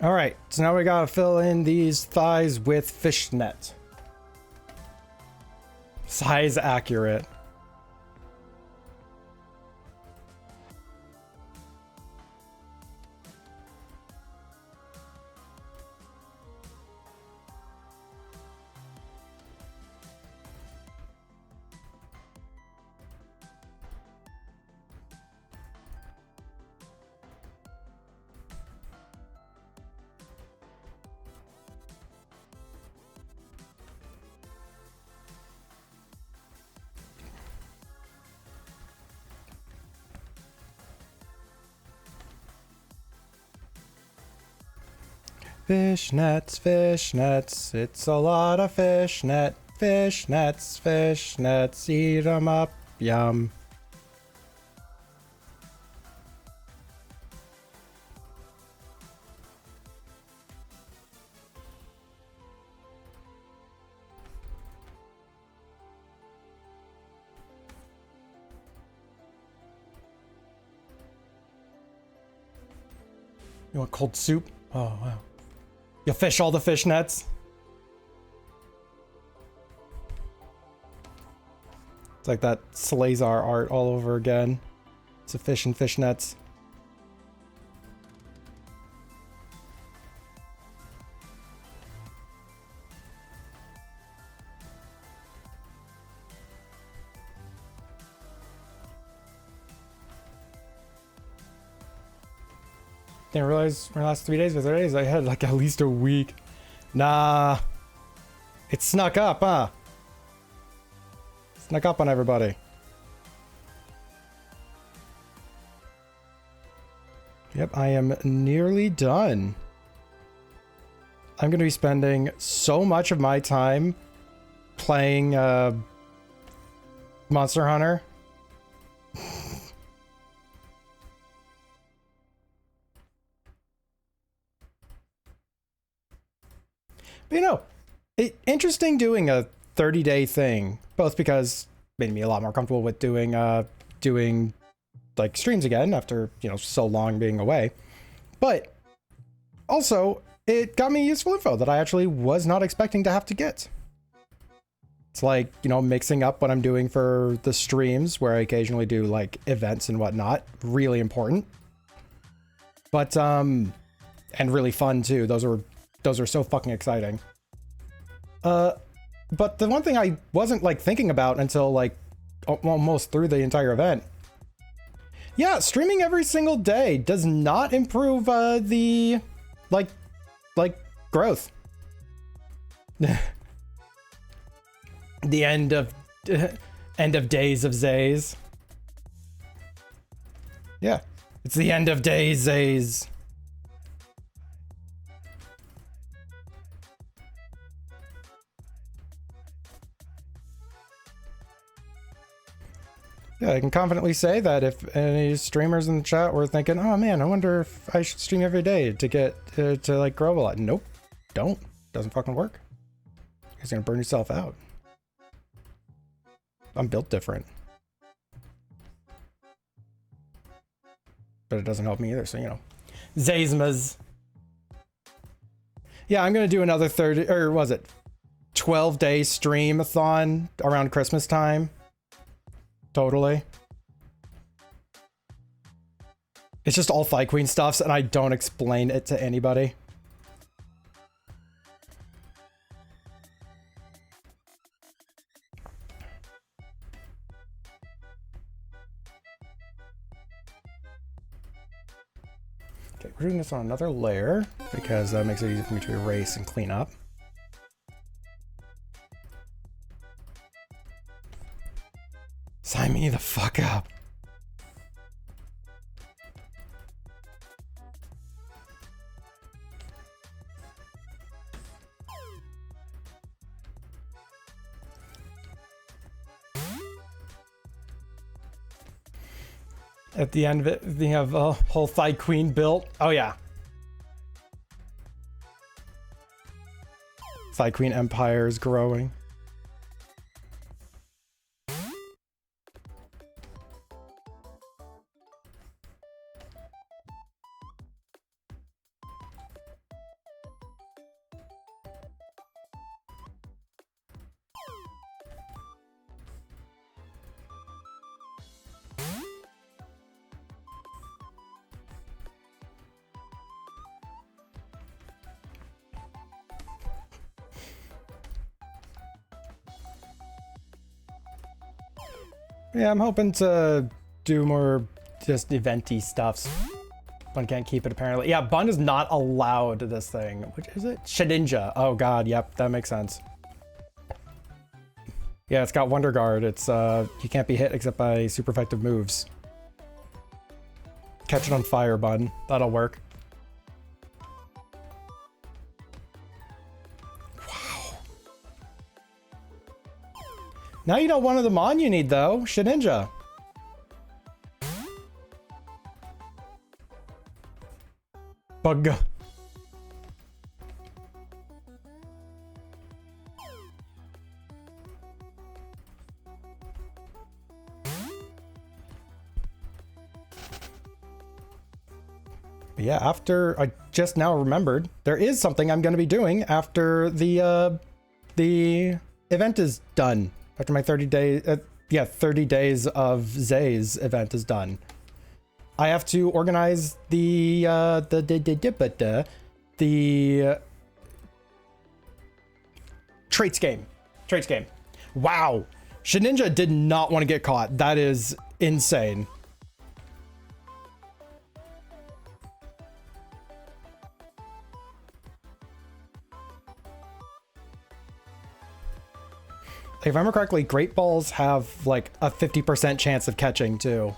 All right, so now we gotta fill in these thighs with fishnet. Size accurate. Fishnets, fishnets, it's a lot of fishnet. Fishnets, fishnets, eat 'em up, yum. You want cold soup? Oh, wow. You'll fish all the fish nets? It's like that Salazar art all over again. It's a fish and fish nets. Didn't realize my last 3 days was 3 days. I had like at least a week. Nah. It snuck up, huh? Snuck up on everybody. Yep, I am nearly done. I'm going to be spending so much of my time playing Monster Hunter. But you know, interesting doing a 30-day thing, both because it made me a lot more comfortable with doing like streams again after, you know, so long being away. But also it got me useful info that I actually was not expecting to have to get. It's like, you know, mixing up what I'm doing for the streams where I occasionally do like events and whatnot. Really important. But and really fun too. Those are so fucking exciting. But the one thing I wasn't like thinking about until like almost through the entire event. Yeah, streaming every single day does not improve the like growth. The end of days of Zays. Yeah, it's the end of days Zays. Yeah, I can confidently say that if any streamers in the chat were thinking, oh man, I wonder if I should stream every day to get to like grow a lot. Nope, don't. Doesn't fucking work. You're gonna burn yourself out. I'm built different. But it doesn't help me either, so you know. Zaysmas. Yeah, I'm gonna do another 30, or was it 12-day stream-a-thon around Christmas time. Totally. It's just all Thigh Queen stuffs, and I don't explain it to anybody. Okay, we're doing this on another layer because that makes it easy for me to erase and clean up. Sign me the fuck up. At the end of it, we have a whole Thigh Queen built. Oh yeah. Thigh Queen Empire is growing. Yeah, I'm hoping to do more just eventy stuffs. Bun can't keep it apparently. Yeah, Bun is not allowed this thing. Which is it? Shedinja. Oh god, yep, that makes sense. Yeah, it's got Wonder Guard. It's you can't be hit except by super effective moves. Catch it on fire, Bun. That'll work. Now you know one of the mon you need though, Shedinja. Bug. Yeah, after I just now remembered, there is something I'm going to be doing after the event is done. After my 30 days of Zay's event is done. I have to organize the traits game. Traits game. Wow. Shedinja did not want to get caught. That is insane. If I remember correctly, great balls have like a 50% chance of catching too.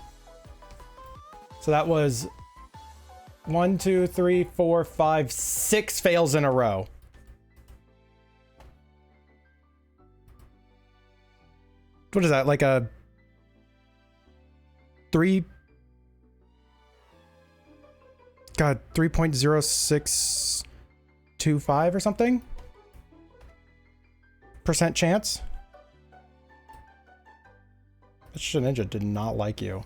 So that was 1, 2, 3, 4, 5, 6 fails in a row. What is that? Like a 3.0625 or something? Percent chance? This Shedinja did not like you.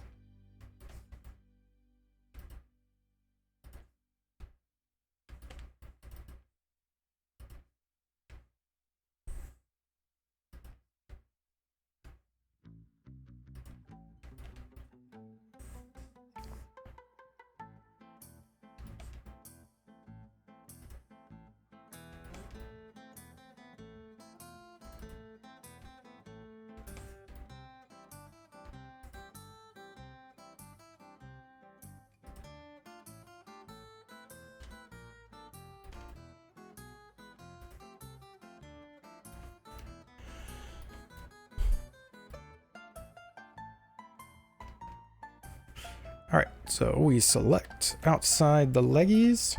All right, so we select outside the leggies.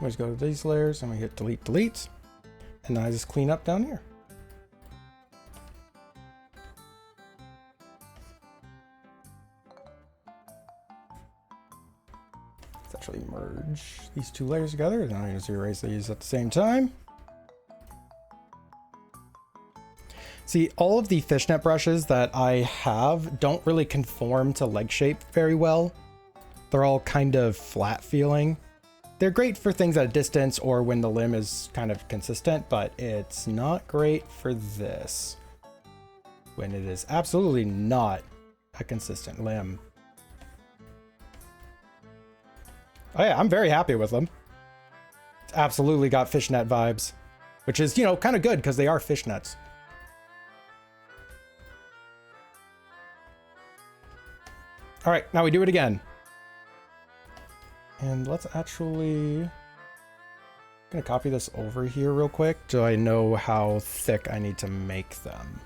We just go to these layers and we hit delete, delete. And then I just clean up down here. Let's actually merge these two layers together. And I just erase these at the same time. See, all of the fishnet brushes that I have don't really conform to leg shape very well. They're all kind of flat feeling. They're great for things at a distance or when the limb is kind of consistent, but it's not great for this. When it is absolutely not a consistent limb. Oh yeah, I'm very happy with them. It's absolutely got fishnet vibes, which is, you know, kind of good because they are fishnets. All right, now we do it again. And let's actually... I'm gonna copy this over here real quick so I know how thick I need to make them.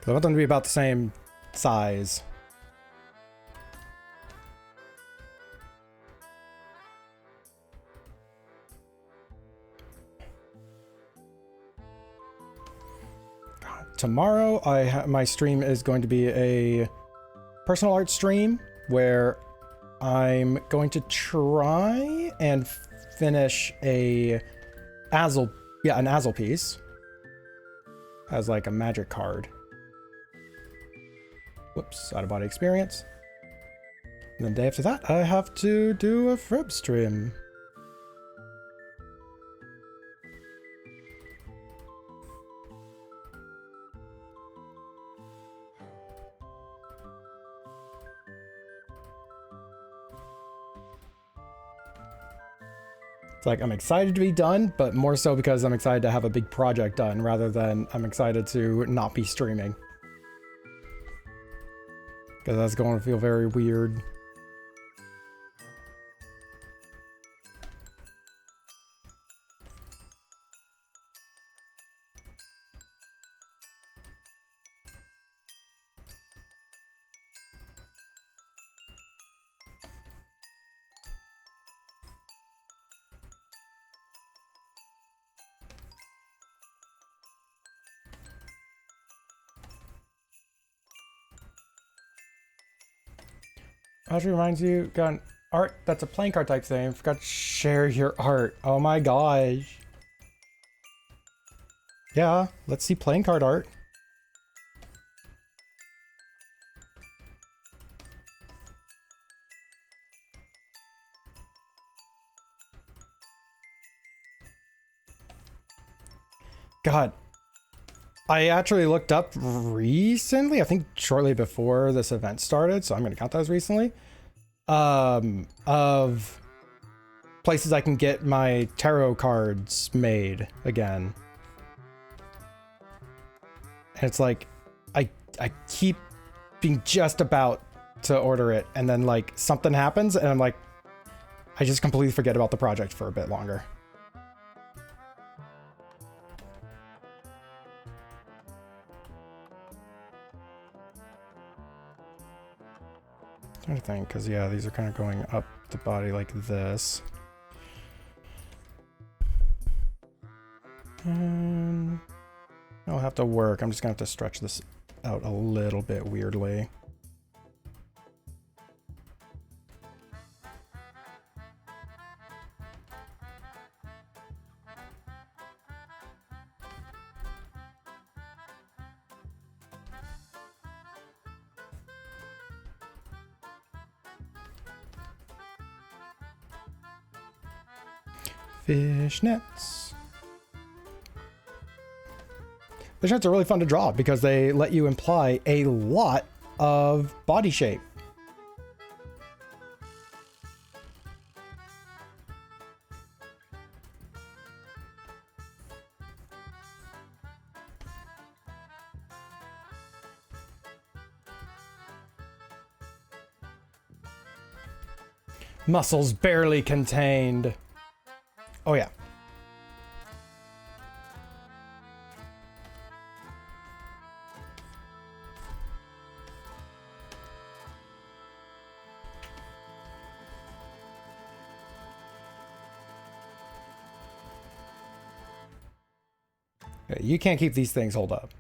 I want them to be about the same size. Tomorrow, my stream is going to be a personal art stream where I'm going to try and finish an Azel piece as like a magic card. Whoops, out of body experience. And the day after that, I have to do a Frib stream. It's like I'm excited to be done, but more so because I'm excited to have a big project done rather than I'm excited to not be streaming. Because that's going to feel very weird. Audrey reminds you, got an art that's a playing card type thing. Forgot to share your art. Oh my gosh. Yeah, let's see playing card art. God, I actually looked up recently, I think shortly before this event started, so I'm going to count that as recently, of places I can get my tarot cards made again. And it's like, I keep being just about to order it, and then like something happens, and I'm like, I just completely forget about the project for a bit longer. Trying to think, because yeah, these are kind of going up the body like this. And I'll have to work. I'm just gonna have to stretch this out a little bit weirdly. Fishnets. Fishnets are really fun to draw because they let you imply a lot of body shape. Muscles barely contained. Oh yeah. You can't keep these things hold up.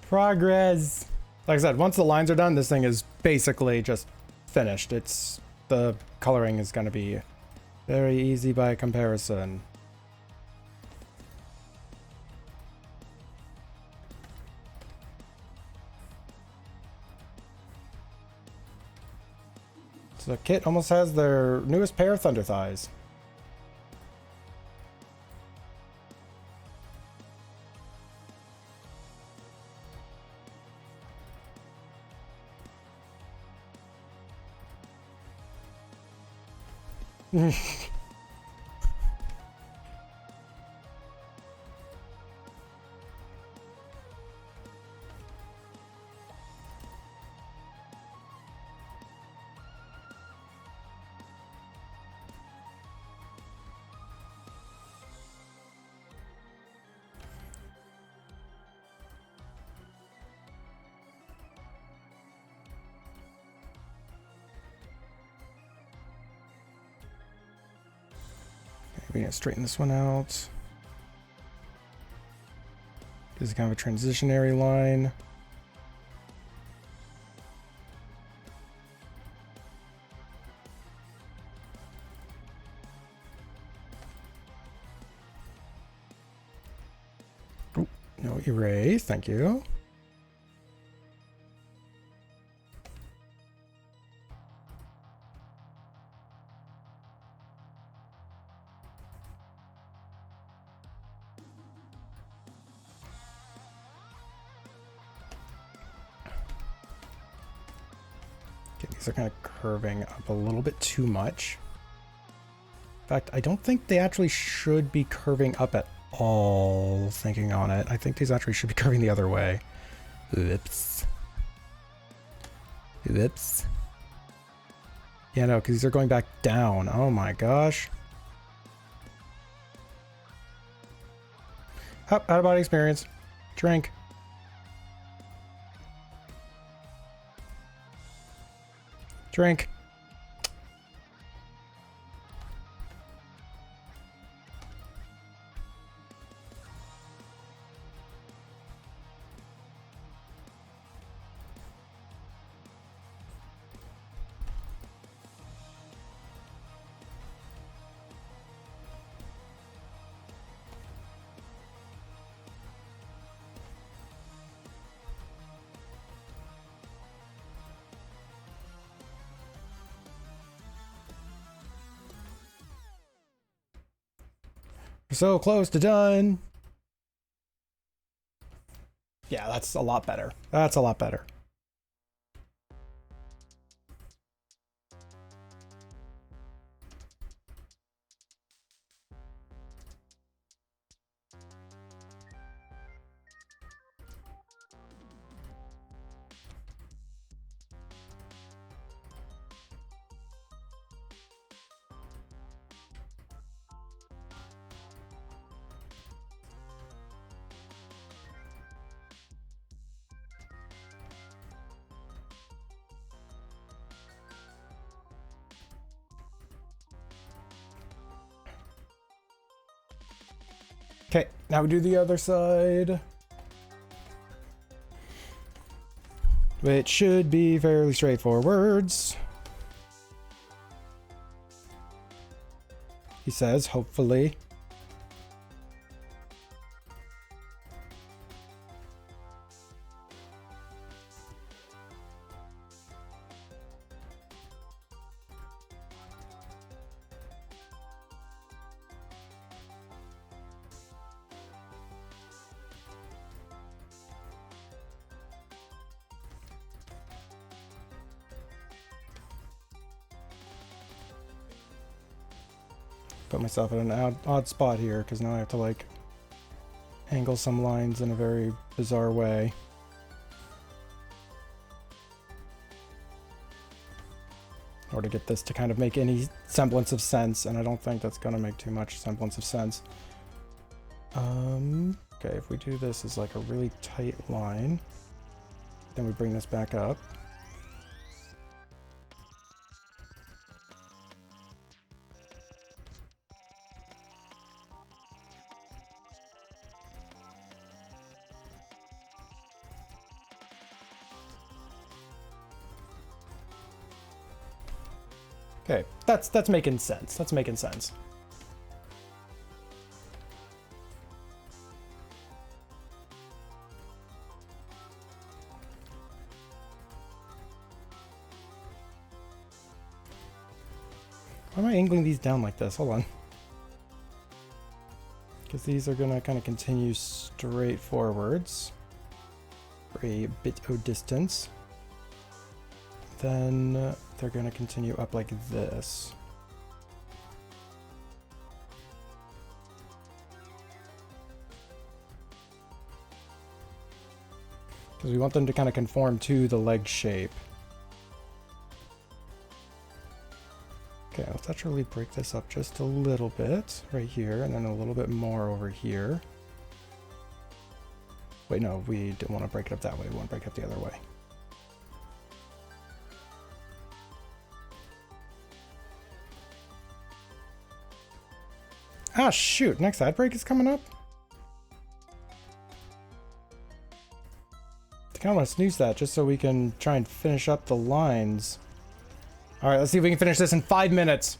Progress. Like I said, once the lines are done, this thing is basically just finished. The coloring is going to be very easy by comparison. So the kit almost has their newest pair of Thunder Thighs. We need to straighten this one out. This is kind of a transitionary line. Oh, no erase, thank you. These are kind of curving up a little bit too much. In fact, I don't think they actually should be curving up at all, thinking on it. I think these actually should be curving the other way. Whoops. Whoops. Yeah, no, because these are going back down. Oh my gosh. Oh, out of body experience. Drink. Drink. We're so close to done. Yeah, that's a lot better. That's a lot better. Okay, now we do the other side. Which should be fairly straightforward. He says, hopefully. Put myself in an odd spot here because now I have to like angle some lines in a very bizarre way. In order to get this to kind of make any semblance of sense, and I don't think that's going to make too much semblance of sense. Okay, if we do this as like a really tight line, then we bring this back up. Okay, that's making sense. That's making sense. Why am I angling these down like this? Hold on. Because these are going to kind of continue straight forwards for a bit of distance. Then they're going to continue up like this. Because we want them to kind of conform to the leg shape. Okay, let's actually break this up just a little bit right here, and then a little bit more over here. Wait, no, we didn't want to break it up that way. We want to break it up the other way. Ah, shoot. Next ad break is coming up. I kind of want to snooze that just so we can try and finish up the lines. All right, let's see if we can finish this in 5 minutes.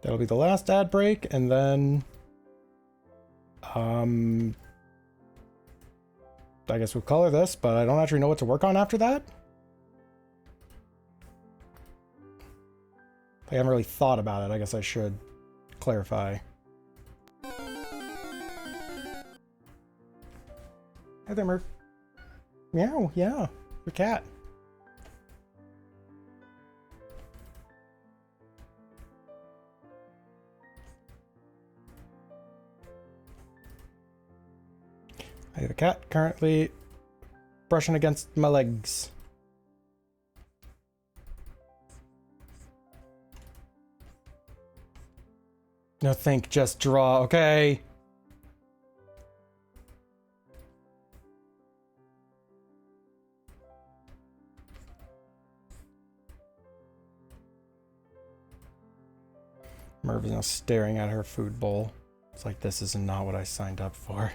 That'll be the last ad break, and then I guess we'll color this, but I don't actually know what to work on after that. I haven't really thought about it. I guess I should clarify. Hi there, Murph. Meow, yeah, your cat. I have a cat currently brushing against my legs. No think, just draw, okay? Merv is now staring at her food bowl. It's like, this is not what I signed up for.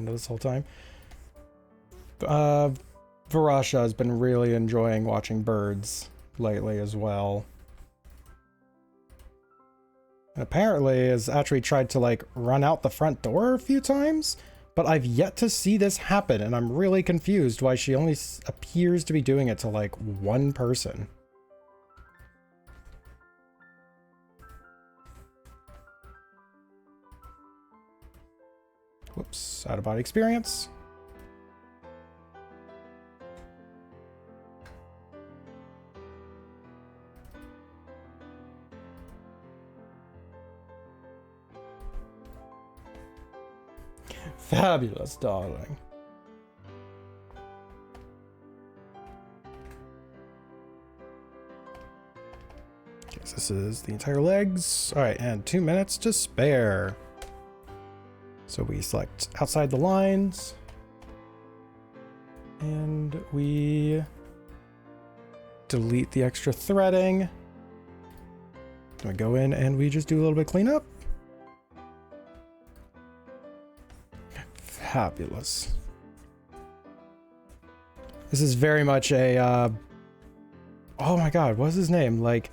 This whole time. Varasha has been really enjoying watching birds lately as well. And apparently has actually tried to like run out the front door a few times, but I've yet to see this happen, and I'm really confused why she only appears to be doing it to like one person. Whoops, out of body experience. Fabulous, darling. Okay, so this is the entire legs. All right, and 2 minutes to spare. So we select outside the lines, and we delete the extra threading. Then we go in and we just do a little bit of cleanup. Fabulous. This is very much a, oh my god, what's his name? Like,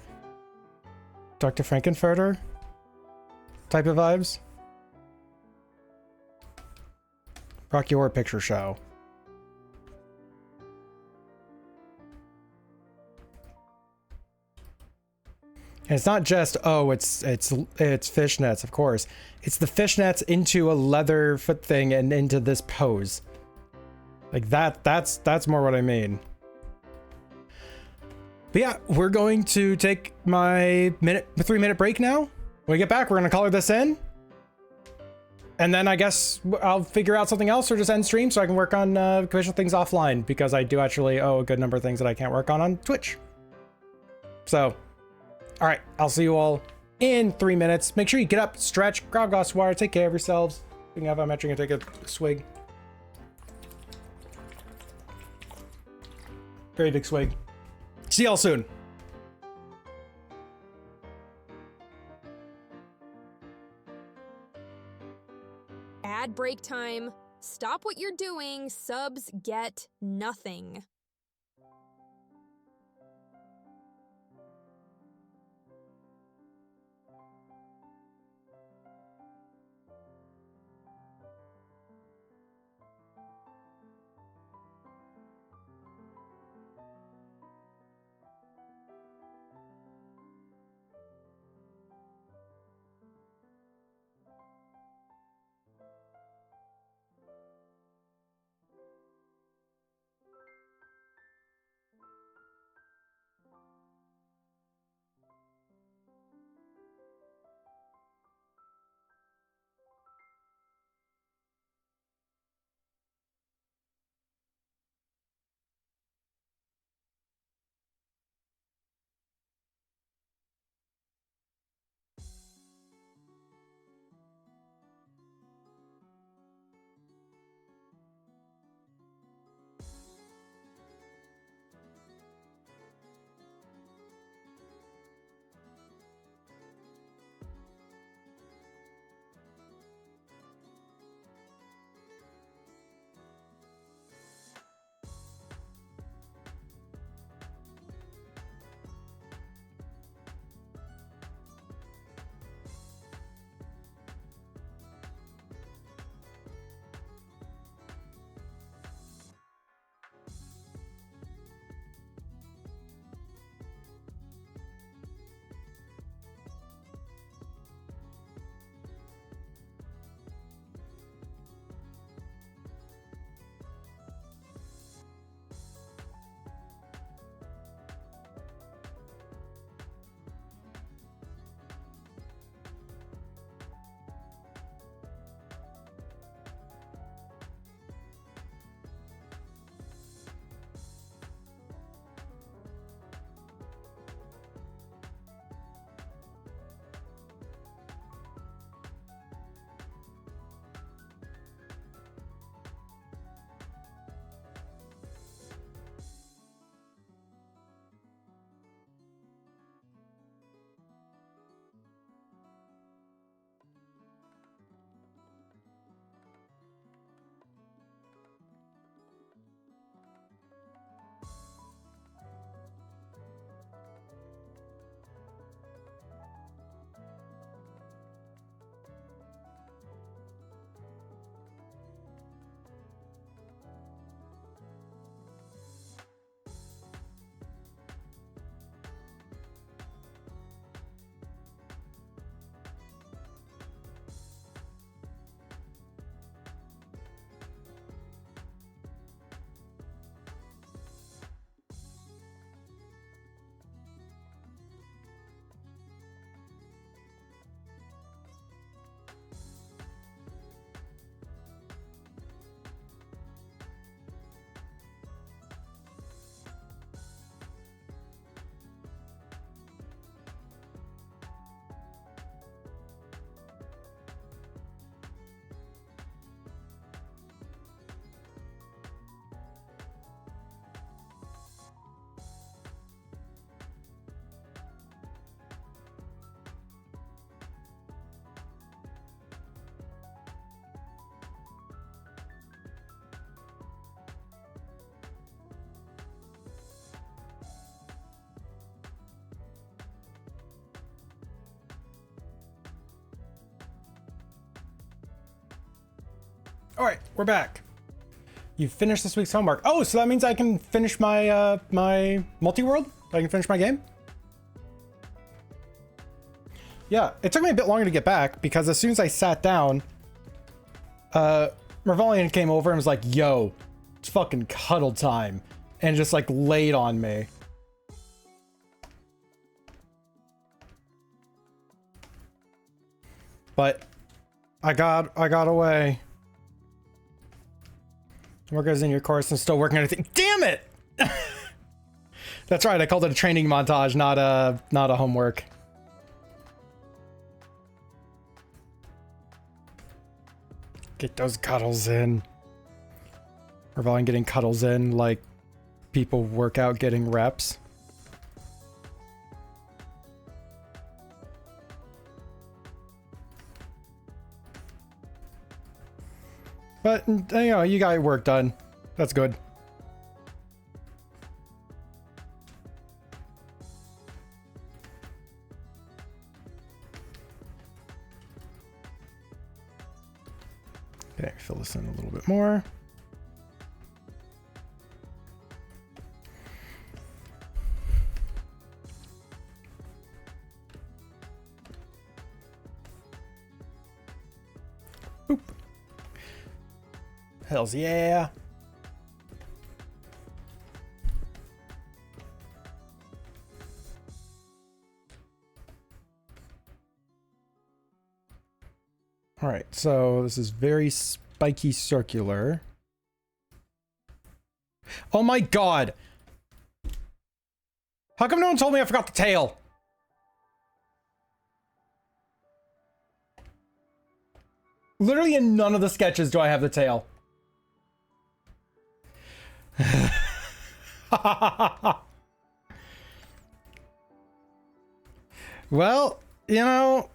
Dr. Frankenfurter type of vibes? Rocky Horror Picture Show. And it's not just, oh, it's fishnets, of course. It's the fishnets into a leather foot thing and into this pose. Like that's more what I mean. But yeah, we're going to take my 3-minute break now. When we get back, we're gonna color this in. And then I guess I'll figure out something else or just end stream so I can work on commission things offline, because I do actually owe a good number of things that I can't work on Twitch. So, all right, I'll see you all in 3 minutes. Make sure you get up, stretch, grab a glass of water, take care of yourselves. You can have a metric and take a swig. Very big swig. See y'all soon. Ad break time. Stop what you're doing. Subs get nothing. All right, we're back. You finished this week's homework. Oh, so that means I can finish my my multi-world? I can finish my game? Yeah, it took me a bit longer to get back because as soon as I sat down, Mervalian came over and was like, yo, it's fucking cuddle time. And just like laid on me. But I got away. Work is in your course and still working on anything. Damn it! That's right, I called it a training montage, not a homework. Get those cuddles in. Mervalian getting cuddles in like people work out getting reps. But, you know, you got your work done. That's good. Okay, fill this in a little bit more. Boop. Hells yeah. All right, so this is very spiky circular. Oh my god! How come no one told me I forgot the tail? Literally in none of the sketches do I have the tail. Well, you know,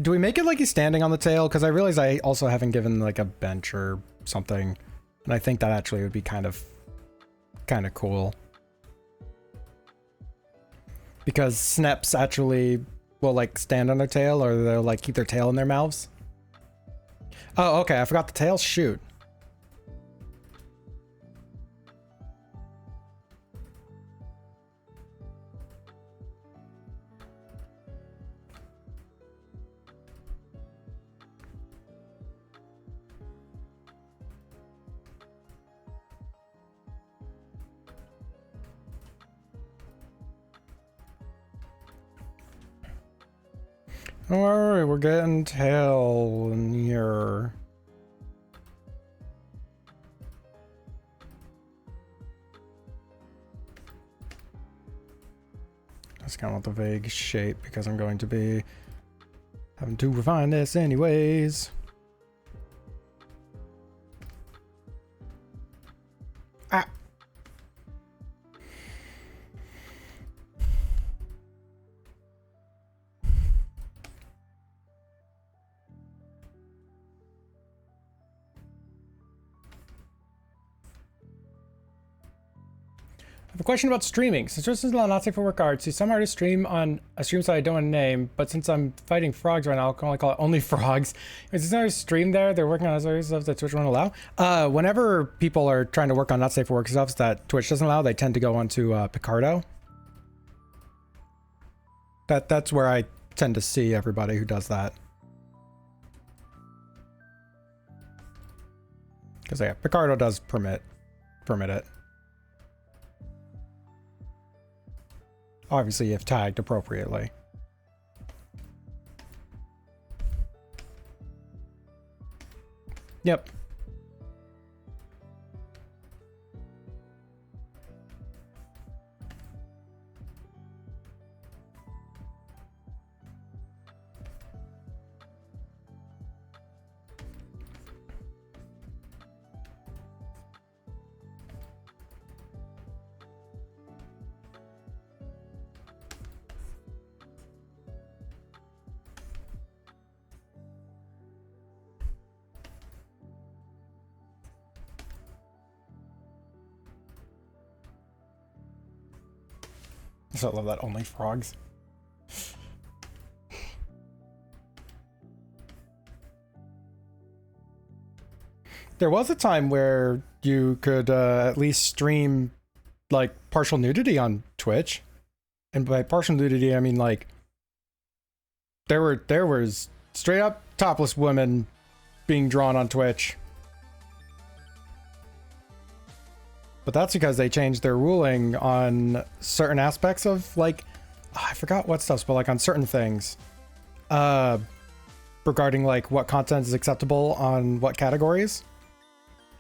do we make it like he's standing on the tail? Because I realize I also haven't given like a bench or something, and I think that actually would be kind of cool. Because Sneps actually will like stand on their tail, or they'll like keep their tail in their mouths. Oh, okay, I forgot the tail. Shoot. Alright, we're getting tail in here. That's kind of the vague shape because I'm going to be having to refine this anyways. Ah. I have a question about streaming. Since this is not safe for work arts, see some artists stream on a stream site I don't want to name, but since I'm fighting frogs right now, I'll only call it Only Frogs. Is there a stream there? They're working on other stuff that Twitch won't allow. Whenever people are trying to work on not safe for work stuff that Twitch doesn't allow, they tend to go onto Picardo. That's where I tend to see everybody who does that. Because yeah, Picardo does permit it. Obviously, if tagged appropriately. Yep. So I love that Only Frogs. There was a time where you could at least stream like partial nudity on Twitch, and by partial nudity I mean like there was straight up topless women being drawn on Twitch. But that's because they changed their ruling on certain aspects of like, I forgot what stuff, but like on certain things regarding like what content is acceptable on what categories.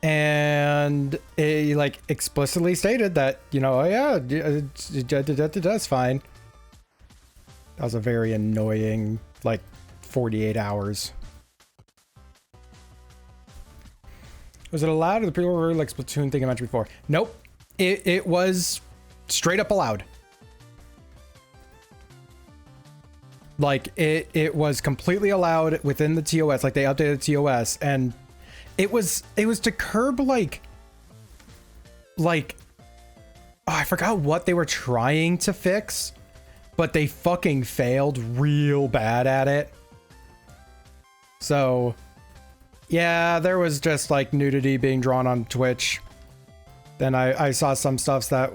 And it like explicitly stated that, you know, oh yeah, that's fine. That was a very annoying like 48 hours. Was it allowed, or the people were like Splatoon thing I mentioned before? Nope. It was straight up allowed. Like it was completely allowed within the TOS. Like they updated the TOS, and it was to curb like oh, I forgot what they were trying to fix, but they fucking failed real bad at it. So yeah, there was just like nudity being drawn on Twitch. Then I saw some stuff that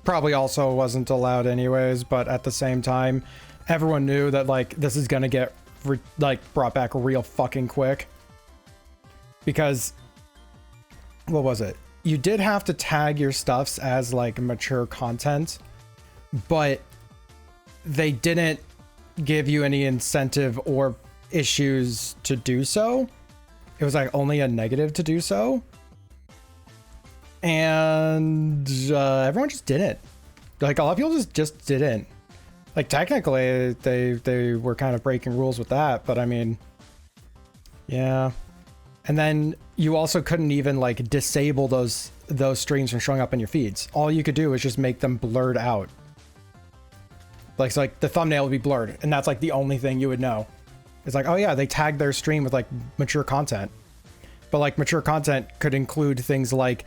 probably also wasn't allowed anyways, but at the same time, everyone knew that like this is gonna get brought back real fucking quick. Because what was it? You did have to tag your stuffs as like mature content, but they didn't give you any incentive or issues to do so. It was like only a negative to do so. And everyone just didn't. Like a lot of people just didn't. Like technically they were kind of breaking rules with that, but I mean, yeah. And then you also couldn't even like disable those streams from showing up in your feeds. All you could do was just make them blurred out. Like, so like the thumbnail would be blurred, and that's like the only thing you would know. It's like, oh yeah, they tagged their stream with like mature content. But like mature content could include things like,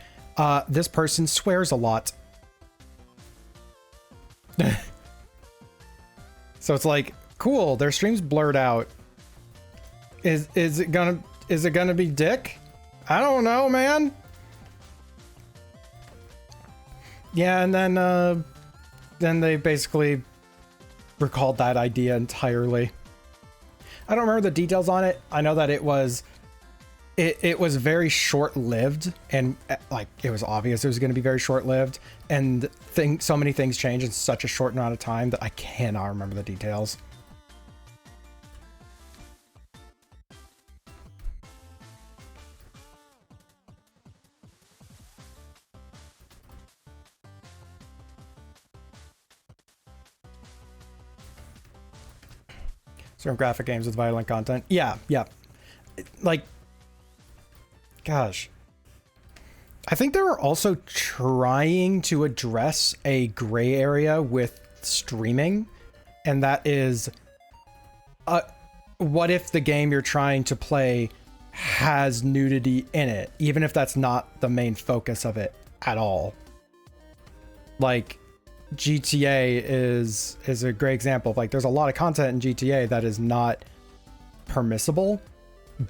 this person swears a lot. So it's like, cool, their stream's blurred out. Is it gonna be dick? I don't know, man. Yeah, and then they basically recalled that idea entirely. I don't remember the details on it. I know that it was very short-lived, and like it was obvious it was going to be very short-lived, and so many things changed in such a short amount of time that I cannot remember the details. Certain graphic games with violent content. Yeah. Like, gosh. I think they were also trying to address a gray area with streaming, and that is, what if the game you're trying to play has nudity in it, even if that's not the main focus of it at all? Like, GTA is a great example of like there's a lot of content in GTA that is not permissible,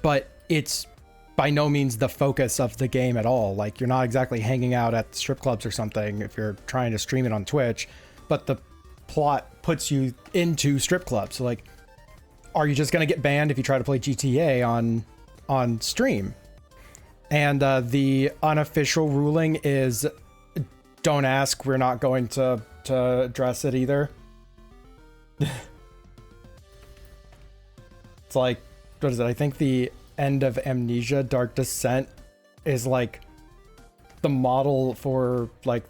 but it's by no means the focus of the game at all. Like you're not exactly hanging out at strip clubs or something if you're trying to stream it on Twitch, but the plot puts you into strip clubs. So like, are you just gonna get banned if you try to play GTA on stream? And the unofficial ruling is, don't ask, we're not going to address it either. It's like, what is it? I think the end of Amnesia Dark Descent is like the model for like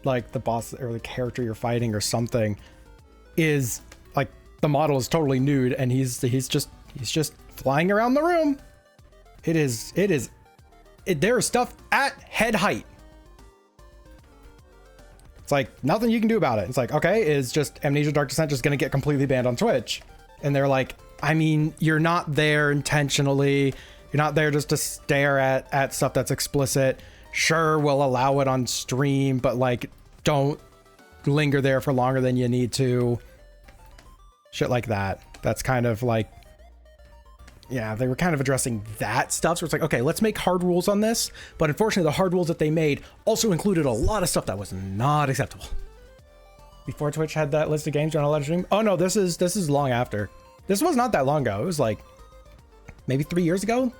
the boss or the character you're fighting or something is like the model is totally nude, and he's just flying around the room. There is stuff at head height. It's like nothing you can do about it. It's like, okay, is just Amnesia Dark Descent just gonna get completely banned on Twitch? And they're like, I mean, you're not there intentionally. You're not there just to stare at stuff that's explicit. Sure, we'll allow it on stream, but like, don't linger there for longer than you need to. Shit like that. That's kind of like, yeah, they were kind of addressing that stuff. So it's like, okay, let's make hard rules on this. But unfortunately, the hard rules that they made also included a lot of stuff that was not acceptable. Before Twitch had that list of games you're not allowed to stream. Oh no, this is long after. This was not that long ago. It was like maybe 3 years ago.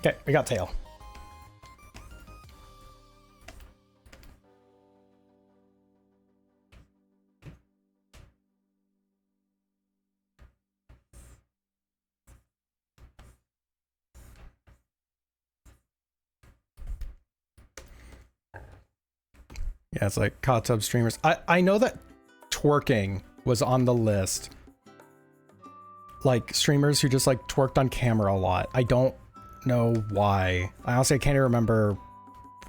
Okay, we got tail. Yeah, it's like hot tub streamers. I know that twerking was on the list. Like streamers who just like twerked on camera a lot. I don't know why. I honestly can't even remember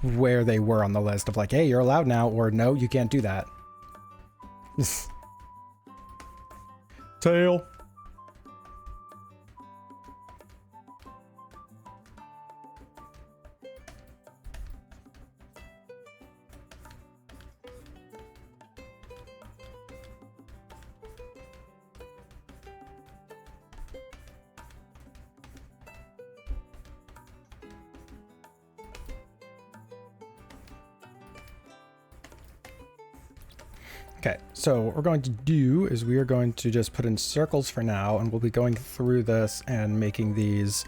where they were on the list of like, hey, you're allowed now, or no, you can't do that. Tail. Okay, so what we're going to do is we are going to just put in circles for now, and we'll be going through this and making these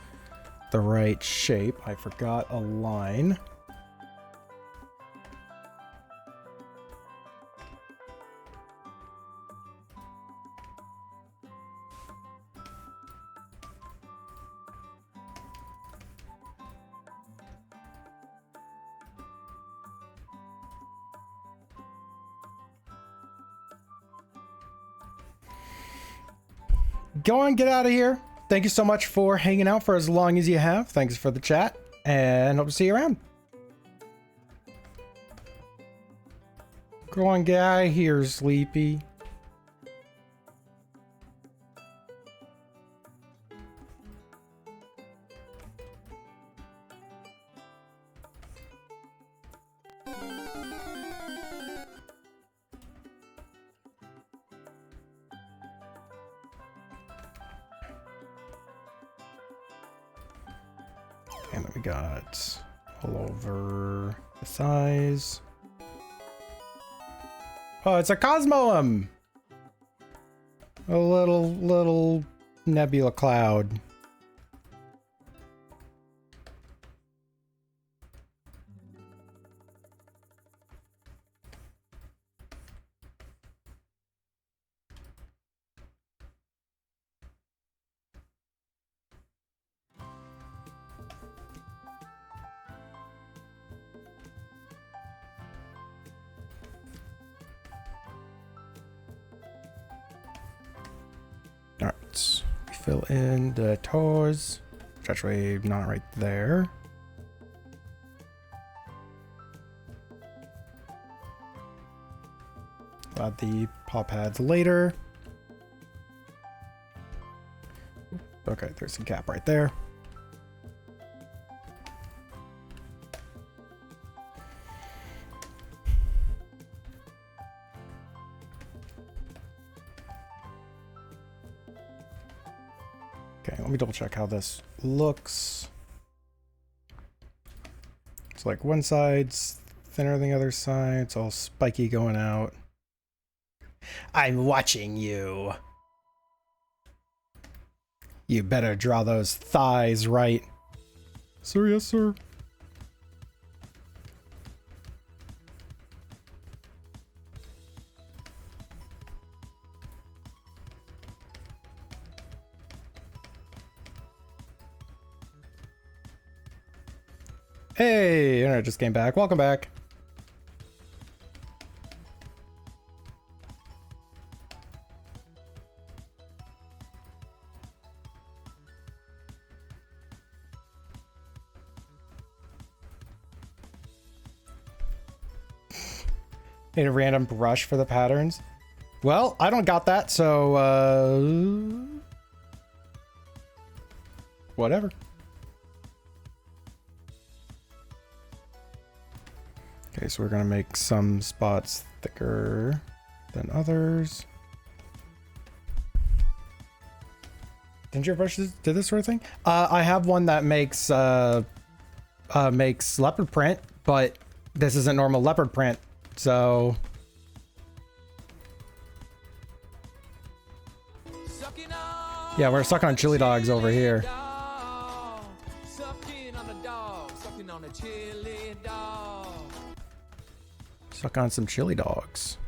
the right shape. I forgot a line. Go on, get out of here. Thank you so much for hanging out for as long as you have. Thanks for the chat, and hope to see you around. Go on, get out of here, Sleepy. And then we got all over the thighs. Oh, it's a Cosmoem! A little nebula cloud. Alright, we fill in the toes. Stretch wave not right there. We'll add the paw pads later. Okay, there's a gap right there. Okay, let me double check how this looks. It's like one side's thinner than the other side. It's all spiky going out. I'm watching you. You better draw those thighs right. Sir, yes, sir. Hey, internet just came back. Welcome back. Need a random brush for the patterns. Well, I don't got that, so whatever. Okay, so we're gonna make some spots thicker than others. Didn't your brushes do this sort of thing? I have one that makes leopard print, but this isn't normal leopard print, so yeah, we're sucking on chili dogs over here. Suck on some chili dogs.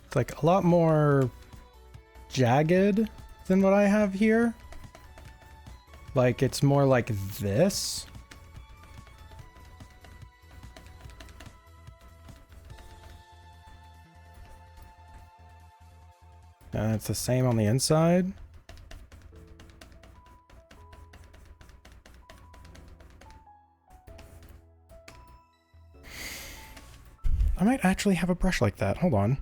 It's like a lot more jagged than what I have here. Like it's more like this. And it's the same on the inside. I might actually have a brush like that. Hold on.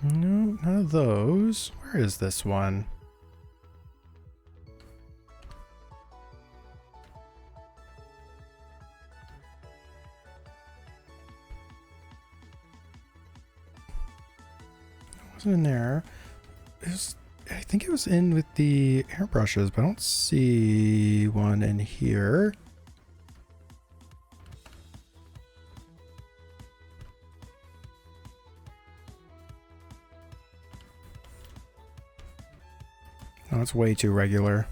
No, none of those. Where is this one? Wasn't in there. It was, I think it was in with the airbrushes, but I don't see one in here. No, it's way too regular.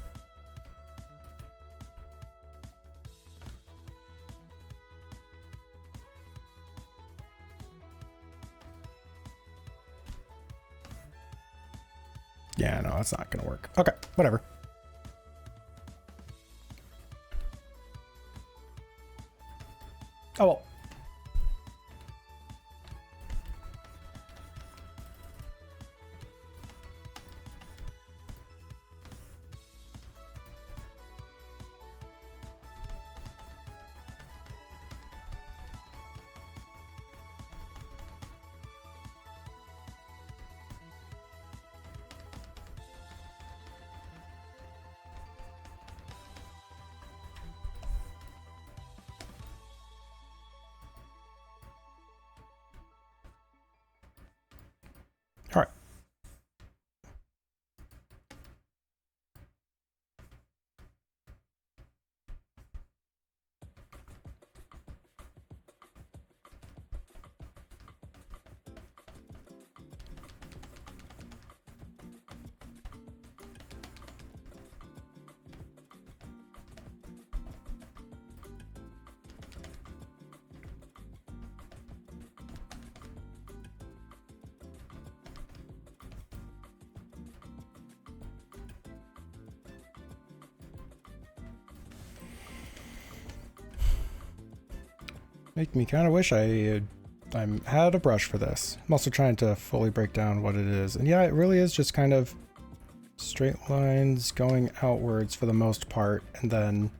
Yeah, no, that's not gonna work. Okay, whatever. Oh well. All right. Make me kind of wish I had a brush for this. I'm also trying to fully break down what it is. And yeah, it really is just kind of straight lines going outwards for the most part, and then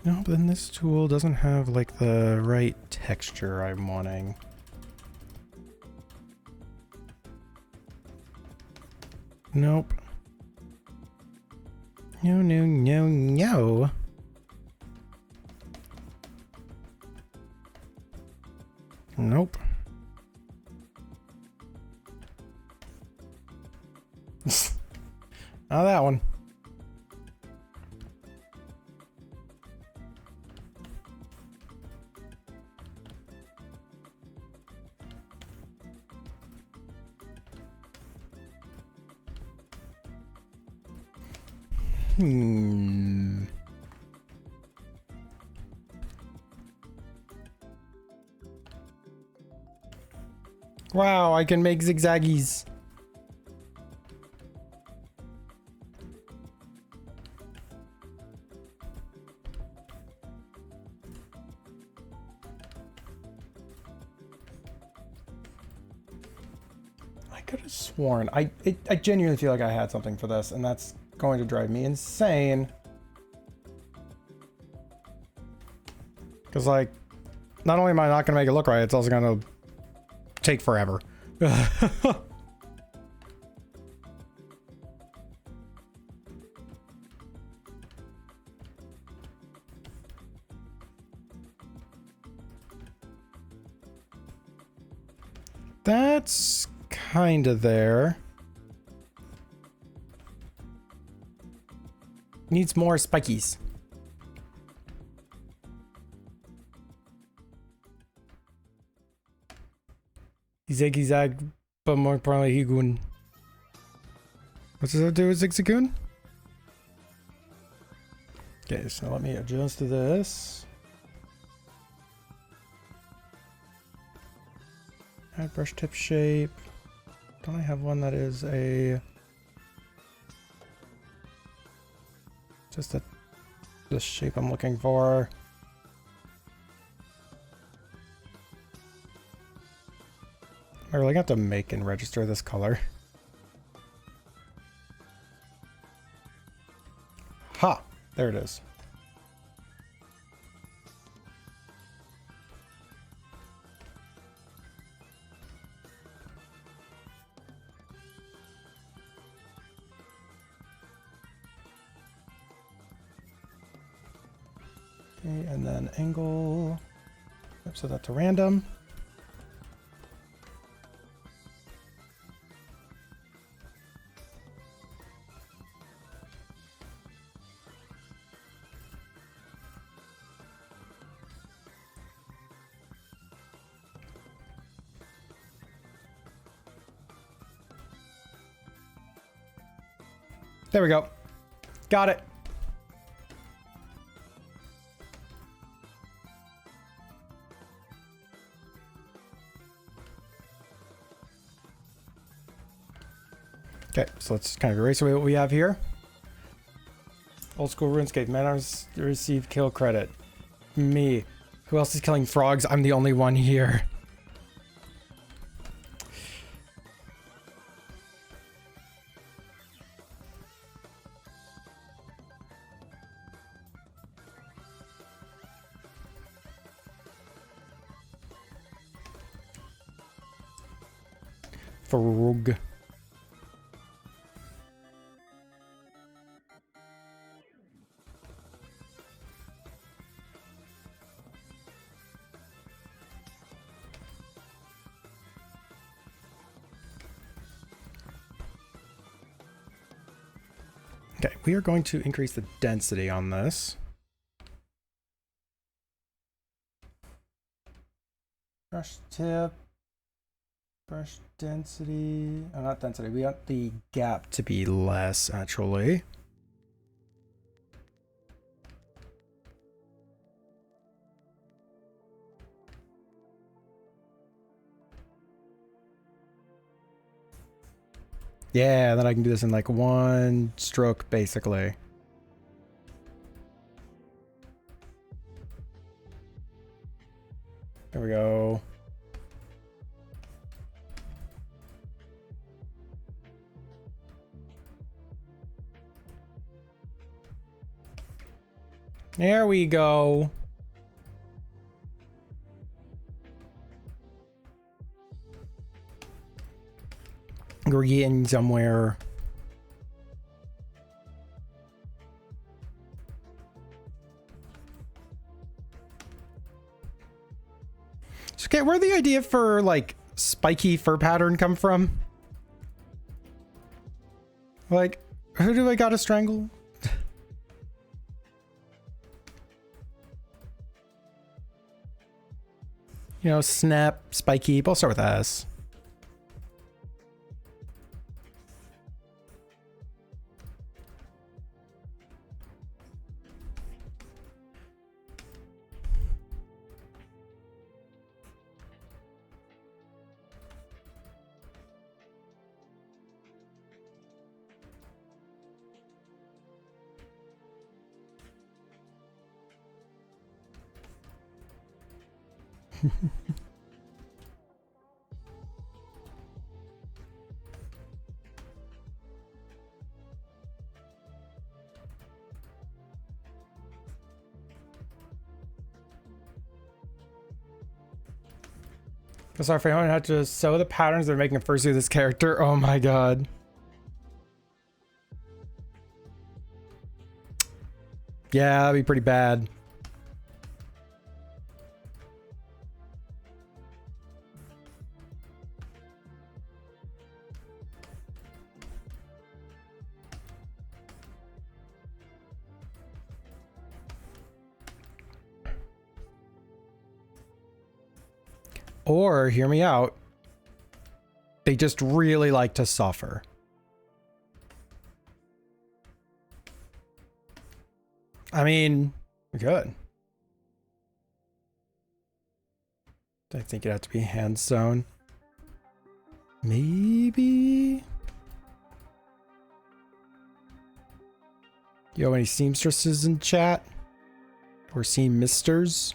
no, but then this tool doesn't have like the right texture I'm wanting. Nope. No, no, no, no. Nope. Not that one. Wow, I can make zigzaggies. I could have sworn I genuinely feel like I had something for this, and that's going to drive me insane. Because, like, not only am I not going to make it look right, it's also going to take forever. That's kind of there. Needs more spikies. Ziggy zag, but more importantly, Higun. What's this have to do with Zigzagoon? Okay, so let me adjust to this. Add brush tip shape. Don't I have one that is a just the shape I'm looking for? I really have to make and register this color. Ha! There it is. Okay, and then angle. Yep, set that to random. There we go. Got it. Okay, so let's kind of erase away what we have here. Old school RuneScape. Manners receive kill credit. Me. Who else is killing frogs? I'm the only one here. Frog. Okay, we are going to increase the density on this. Brush tip. Brush density. Oh, not density. We want the gap to be less, actually. Yeah, then I can do this in like one stroke, basically. There we go. There we go. We're getting somewhere. So, okay, where'd the idea for like spiky fur pattern come from? Like, who do I gotta strangle? You know, snap, spiky. I'll start with S. Sorry, for anyone had to sew the patterns they're making first of this character. Oh my god. Yeah, that'd be pretty bad. Or, hear me out, they just really like to suffer. I mean, good. I think it'd have to be hand sewn. Maybe. Yo, any seamstresses in chat? Or seamsters?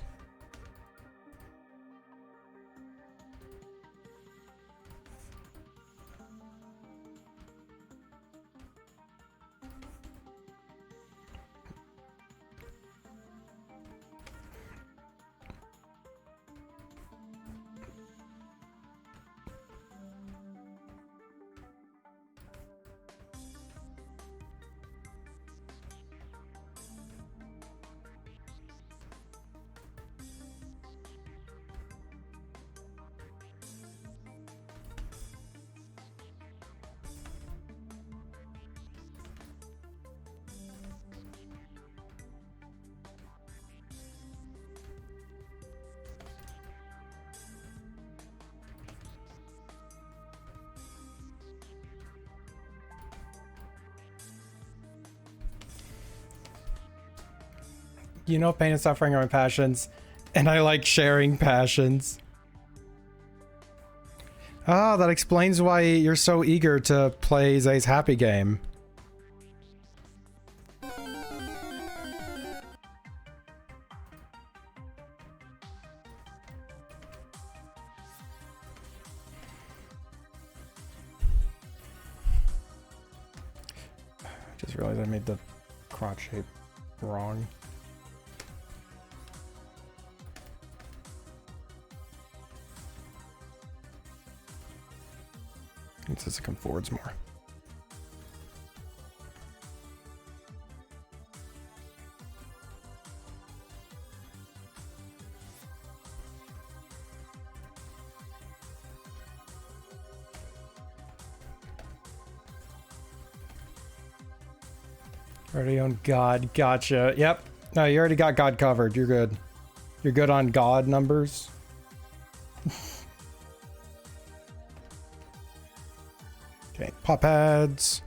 You know, pain and suffering are my passions, and I like sharing passions. Ah, that explains why you're so eager to play Zay's happy game. Just realized I made the crotch shape wrong. It says it come forwards more. Already on God, gotcha. Yep. No, you already got God covered. You're good. You're good on God numbers. Okay, pop pads.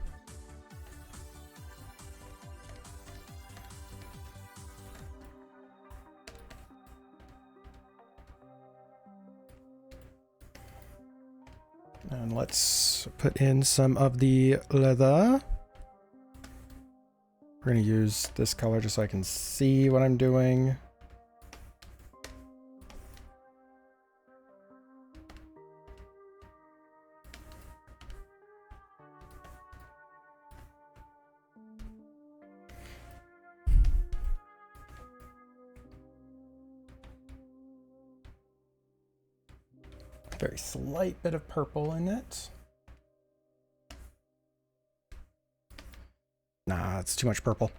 And let's put in some of the leather. We're going to use this color just so I can see what I'm doing. Very slight bit of purple in it. Nah, it's too much purple.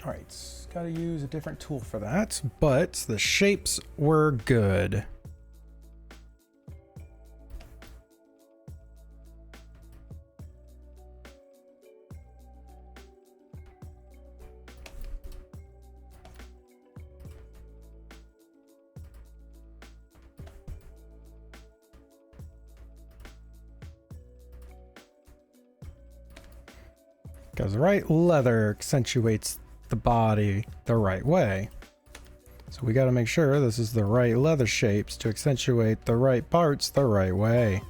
All right, gotta use a different tool for that, but the shapes were good. Because the right leather accentuates the body the right way. So we got to make sure this is the right leather shapes to accentuate the right parts the right way.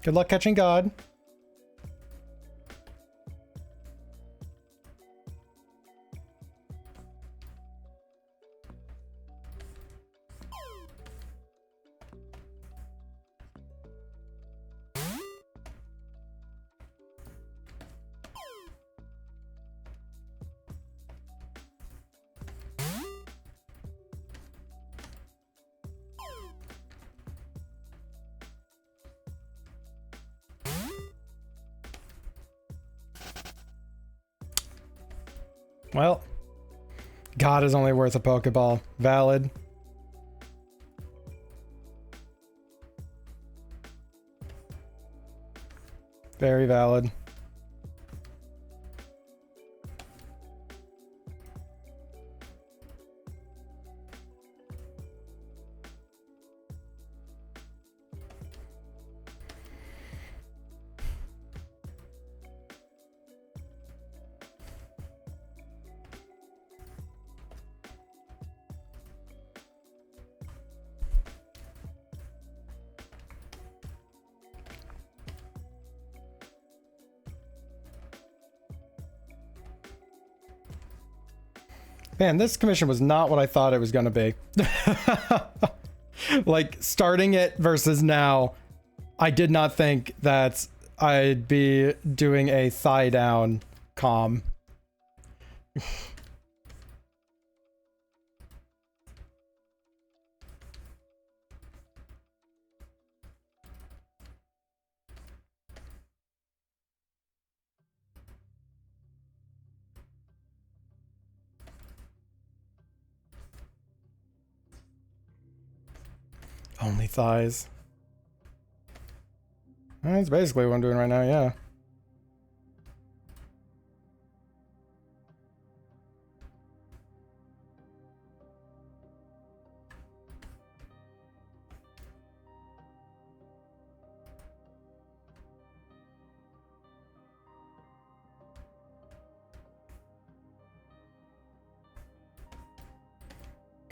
Good luck catching God. Well, God is only worth a Pokeball. Valid. Very valid. Man, this commission was not what I thought it was going to be. Like, starting it versus now, I did not think that I'd be doing a thigh down comm. Only thighs. That's basically what I'm doing right now, yeah.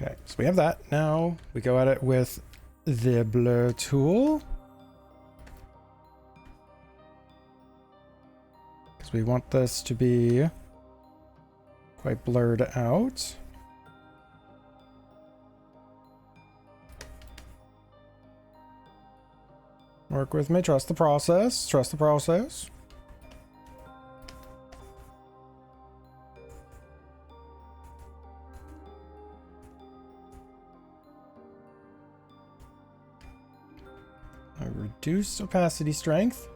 Okay, so we have that. Now we go at it with the blur tool. Because we want this to be quite blurred out. Work with me, trust the process, trust the process. Reduce opacity strength.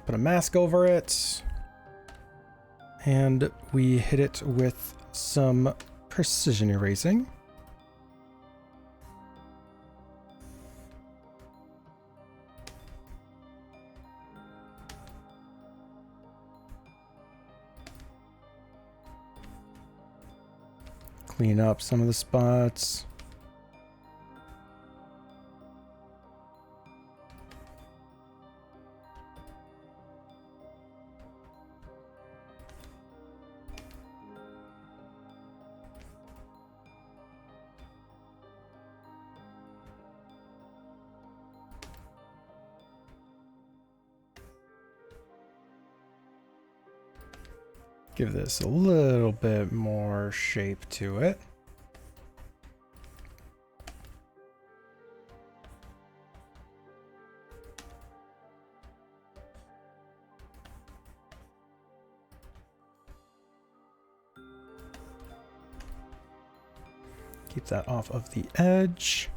Put a mask over it. And we hit it with some precision erasing. Clean up some of the spots. Give this a little bit more shape to it. Keep that off of the edge.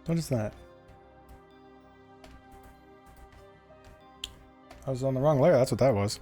What is that? I was on the wrong layer. That's what that was.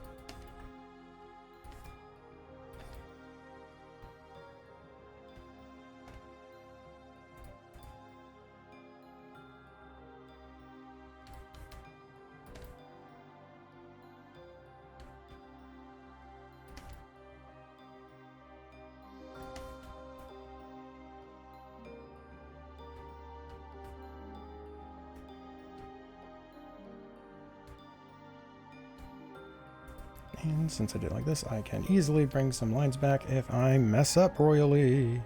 And since I did it like this, I can easily bring some lines back if I mess up royally.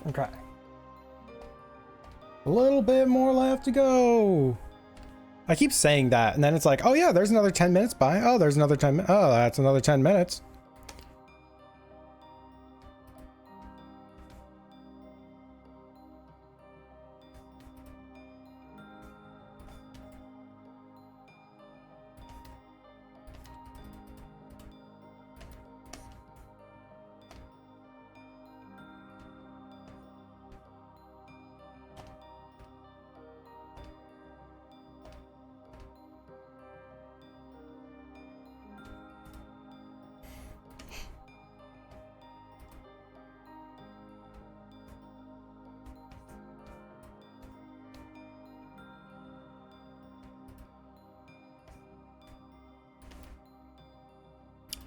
Okay. A little bit more left to go. I keep saying that, and then it's like, oh yeah, there's another 10 minutes by. Oh, there's another 10 minutes. Oh, that's another 10 minutes.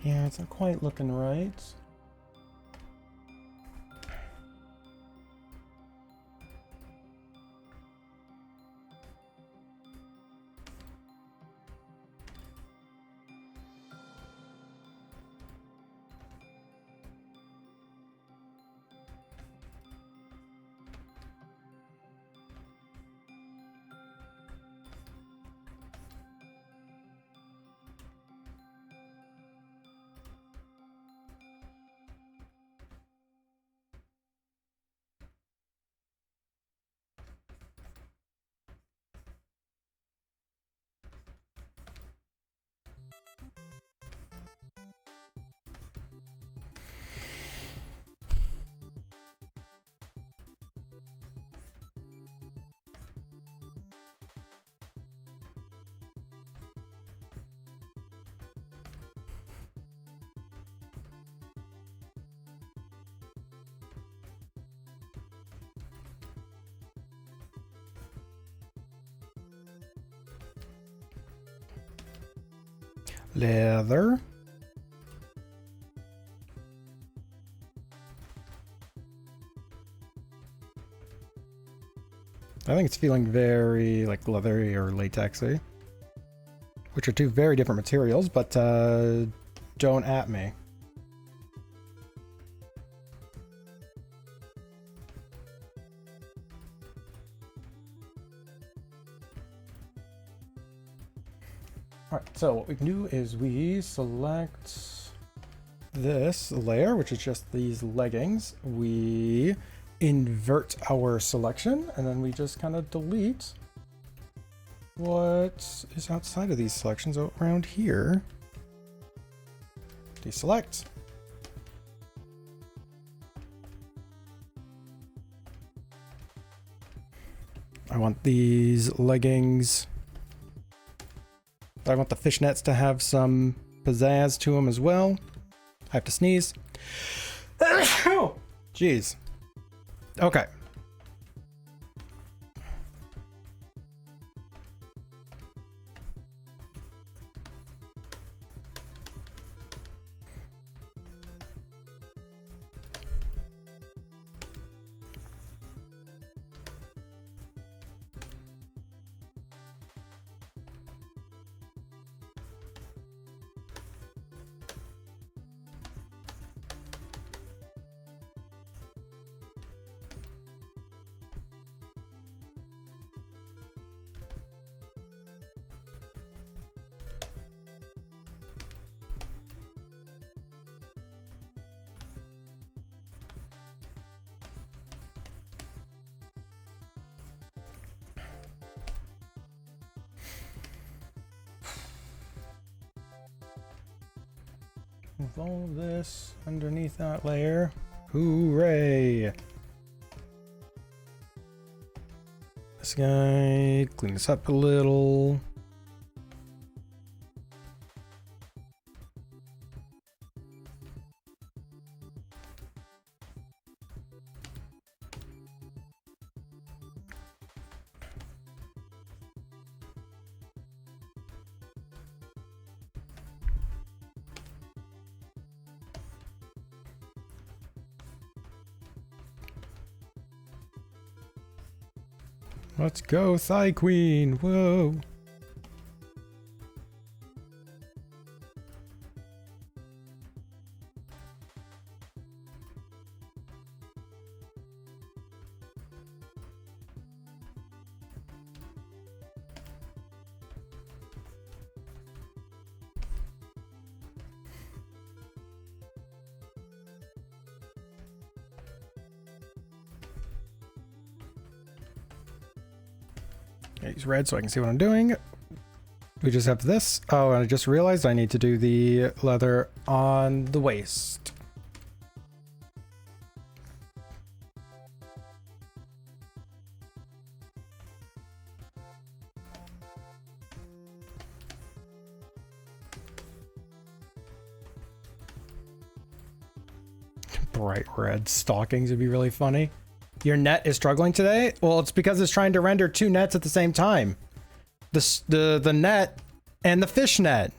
Yeah, it's not quite looking right. Leather. I think it's feeling very like leathery or latexy, which are two very different materials, but don't at me. Alright, so what we can do is we select this layer, which is just these leggings. We invert our selection, and then we just kind of delete what is outside of these selections around here. Deselect. I want these leggings. I want the fishnets to have some pizzazz to them as well. I have to sneeze. Jeez. Okay. Move all of this underneath that layer. Hooray! This guy, clean this up a little. Let's go, Thigh Queen! Whoa! Use red so I can see what I'm doing. We just have this. Oh, and I just realized I need to do the leather on the waist. Bright red stockings would be really funny. Your net is struggling today? Well, it's because it's trying to render two nets at the same time. The net and the fish net.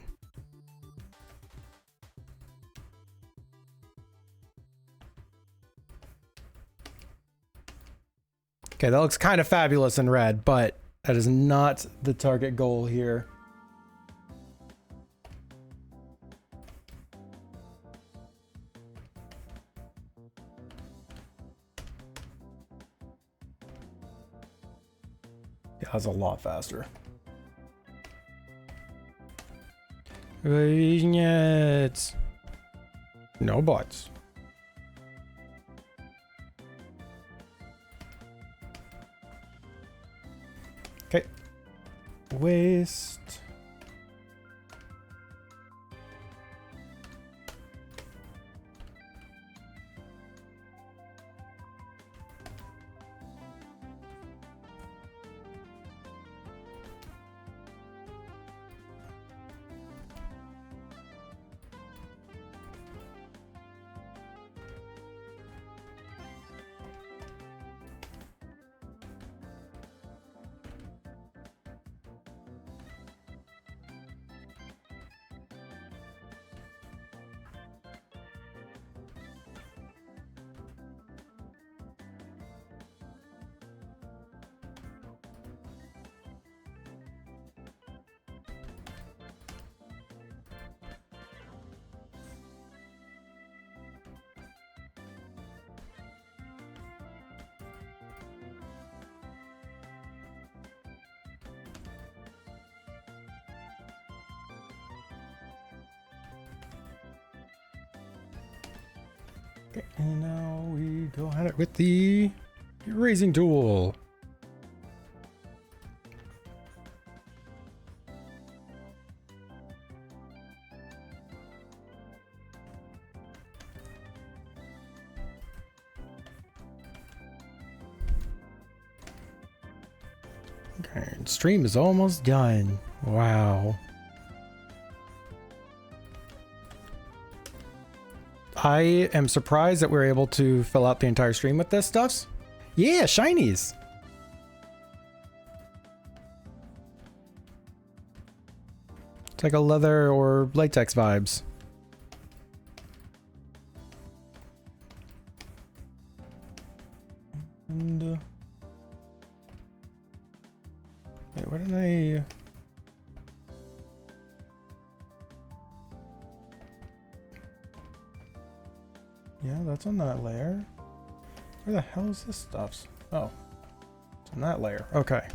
Okay, that looks kind of fabulous in red, but that is not the target goal here. Yeah, that's a lot faster. Yes. No buts. Okay. Waste. Okay, and now we go at it with the erasing tool. Okay, stream is almost done. Wow. I am surprised that we're able to fill out the entire stream with this stuff. Yeah, shinies. It's like a leather or latex vibes. And wait, where did I? Yeah, that's on that layer. Where the hell is this stuff? Oh, it's on that layer. Okay.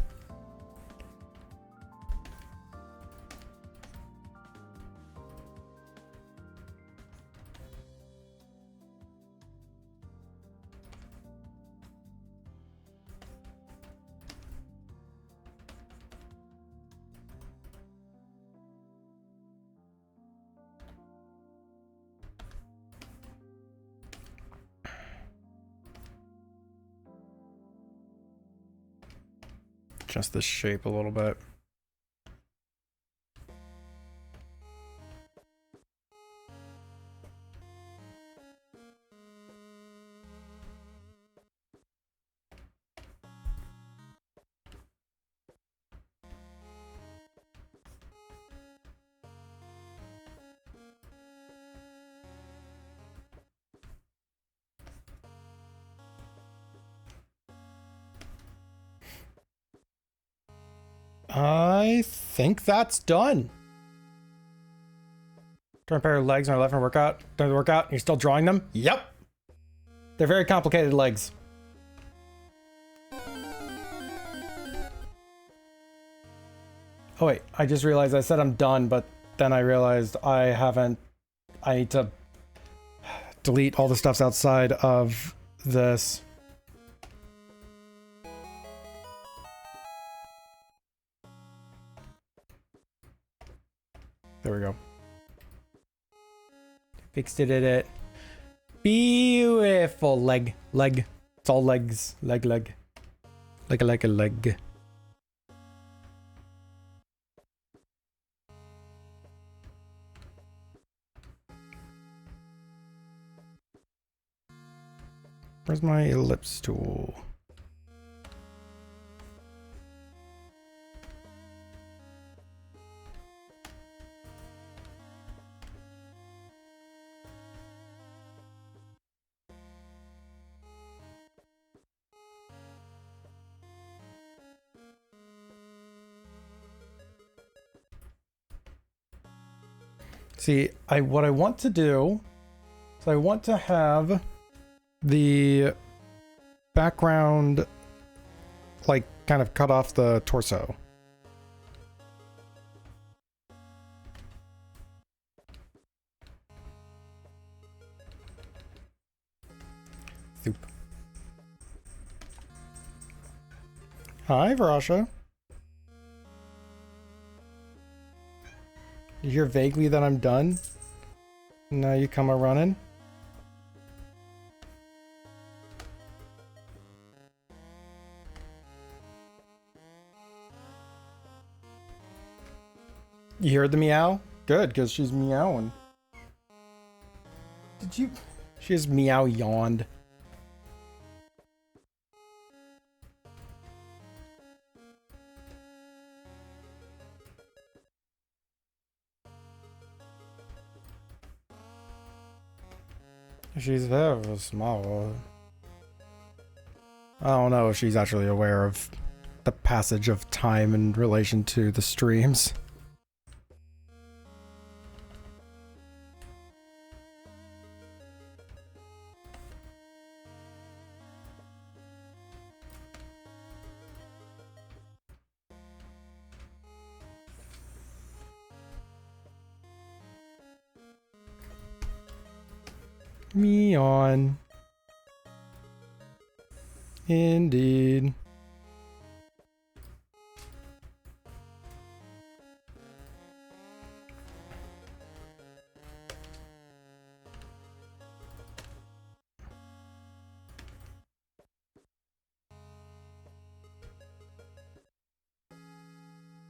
adjust this shape a little bit. I think that's done. Turn a pair of legs on our left and workout. Done the workout. You're still drawing them? Yep. They're very complicated legs. Oh wait, I just realized I said I'm done, but then I realized I need to delete all the stuffs outside of this. There we go. Fixed it. Beautiful leg. It's all legs. Leg. Like a leg. Where's my ellipse tool? See, what I want to do is I want to have the background like kind of cut off the torso. Soup. Hi, Varasha. You hear vaguely that I'm done? Now you come a-running? You heard the meow? Good, because she's meowing. Did you... She has meow yawned. She's very small. I don't know if she's actually aware of the passage of time in relation to the streams. Me on. Indeed.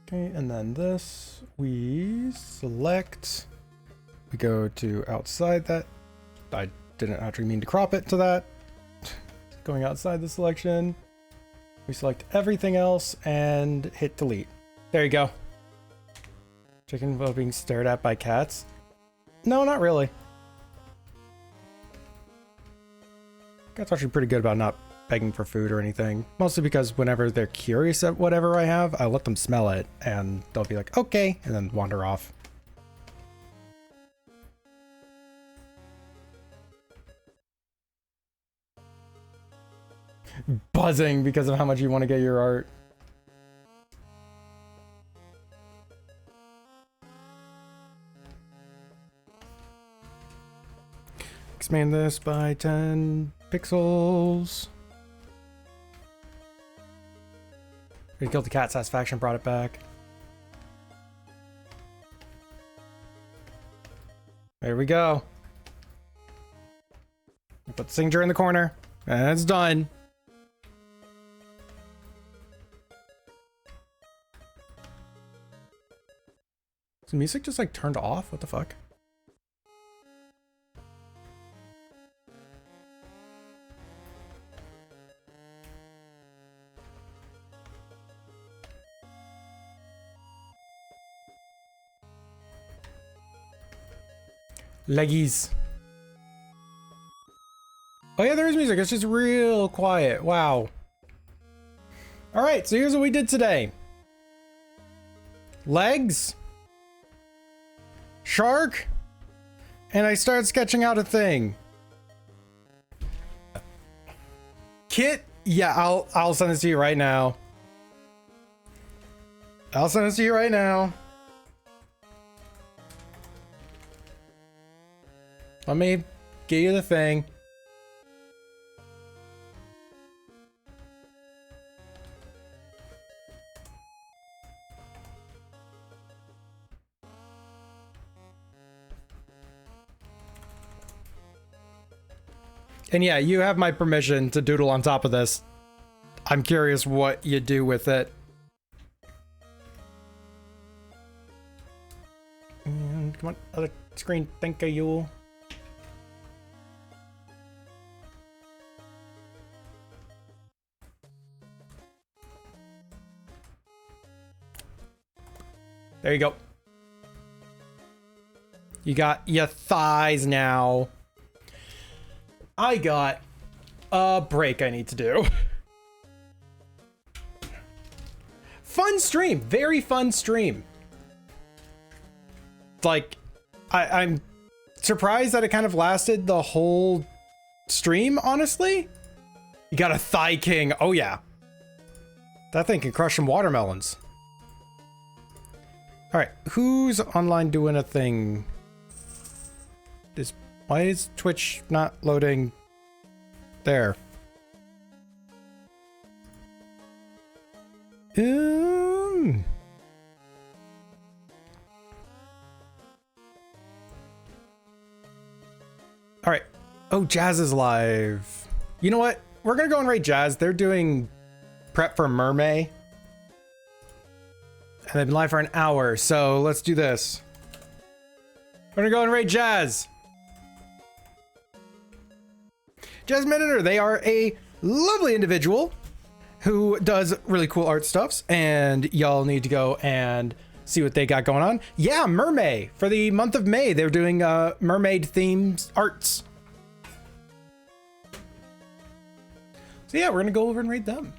Okay, and then this, we select, we go to outside that. I didn't actually mean to crop it to that. Going outside the selection, we select everything else and hit delete. There you go. Chicken while being stared at by cats? No, not really. Cats are actually pretty good about not begging for food or anything. Mostly because whenever they're curious at whatever I have, I let them smell it and they'll be like, okay, and then wander off. Buzzing because of how much you want to get your art. Expand this by 10 pixels. We killed the cat satisfaction, brought it back. There we go. Put the signature in the corner, and it's done. Is the music just like turned off? What the fuck? Leggies. Oh yeah, there is music. It's just real quiet. Wow. All right, so here's what we did today. Legs. Shark. And I started sketching out a thing. Kit. Yeah, I'll send this to you right now. I'll send this to you right now. Let me get you the thing. And yeah, you have my permission to doodle on top of this. I'm curious what you do with it. And come on, other screen, thank you. There you go. You got your thighs now. I got a break I need to do. Fun stream. Very fun stream. Like, I'm surprised that it kind of lasted the whole stream, honestly. You got a Thigh King. Oh, yeah. That thing can crush some watermelons. All right, who's online doing a thing? Why is Twitch not loading there? All right. Oh, Jazz is live. You know what? We're gonna go and raid Jazz. They're doing prep for Mermaid. And they've been live for an hour, so let's do this. We're gonna go and raid Jazz. Jazz Minitor, they are a lovely individual who does really cool art stuffs, and y'all need to go and see what they got going on. Yeah, Mermaid. For the month of May, they're doing mermaid themed arts. So yeah, we're gonna go over and raid them.